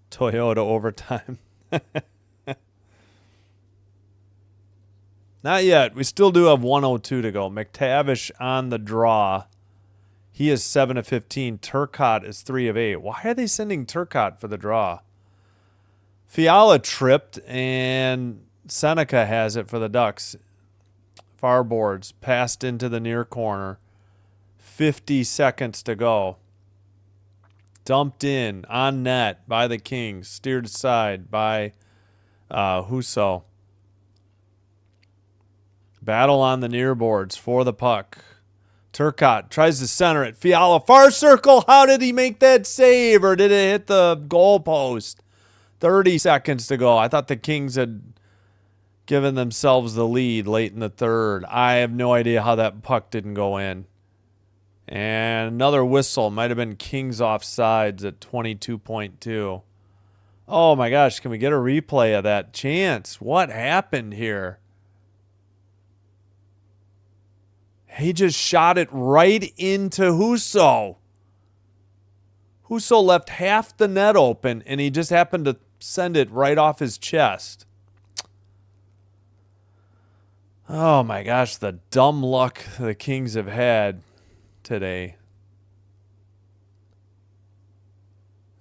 Toyota overtime. Not yet. We still do have 1:02 to go. McTavish on the draw. He is 7 of 15. Turcotte is 3 of 8. Why are they sending Turcotte for the draw? Fiala tripped, and Seneca has it for the Ducks. Far boards. Passed into the near corner. 50 seconds to go. Dumped in on net by the Kings. Steered aside by Husso. Battle on the near boards for the puck. Turcotte tries to center it. Fiala, far circle. How did he make that save? Or did it hit the goal post? 30 seconds to go. I thought the Kings had given themselves the lead late in the third. I have no idea how that puck didn't go in. And another whistle. Might have been Kings offsides at 22.2. Oh my gosh, can we get a replay of that chance? What happened here? He just shot it right into Husso. Husso left half the net open, and he just happened to send it right off his chest. Oh my gosh, the dumb luck the Kings have had today.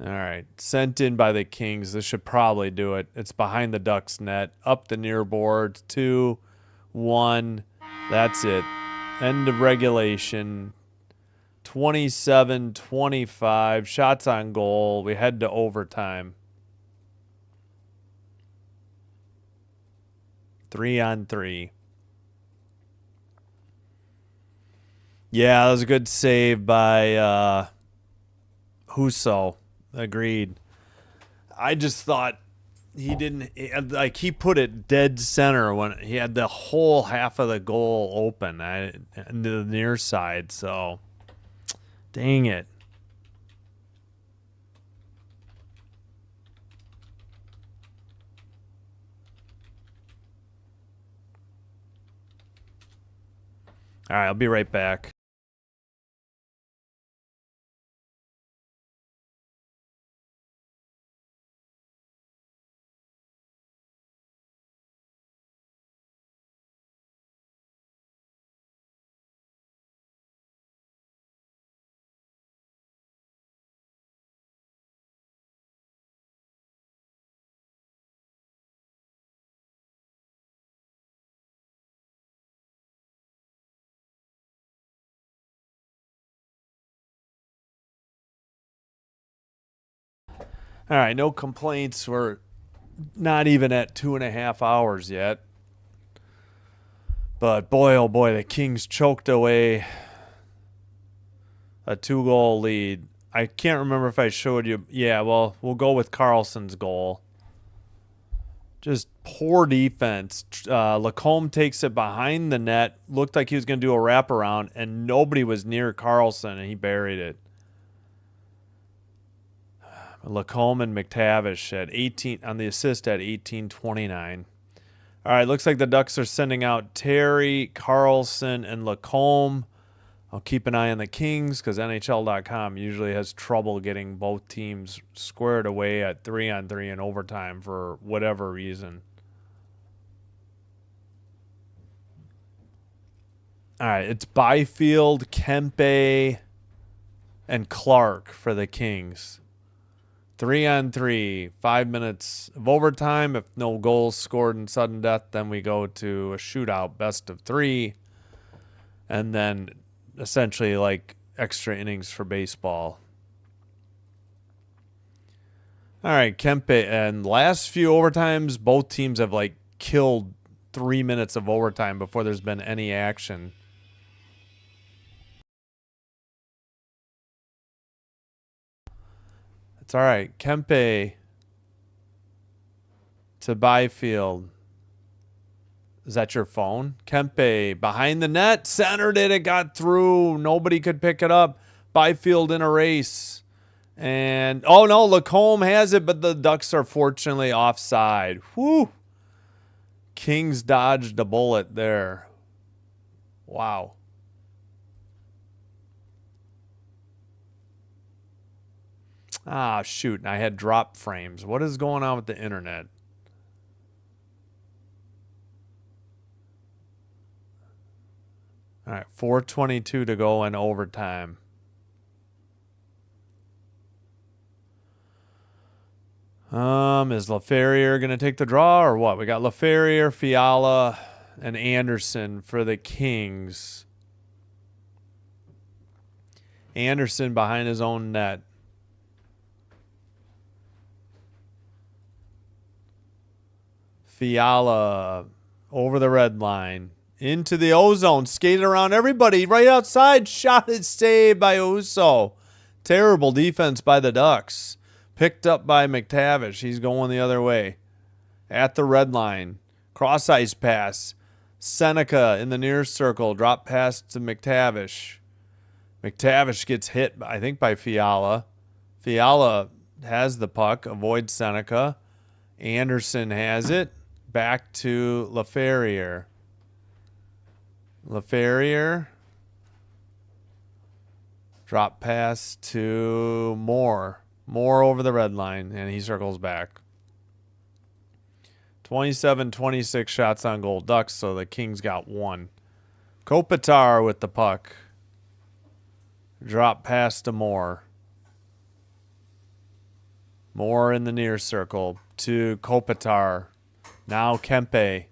All right, sent in by the Kings. This should probably do it. It's behind the Ducks net, up the near board. 2-1. That's it. End of regulation. 27-25. Shots on goal. We head to overtime. 3-on-3. Yeah, that was a good save by Husso. Agreed. I just thought he didn't, like, he put it dead center when he had the whole half of the goal open into the near side. So, dang it. All right, I'll be right back. All right, no complaints. We're not even at 2.5 hours yet. But boy, oh boy, the Kings choked away a 2-goal lead. I can't remember if I showed you. Yeah, well, we'll go with Carlson's goal. Just poor defense. Lacombe takes it behind the net. Looked like he was going to do a wraparound, and nobody was near Carlson, and he buried it. Lacombe and McTavish at 18 on the assist at 18:29. All right, looks like the Ducks are sending out Terry, Carlson, and Lacombe. I'll keep an eye on the Kings because NHL.com usually has trouble getting both teams squared away at 3-on-3 in overtime for whatever reason. All right, it's Byfield, Kempe, and Clark for the Kings. 3-on-3, 5 minutes of overtime. If no goals scored in sudden death, then we go to a shootout, best of 3, and then essentially like extra innings for baseball. All right, Kempe, and last few overtimes, both teams have like killed 3 minutes of overtime before there's been any action. It's all right. Kempe to Byfield. Is that your phone? Kempe behind the net. Centered it. It got through. Nobody could pick it up. Byfield in a race. And, oh no, Lacombe has it, but the Ducks are fortunately offside. Whew. Kings dodged a bullet there. Wow. Ah, shoot. I had drop frames. What is going on with the internet? All right, 4:22 to go in overtime. Is LaFerriere going to take the draw or what? We got LaFerriere, Fiala, and Anderson for the Kings. Anderson behind his own net. Fiala over the red line Into the ozone. Skated around everybody. Right outside. Shot is saved by Uso. Terrible defense by the Ducks. Picked up by McTavish. He's going the other way. At the red line. Cross ice pass. Seneca in the near circle. Drop pass to McTavish. McTavish gets hit, I think, by Fiala. Fiala has the puck. Avoids Seneca. Anderson has it. Back to LaFerriere. LaFerriere. Drop pass to Moore. Moore over the red line, and he circles back. 27-26 shots on goal. Ducks, so the Kings got one. Kopitar with the puck. Drop pass to Moore. Moore in the near circle to Kopitar. Now Kempe.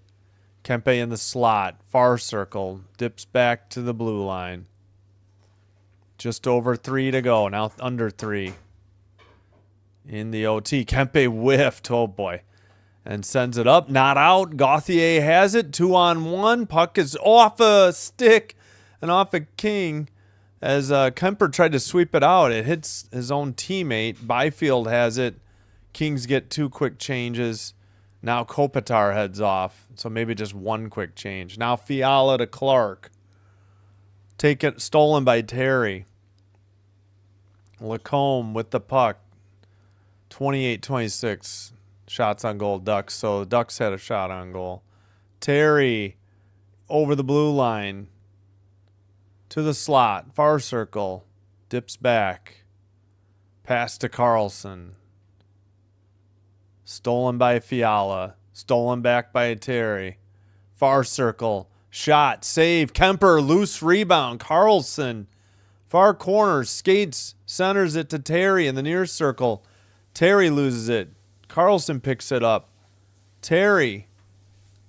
Kempe in the slot. Far circle. Dips back to the blue line. Just over 3 to go. Now under 3. In the OT. Kempe whiffed. Oh, boy. And sends it up. Not out. Gauthier has it. 2-on-1. Puck is off a stick and off a King. As Kemper tried to sweep it out, it hits his own teammate. Byfield has it. Kings get 2 quick changes. Now Kopitar heads off. So maybe just 1 quick change. Now Fiala to Clark. Take it stolen by Terry. Lacombe with the puck. 28-26 shots on goal, Ducks. So the Ducks had a shot on goal. Terry over the blue line. To the slot. Far circle. Dips back. Pass to Carlson. Stolen by Fiala. Stolen back by Terry. Far circle. Shot. Save. Kemper. Loose rebound. Carlson. Far corner. Skates. Centers it to Terry in the near circle. Terry loses it. Carlson picks it up. Terry.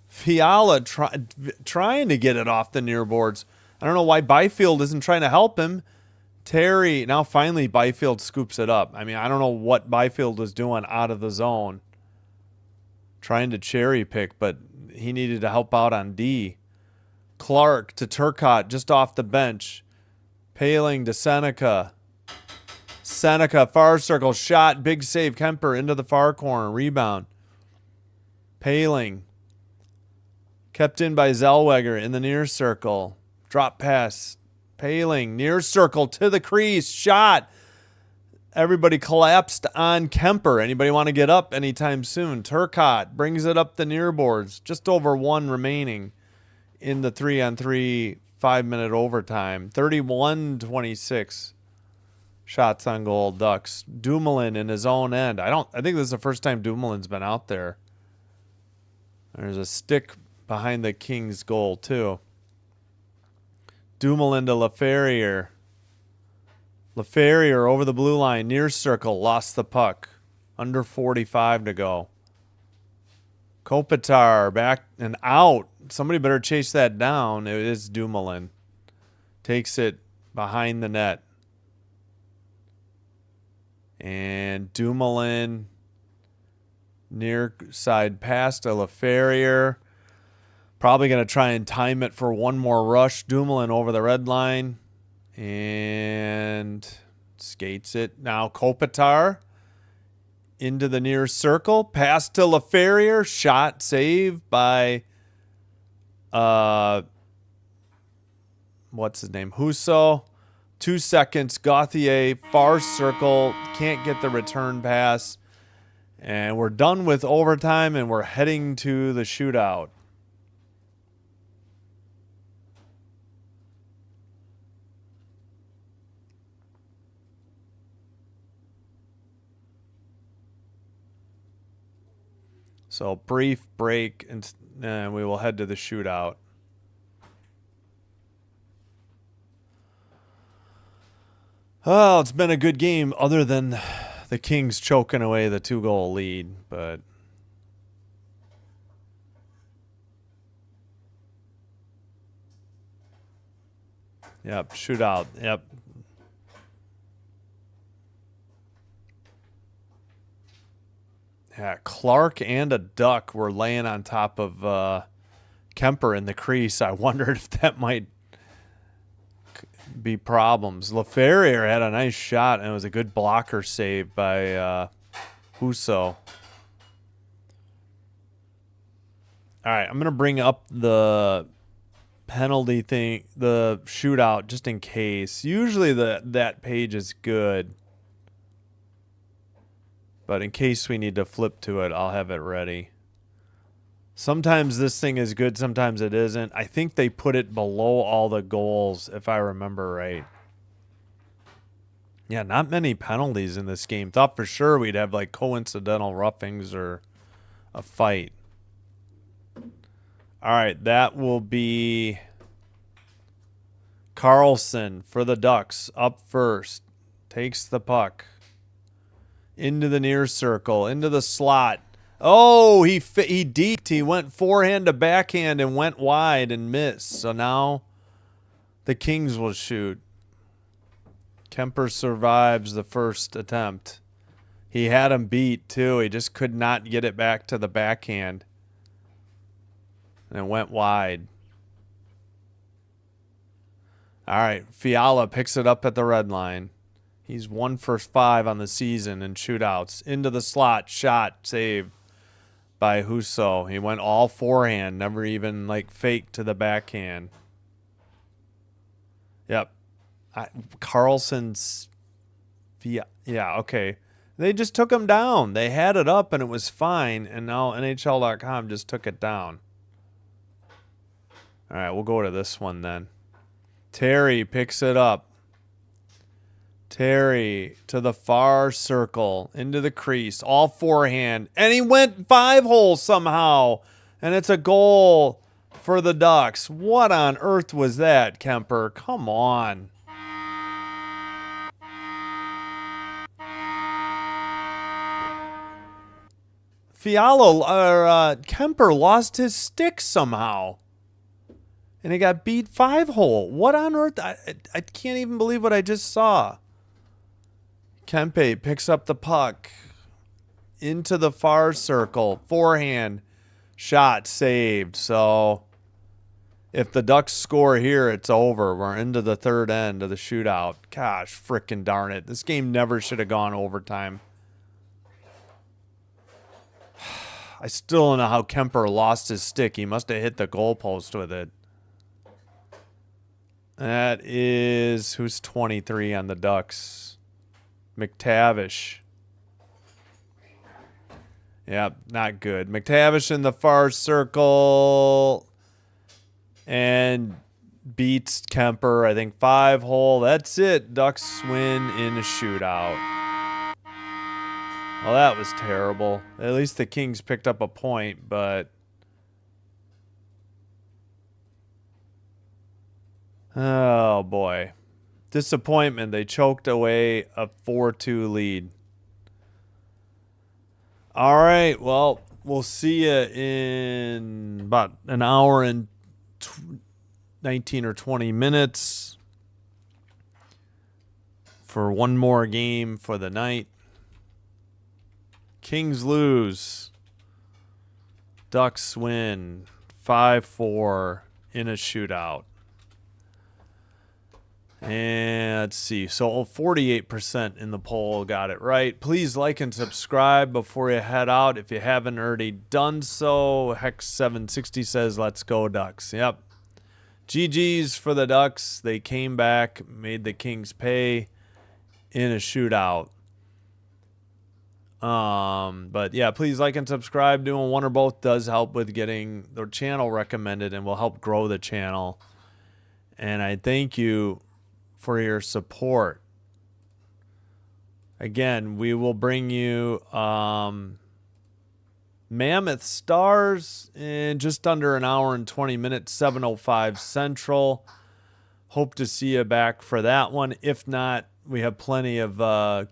Fiala trying to get it off the near boards. I don't know why Byfield isn't trying to help him. Terry. Now finally Byfield scoops it up. I mean, I don't know what Byfield was doing out of the zone. Trying to cherry pick, but he needed to help out on D. Clark to Turcotte just off the bench. Paling to Seneca. Seneca, far circle, shot, big save. Kemper into the far corner, rebound. Paling. Kept in by Zellweger in the near circle. Drop pass. Paling, near circle to the crease, shot. Everybody collapsed on Kemper. Anybody want to get up anytime soon? Turcotte brings it up the near boards. Just over 1 remaining in the 3-on-3 5-minute overtime. 31-26 shots on goal, Ducks. Dumoulin in his own end. I think this is the first time Dumoulin's been out there. There's a stick behind the Kings goal too. Dumoulin to LaFerriere. LaFerriere over the blue line, near circle, lost the puck. Under 45 to go. Kopitar back and out. Somebody better chase that down. It is Dumoulin. Takes it behind the net. And Dumoulin near side pass to LaFerriere. Probably going to try and time it for one more rush. Dumoulin over the red line. And skates it. Now Kopitar into the near circle. Pass to LaFerriere. Shot saved by what's his name? Husso. 2 seconds. Gauthier, far circle. Can't get the return pass. And we're done with overtime, and we're heading to the shootout. So brief break, and we will head to the shootout. Oh, it's been a good game other than the Kings choking away the 2-goal lead, but yep, shootout. Yep. Yeah, Clark and a Duck were laying on top of Kemper in the crease. I wondered if that might be problems. LaFerrier had a nice shot, and it was a good blocker save by Husso. All right, I'm going to bring up the penalty thing, the shootout, just in case. Usually that page is good. But in case we need to flip to it, I'll have it ready. Sometimes this thing is good, sometimes it isn't. I think they put it below all the goals, if I remember right. Yeah, not many penalties in this game. Thought for sure we'd have like coincidental roughings or a fight. All right, that will be Carlson for the Ducks up first. Takes the puck into the near circle, into the slot. Oh, he deked. He went forehand to backhand and went wide and missed. So now the Kings will shoot. Kemper survives the first attempt. He had him beat too. He just could not get it back to the backhand. And it went wide. All right, Fiala picks it up at the red line. He's 1 for 5 on the season in shootouts. Into the slot, shot, save by Husso. He went all forehand, never even like fake to the backhand. Yep. Carlson's... Yeah, okay. They just took him down. They had it up and it was fine, and now NHL.com just took it down. All right, we'll go to this one then. Terry picks it up. Terry to the far circle, into the crease, all forehand, and he went 5-hole somehow, and it's a goal for the Ducks. What on earth was that, Kemper? Come on. Kemper lost his stick somehow. And he got beat 5-hole. What on earth? I can't even believe what I just saw. Kempe picks up the puck into the far circle. Forehand shot saved. So if the Ducks score here, it's over. We're into the third end of the shootout. Gosh, frickin' darn it. This game never should have gone overtime. I still don't know how Kemper lost his stick. He must have hit the goalpost with it. That is, who's 23 on the Ducks? McTavish. Yep, not good. McTavish in the far circle and beats Kemper, I think 5-hole. That's it. Ducks win in a shootout. Well, that was terrible. At least the Kings picked up a point, but... Oh, boy. Disappointment. They choked away a 4-2 lead. All right. Well, we'll see you in about an hour and 19 or 20 minutes for one more game for the night. Kings lose. Ducks win 5-4 in a shootout. And let's see. So 48% in the poll got it right. Please like and subscribe before you head out if you haven't already done so. Hex760 says, let's go Ducks. Yep. GG's for the Ducks. They came back, made the Kings pay in a shootout. But yeah, please like and subscribe. Doing one or both does help with getting the channel recommended and will help grow the channel. And I thank you for your support. Again, we will bring you Mammoth Stars in just under an hour and 20 minutes, 7:05 Central. Hope to see you back for that one. If not, we have plenty of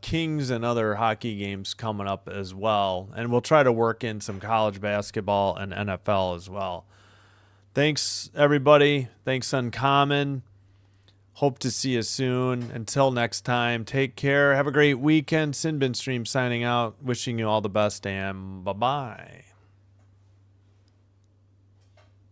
Kings and other hockey games coming up as well. And we'll try to work in some college basketball and NFL as well. Thanks, everybody. Thanks, Uncommon. Hope to see you soon. Until next time, take care. Have a great weekend. Sinbin Stream signing out. Wishing you all the best, and bye-bye.